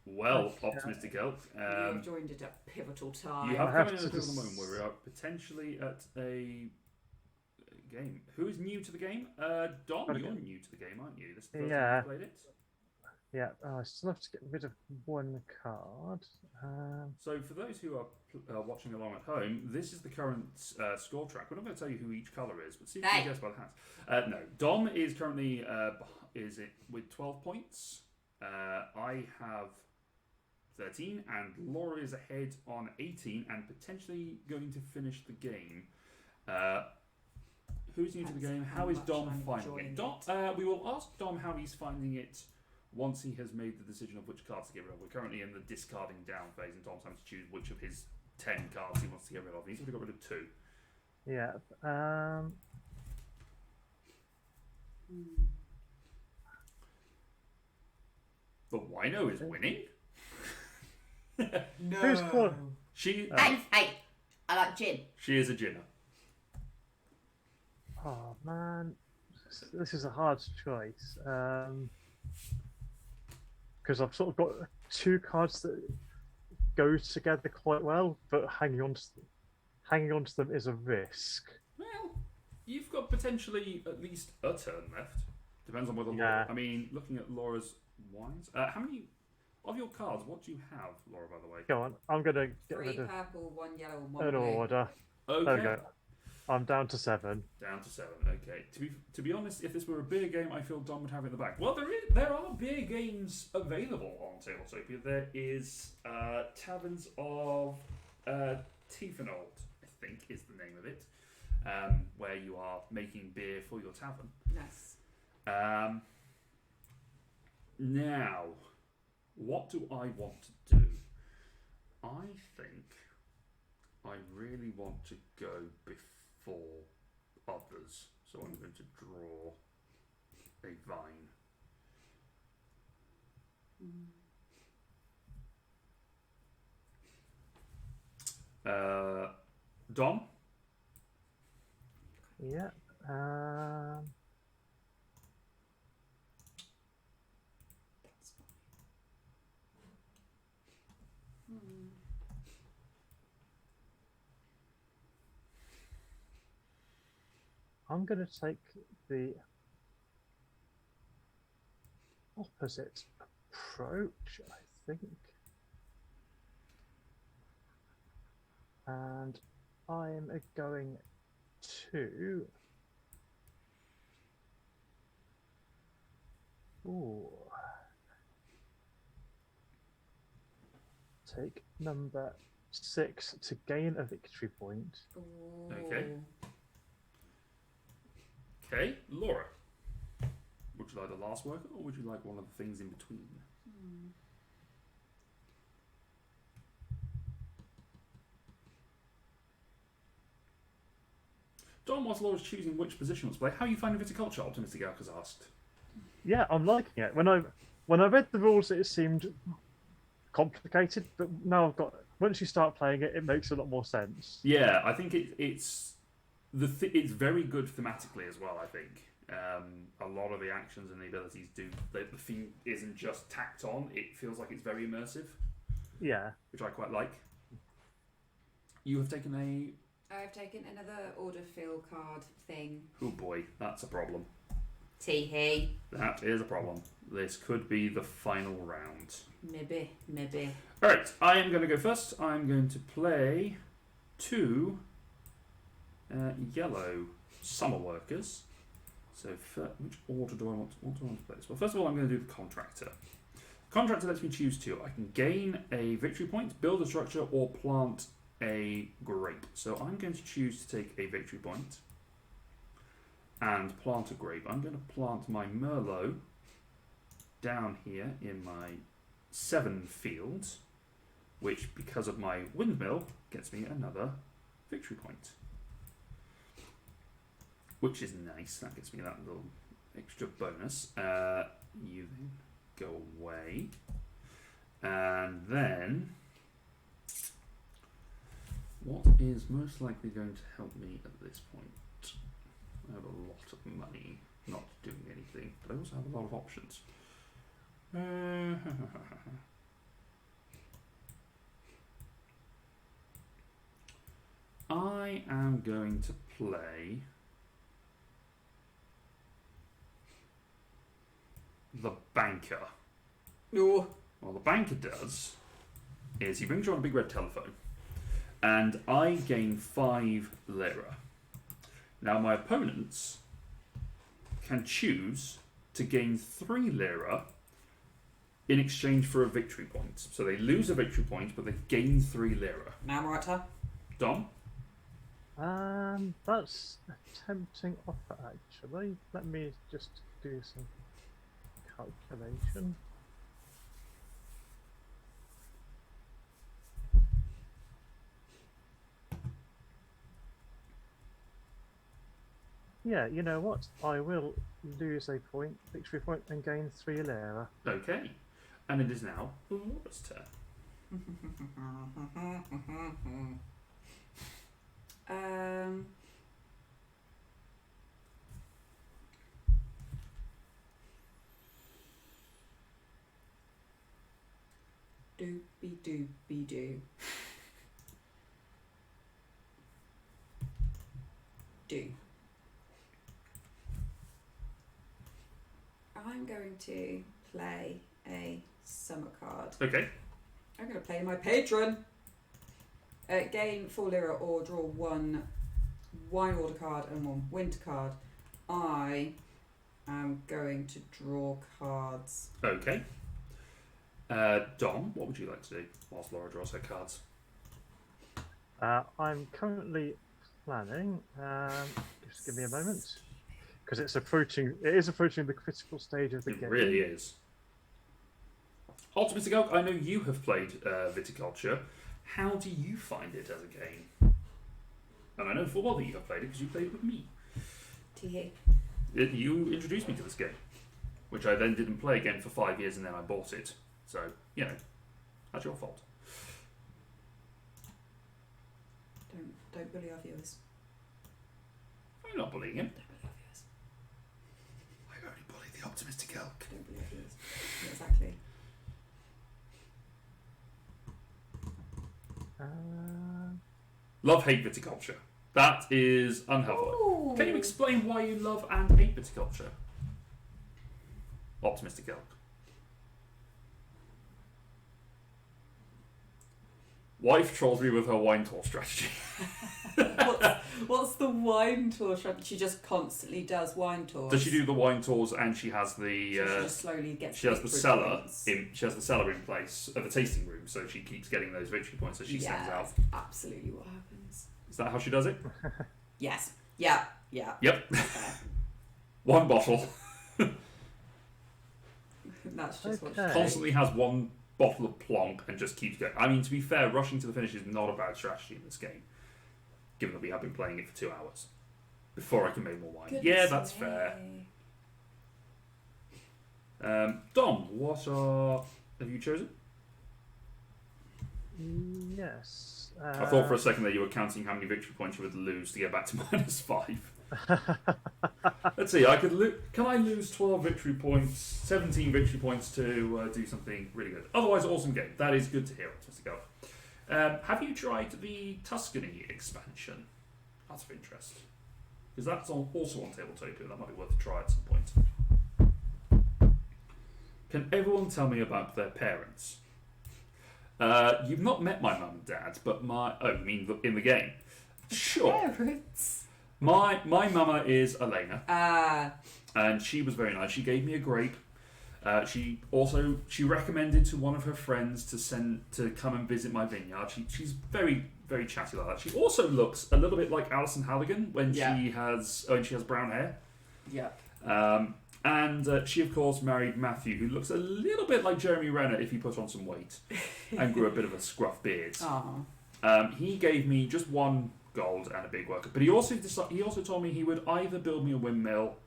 Well, Okay. Optimistic Elf, You have joined at a pivotal time. you have I come have in at a to pivotal moment where we are potentially at a game. Who is new to the game? Dom, Gotta you're go. new to the game, aren't you? This is the first time Yeah. you've played it. Yeah, I still have to get rid of one card. So, for those who are watching along at home, this is the current score track. We're not going to tell you who each colour is, but see if you can guess by the hats. No, Dom is currently with 12 points. I have 13, and Laura is ahead on 18 and potentially going to finish the game. Who's new to the game? How is Dom finding it? We will ask Dom how he's finding it once he has made the decision of which cards to get rid of. We're currently in the discarding down phase, and Dom's having to choose which of his 10 cards he wants to get rid of. He's already got rid of 2. Yeah. The Wino is winning? No. Who's called? She Hey, I like gin. She is a Ginner. Oh man, this is a hard choice. Because I've sort of got 2 cards that go together quite well, but hanging on to them is a risk. Well, you've got potentially at least a turn left. Depends on whether Yeah. Laura... I mean, looking at Laura's wines... how many... Of your cards, what do you have, Laura, by the way? Go on, I'm gonna get 3 rid of purple, 1 yellow, and 1 an blue. order. Okay. There we go. I'm down to 7. Down to 7. Okay. To be honest, if this were a beer game, I feel Dom would have it in the back. Well, there are beer games available on Tabletopia. There is Taverns of Tiefenhold, I think is the name of it, where you are making beer for your tavern. Nice. Now, what do I want to do? I think I really want to go before others, so I'm going to draw a vine. Dom? Yeah. That's fine. I'm going to take the opposite approach, I think. And I'm going to... take number 6 to gain a victory point. Ooh. Okay. Okay, Laura. Would you like the last worker, or would you like one of the things in between? Dom, whilst Laura's choosing which position to play, how are you finding Viticulture? Optimistic Alk has asked. Yeah, I'm liking it. When I read the rules, it seemed complicated, but now I've got. Once you start playing it, it makes a lot more sense. Yeah, I think it's very good thematically as well. I think a lot of the actions and the abilities do. The theme isn't just tacked on; it feels like it's very immersive. Yeah, which I quite like. You have taken a. I've taken another order fill card thing. Oh boy, that's a problem. Tee-hee. That is a problem. This could be the final round. Maybe. Alright, I am going to go first. I'm going to play 2 yellow summer workers. So, which order do I want to play this? Well, first of all, I'm going to do the contractor. Contractor lets me choose 2. I can gain a victory point, build a structure, or plant a grape. So I'm going to choose to take a victory point and plant a grape. I'm going to plant my Merlot down here in my 7 fields, which, because of my windmill, gets me another victory point. Which is nice. That gets me that little extra bonus. You then go away. And then, what is most likely going to help me at this point? I have a lot of money not doing anything, but I also have a lot of options. I am going to play the banker. No. What the banker does is he brings you on a big red telephone, and I gain 5 lira. Now my opponents can choose to gain 3 lira in exchange for a victory point. So they lose a victory point, but they gain 3 lira. Now I'm right, huh? Dom? That's a tempting offer, actually. Let me just do some calculation. Yeah, you know what? I will lose a victory point, and gain 3 lira. Okay. And it is now Laura's turn. Doopy doopy doo. Do. I'm going to play a summer card. Okay. I'm going to play my patron. Gain 4 lira or draw 1 wine order card and 1 winter card. I am going to draw cards. Okay. Dom, what would you like to do whilst Laura draws her cards? I'm currently planning. Just give me a moment, because it's approaching. It is approaching the critical stage of the game. It really is. Ultimate Go, I know you have played Viticulture. How do you find it as a game? And I know full well that you have played it because you played it with me. Tee. You introduced me to this game, which I then didn't play again for 5 years, and then I bought it. So, you know, that's your fault. Don't bully our viewers. I'm not bullying him. Don't bully our viewers. I only bully the optimistic elk. Don't bully our viewers. Yeah, exactly. Love-hate viticulture. That is unhelpful. Ooh. Can you explain why you love and hate viticulture? Optimistic elk. Wife trolls me with her wine tour strategy. What's the wine tour strategy? She just constantly does wine tours. Does she do the wine tours and she has the? So she just slowly gets. She has the victory cellar points. She has the cellar in place at the tasting room, so she keeps getting those victory points as she sends out. Absolutely, what happens? Is that how she does it? Yes. Yeah. Yeah. Yep. Okay. One bottle. That's just what. Okay. Constantly has one bottle of plonk and just keeps going. I mean, to be fair, rushing to the finish is not a bad strategy in this game, given that we have been playing it for 2 hours before I can make more wine. Yeah, that's fair. Dom, what have you chosen? Yes. I thought for a second that you were counting how many victory points you would lose to get back to -5. Let's see. Can I lose 12 victory points, 17 victory points to do something really good? Otherwise, awesome game. That is good to hear. Let's go. Have you tried the Tuscany expansion? That's of interest, because that's also on Tabletopia. That might be worth a try at some point. Can everyone tell me about their parents? You've not met my mum and dad, but you mean in the game? Sure. Parents. My mama is Elena, Ah. and she was very nice. She gave me a grape. She recommended to one of her friends to come and visit my vineyard. She's very, very chatty like that. She also looks a little bit like Alison Halligan when she has brown hair. Yeah. And she of course married Matthew, who looks a little bit like Jeremy Renner if he put on some weight and grew a bit of a scruff beard. He gave me just 1 gold and a big worker, but he also told me he would either build me a windmill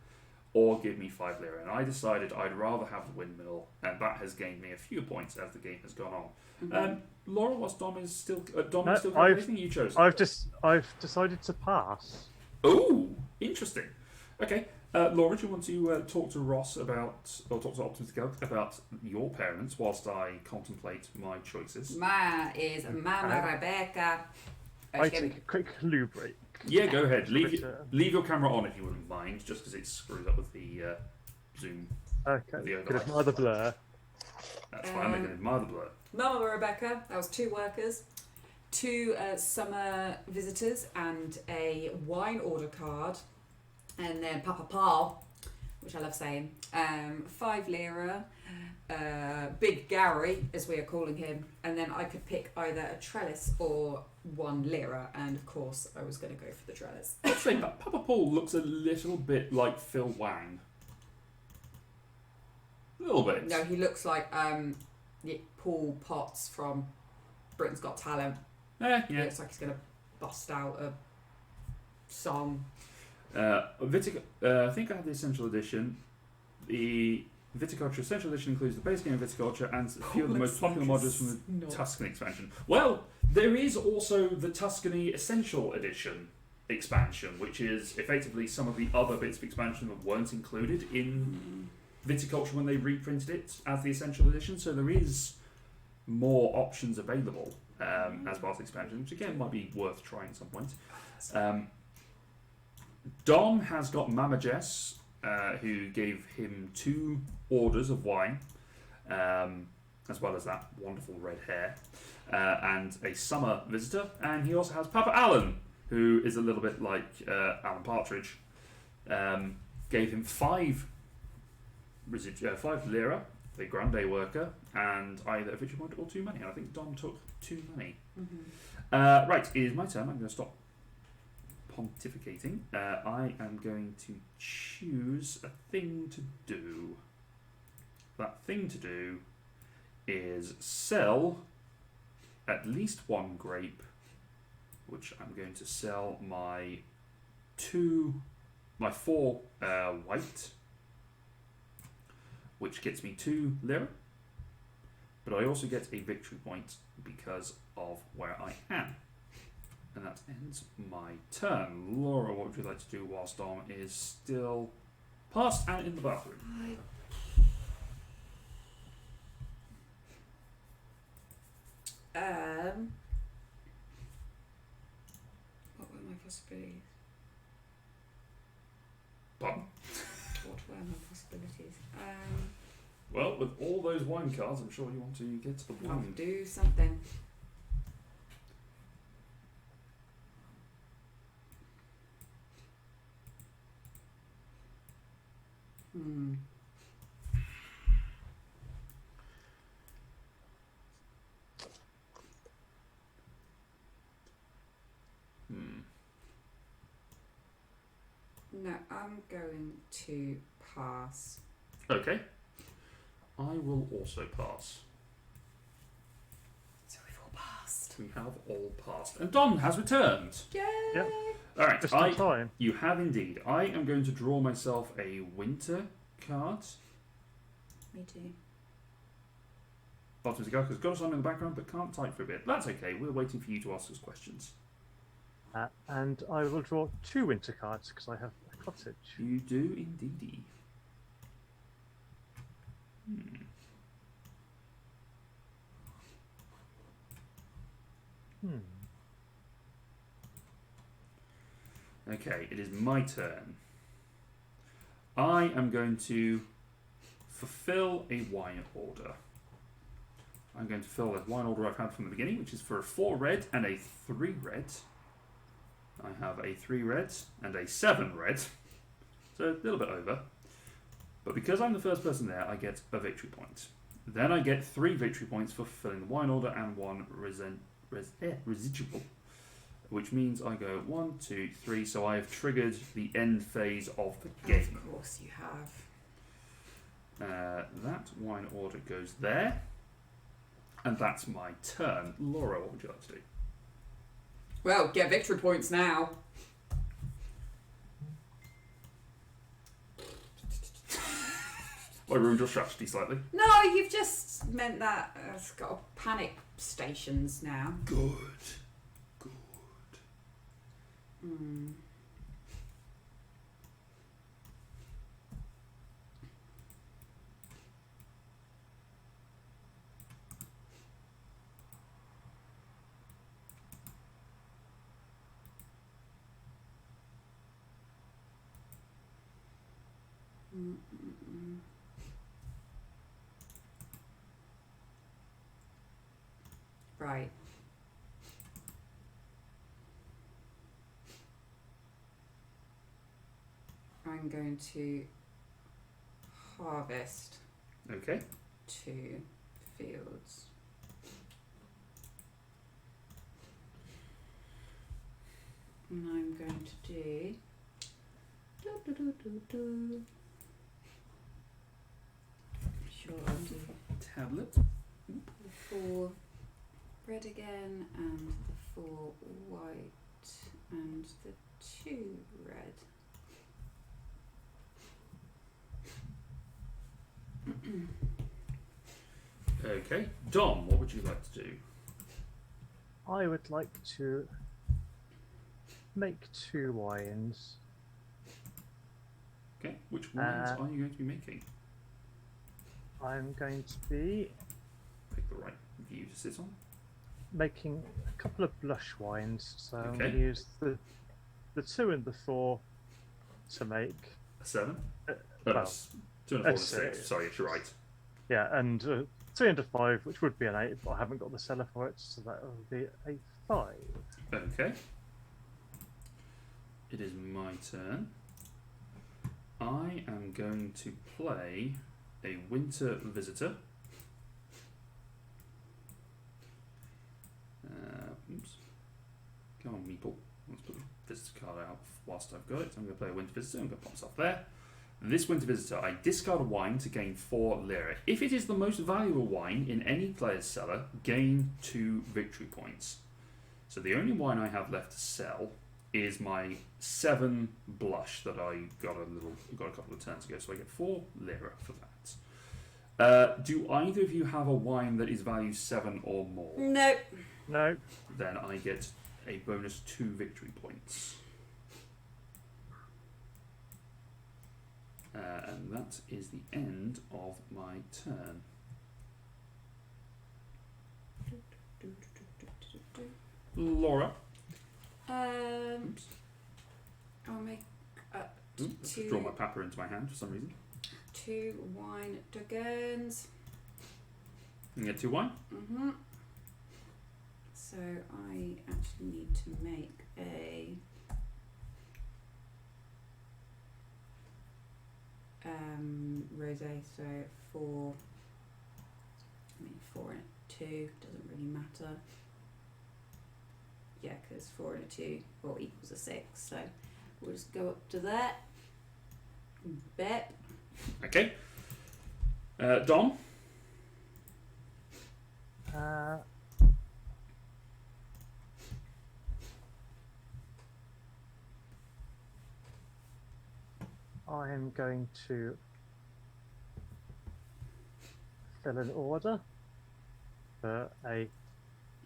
or give me 5 lira, and I decided I'd rather have the windmill, and that has gained me a few points as the game has gone on. Mm-hmm. Laura, what's Dom is still No, anything you chose? I've decided to pass. Oh, interesting. Okay. Laura, do you want to talk to Ross about, or talk to Optimus Gug about your parents whilst I contemplate my choices? Ma is Mama Rebecca. I take a quick loo break. Yeah, go ahead. Leave Return. your camera on if you wouldn't mind, just because it screws up with the zoom. Okay, The could overlay. admire the blur. That's fine. They can admire the blur. Mama Rebecca, that was 2 workers, 2 summer visitors, and a wine order card. And then Papa Paul, which I love saying, 5 lira, Big Gary, as we are calling him, and then I could pick either a trellis or 1 lira, and of course I was going to go for the trellis. I'd say that Papa Paul looks a little bit like Phil Wang. A little bit. No, he looks like Paul Potts from Britain's Got Talent. Yeah. He looks like he's going to bust out a song. I think I had the Essential Edition. The Viticulture Essential Edition includes the base game of Viticulture and a few of the most popular modules from the Tuscany expansion. Well, there is also the Tuscany Essential Edition expansion, which is effectively some of the other bits of expansion that weren't included in Viticulture when they reprinted it as the Essential Edition. So there is more options available as part of the expansion, which again might be worth trying at some point. Dom has got Mama Jess, who gave him 2 orders of wine, as well as that wonderful red hair, and a summer visitor. And he also has Papa Alan, who is a little bit like Alan Partridge. Gave him 5 lira, the grande worker, and either a victory point or 2 money. And I think Dom took 2 money. Right, it is my turn. I'm going to stop pontificating. I am going to choose a thing to do. That thing to do is sell at least 1 grape, which I'm going to sell my 4 white, which gets me 2 lira, but I also get a victory point because of where I am. And that ends my turn. Laura, what would you like to do whilst Dom is still past and in the bathroom? What were my possibilities? Pardon? What were my possibilities? Well, with all those wine cards, I'm sure you want to get to the I'll wine. do something. No, I'm going to pass. Okay. I will also pass. So we've all passed. We have all passed. And Dom has returned. Yay! Yep. Alright, Just in time. you have indeed. I am going to draw myself a winter card. Me too. Optimus Gug has got us on in the background but can't type for a bit. That's okay, we're waiting for you to ask us questions. And I will draw 2 winter cards because I have a cottage. You do indeedy. Okay, it is my turn. I am going to fulfill a wine order. I'm going to fill that wine order I've had from the beginning, which is for a 4 red and a 3 red. I have a 3 red and a 7 red. So a little bit over. But because I'm the first person there, I get a victory point. Then I get 3 victory points for fulfilling the wine order and 1 residual. Which means I go 1, 2, 3. So I have triggered the end phase of the game. Of course you have. That wine order goes there. And that's my turn. Laura, what would you like to do? Well, get victory points now. I ruined your strategy slightly. No, you've just meant that it's got panic stations now. Good. Right. I'm going to harvest Okay. 2 fields. And I'm going to do sure I'll do Tablet. the 4 red again and the 4 white and the 2 red. Okay. Dom, what would you like to do? I would like to make 2 wines. Okay. Which wines are you going to be making? I'm going to be Pick the right view to sit on. making a couple of blush wines. So I'm going Okay. to use the 2 and the 4 to make. A 7? Uh, Oh, well, 2 and 4 and a 6. six. Sorry, you're right. Yeah, and 3 and a 5, which would be an 8, but I haven't got the cellar for it, so that will be a 5. Okay. It is my turn. I am going to play a winter visitor. Oops. Go on, Meeple. Let's put the visitor card out whilst I've got it. I'm going to play a winter visitor. I'm going to pop myself there. This winter visitor, I discard a wine to gain 4 lira. If it is the most valuable wine in any player's cellar, gain 2 victory points. So the only wine I have left to sell is my 7 blush that I got a couple of turns ago. So I get 4 lira for that. Do either of you have a wine that is value 7 or more? Nope. No. Then I get a bonus 2 victory points. And that is the end of my turn. Laura. Oops. I'll make Let's 2 draw my pepper into my hand for some reason. 2 wine duggins. You get 2 wine. So I actually need to make a rosé. So 4. I mean 4 and a 2 doesn't really matter. Yeah, because 4 and a 2 equals a 6. So we'll just go up to that. Bet. Okay. Dom. I'm going to fill an order for a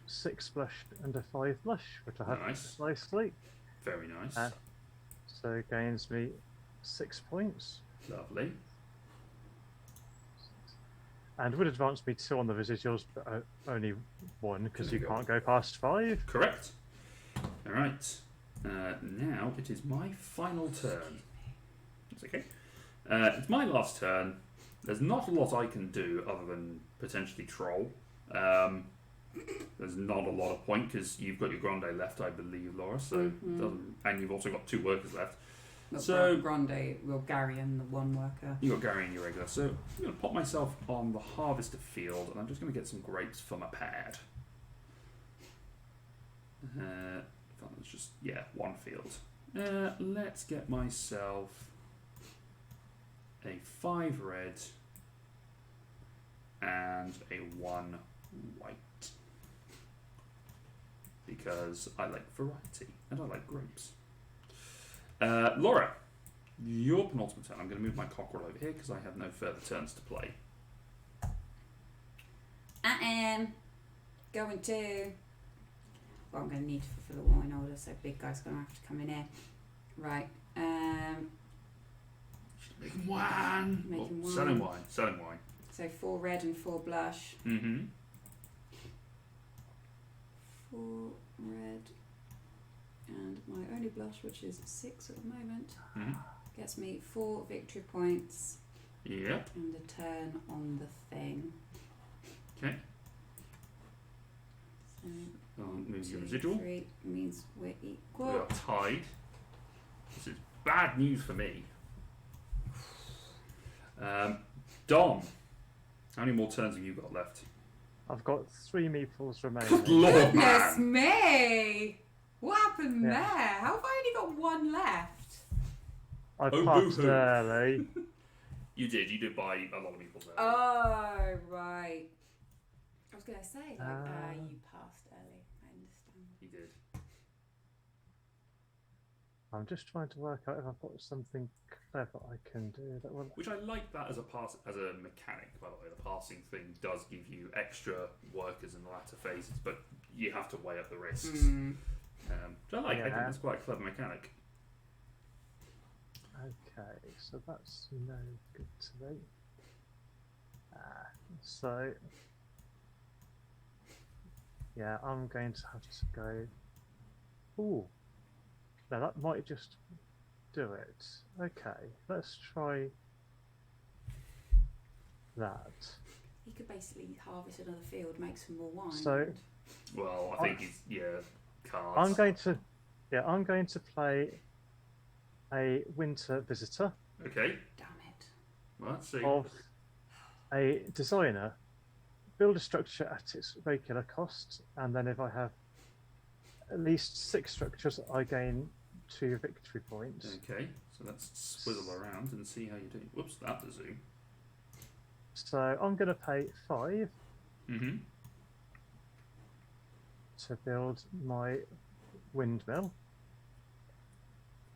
6 blush and a 5 blush, which I have Nice. precisely. Very nice. So it gains me 6 points. Lovely. And would advance me 2 on the residuals, but only 1 because you There we go. can't go past 5. Correct. All right. Now it is my final turn. It's okay. It's my last turn. There's not a lot I can do other than potentially troll. There's not a lot of point because you've got your Grande left, I believe, Laura. So it doesn't, and you've also got 2 workers left. Well, So- Grande will Gary and the 1 worker. You got Gary and your regular. So I'm going to pop myself on the harvester field, and I'm just going to get some grapes for my pad. It's just 1 field. Let's get myself a 5 red and a 1 white because I like variety and I like grapes. Laura, your penultimate turn. I'm going to move my cockerel over here because I have no further turns to play. I am going to. Well, I'm going to need to fulfill a wine order, so big guy's going to have to come in here. Right. Making wine. Making wine. Selling wine. Selling wine. So 4 red and 4 blush. Mm-hmm. 4 red and my only blush, which is 6 at the moment. Mm-hmm. Gets me 4 victory points Yep. and a turn on the thing. Okay. So Moves your 2, residual. 3 means we're We equal. are tied. This is bad news for me. Dom, how many more turns have you got left? I've got 3 meeples Good remaining. lord, Goodness man! me! What happened Yeah. there? How have I only got 1 left? I Oh, passed boo-hoo. early. You did buy a lot of meeples there. Oh, right. I was going to say, you passed early. I understand. You did. I'm just trying to work out if I've got something clever I can do that will. Which I like that as a mechanic, by the way. The passing thing does give you extra workers in the latter phases, but you have to weigh up the risks. Which I like. I think Yeah. that's quite a clever mechanic. Okay, so that's no good to me. So, yeah, I'm going to have to go. Ooh, now that might just do it. Okay, let's try that. You could basically harvest another field, make some more wine. So- Well, I think it's cards. I'm going to play a winter visitor Okay. Damn it. Well, let's see. of a designer. Build a structure at its regular cost, and then if I have at least 6 structures, I gain 2 victory points. Okay, so let's swizzle around and see how you do. Whoops, that the zoom. So I'm going to pay 5 Mm-hmm. to build my windmill.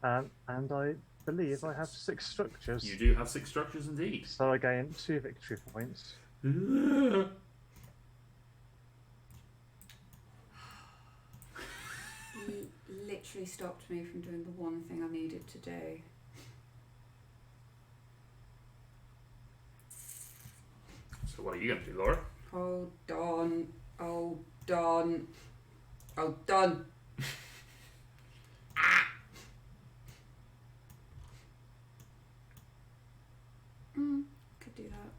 And I believe I have 6 structures. You do have 6 structures indeed. So I gain 2 victory points. You literally stopped me from doing the one thing I needed to do. So what are you going to do, Laura? Hold on. Hold on. Hold on. Could do that.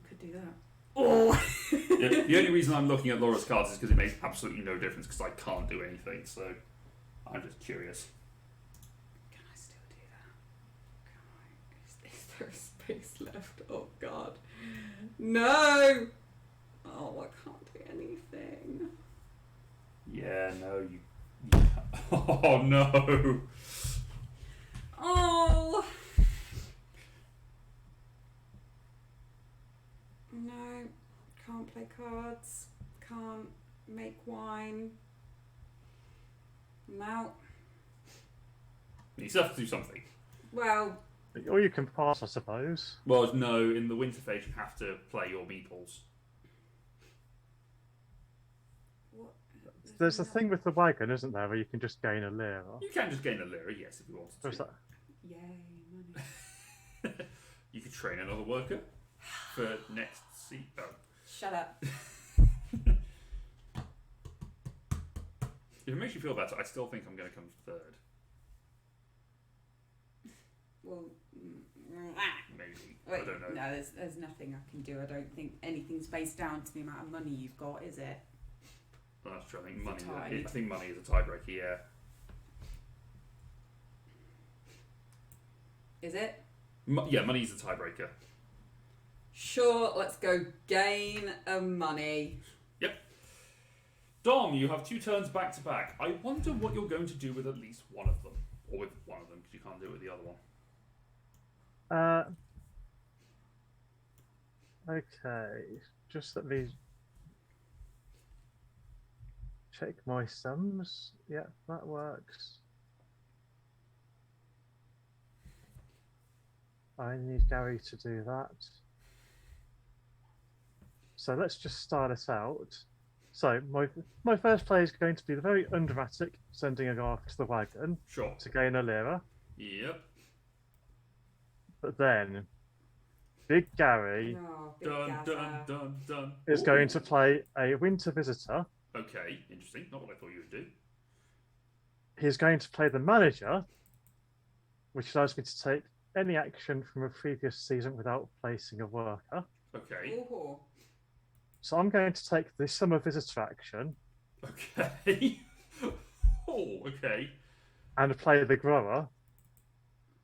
Could do that. Oh! The only reason I'm looking at Laura's cards is because it makes absolutely no difference because I can't do anything, so I'm just curious. Can I still do that? Can I? Is there a space left? Oh god. No! Oh, I can't do anything. Yeah, no, you... Oh, no! Oh! No, can't play cards, can't make wine. No. You still have to do something. Well, Or you can pass, I suppose. Well, no, in the winter phase you have to play your meeples. what? There's a thing with the wagon, isn't there, where you can just gain a lira? You can just gain a lira, yes, if you wanted Or is to. that... Yay, money. You could train another worker for next seat. Oh. Shut up. If it makes you feel better, I still think I'm going to come third. Well, Maybe. wait, I don't know. no, there's nothing I can do. I don't think anything's based down to the amount of money you've got, is it? Well, that's true. I think It's a money. tie. I think money is a tiebreaker. Yeah. Is it? Yeah, money is a tiebreaker. Sure, let's go gain money. Yep. Dom, you have 2 turns back to back. I wonder what you're going to do with at least one of them, or with one of them because you can't do it with the other one. Okay, just let me check my sums. Yeah, that works. I need Gary to do that. So let's just start us out. So my first play is going to be the very undramatic, sending a guy to the wagon Sure. to gain a lira. Yep. But then Big Gary Oh, big Dun gaffer. dun dun dun. is Ooh. going to play a winter visitor. Okay, interesting. Not what I thought you would do. He's going to play the manager, which allows me to take any action from a previous season without placing a worker. Okay. Ooh. So I'm going to take the summer visitor action Okay. Oh, okay. and play the grower,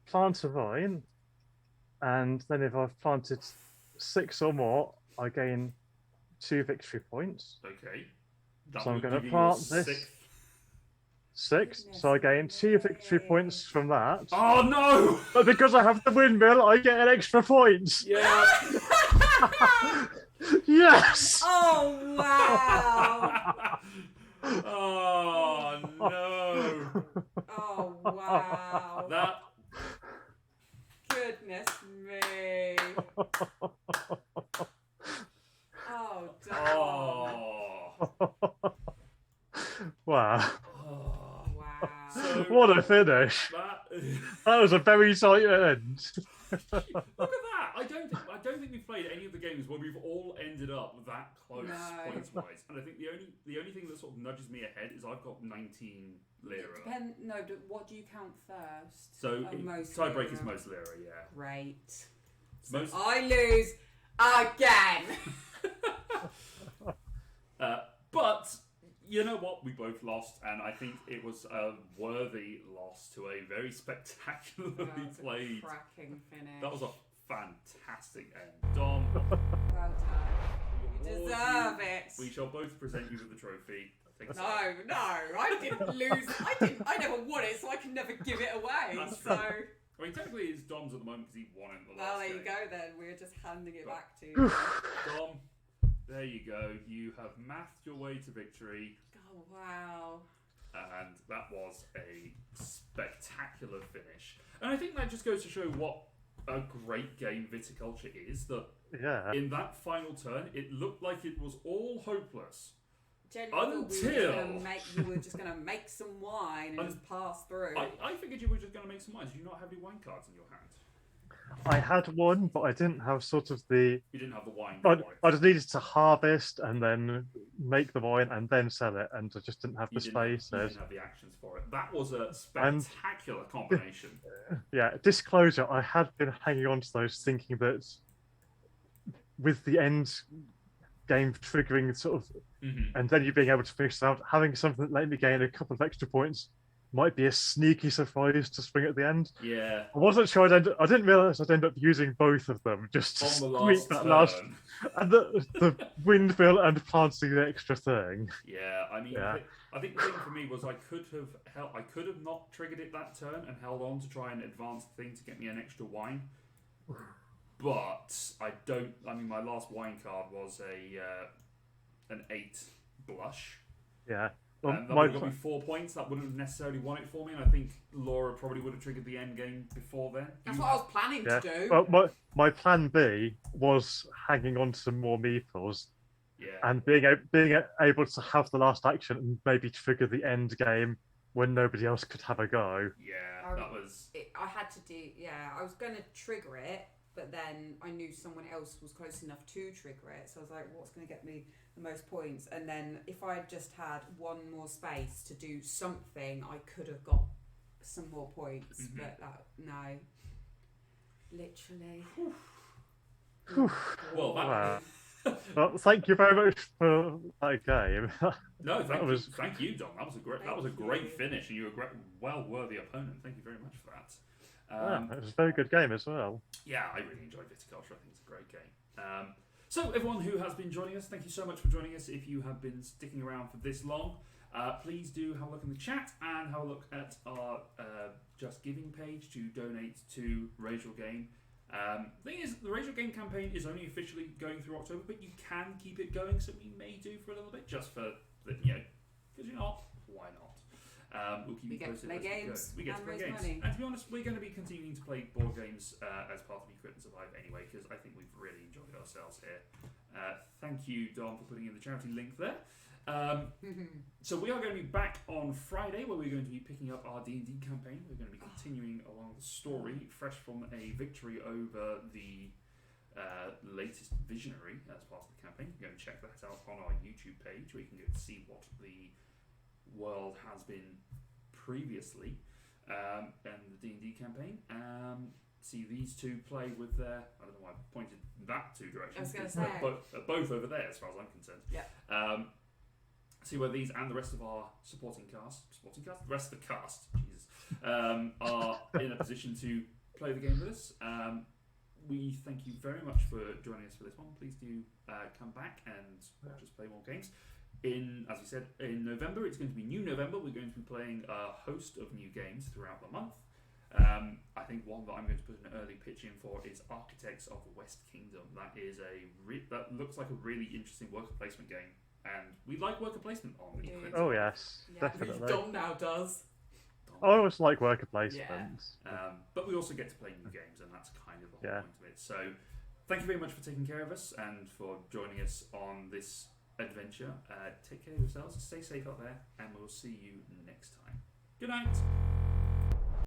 plant a vine, and then if I've planted 6 or more, I gain 2 victory points. Okay. That So I'm would going to give you your plant this 6th. 6, so I gain 2 victory points from that. Oh no! But because I have the windmill, I get an extra point. Yeah. Yes. Oh wow! Oh no! Oh wow! That. Goodness me! Oh, damn. Oh. Wow. Oh. Wow. So What a finish. That was a very tight end. Look at that! I don't think we've played any of the games where we've all ended up that close No. points wise. And I think the only thing that sort of nudges me ahead is I've got 19 lira. No, but what do you count first? So most tiebreak lira. is most lira, yeah. Great. Most, I lose again. but you know what? We both lost, and I think it was a worthy loss to a very spectacularly That played. was a cracking finish. That was a fantastic end, Dom. Well done. You deserve it. We shall both present you with the trophy. I think so. No, I didn't lose. I never won it, so I can never give it away. That's So, true. I mean, technically it's Dom's at the moment because he won it in the last well, there you game. go then. We're just handing it back to you. Dom, there you go. You have mathed your way to victory, Oh, wow. and that was a spectacular finish. And I think that just goes to show what a great game Viticulture is. That Yeah. in that final turn, it looked like it was all hopeless. Genuinely, Until- you were just going to make some wine and just pass through. I figured you were just going to make some wine. Did you not have any wine cards in your hand? I had one, but I didn't have sort of the. You didn't have the wine. I just needed to harvest and then make the wine and then sell it, and I just didn't have the You spaces. didn't have the actions for it. That was a spectacular combination. Yeah, disclosure, I had been hanging on to those thinking that with the end game triggering sort of, and then you being able to finish it out, having something that let me gain a couple of extra points might be a sneaky surprise to swing at the end. Yeah. I wasn't sure I didn't realise I'd end up using both of them just to On the squeak last that turn. last and the windmill and planting the extra thing. Yeah, I mean, Yeah. I think the thing for me was I could have not triggered it that turn and held on to try and advance the thing to get me an extra wine. But I don't. I mean, my last wine card was an 8 blush. Yeah. That would have got me 4 points. That wouldn't have necessarily won it for me, and I think Laura probably would have triggered the end game before then. That's what I was planning to do. Well, my plan B was hanging on to some more meeples Yeah. and being able to have the last action and maybe trigger the end game when nobody else could have a go. Yeah, that was. I had to do. Yeah, I was going to trigger it, but then I knew someone else was close enough to trigger it, so I was like, what's going to get me the most points? And then if I just had one more space to do something, I could have got some more points. But no, literally. Well, Wow. Well, thank you very much for that game. No, That was- thank you, Dom. That was a great finish, and you were a well worthy opponent. Thank you very much for that. It was a very good game as well. Yeah, I really enjoyed Viticulture. I think it's a great game. So, everyone who has been joining us, thank you so much for joining us. If you have been sticking around for this long, please do have a look in the chat and have a look at our Just Giving page to donate to Raise Your Game. The thing is, the Raise Your Game campaign is only officially going through October, but you can keep it going, so we may do for a little bit, just for the, because you're not, why not? We'll keep you posted. We get to play games. We get to play raise games. money. And to be honest, we're going to be continuing to play board games as part of Be Crit and Survive anyway, because I think we've really enjoyed ourselves here. Thank you, Dom, for putting in the charity link there. So we are going to be back on Friday, where we're going to be picking up our D&D campaign. We're going to be continuing along the story, fresh from a victory over the latest Visionary as part of the campaign. You're going to check that out on our YouTube page, where you can go to see what the world has been previously. And the D&D campaign. See these two play with their... I don't know why I pointed that two directions. I was going to say. Both over there, as far as I'm concerned. Yeah. See where these and the rest of our supporting cast, the rest of the cast, Jesus, are in a position to play the game with us. We thank you very much for joining us for this one. Please do come back and watch us play more games. As we said, in November, it's going to be New November. We're going to be playing a host of new games throughout the month. I think one that I'm going to put an early pitch in for is Architects of the West Kingdom. That is that looks like a really interesting worker placement game, and we like worker placement on the Eclipse. Oh yes, Yeah. definitely. Dom now does. I always like worker placements. But we also get to play new games, and that's kind of the whole Yeah. point of it. So, thank you very much for taking care of us and for joining us on this adventure. Take care of yourselves, stay safe out there, and we'll see you next time. Good night.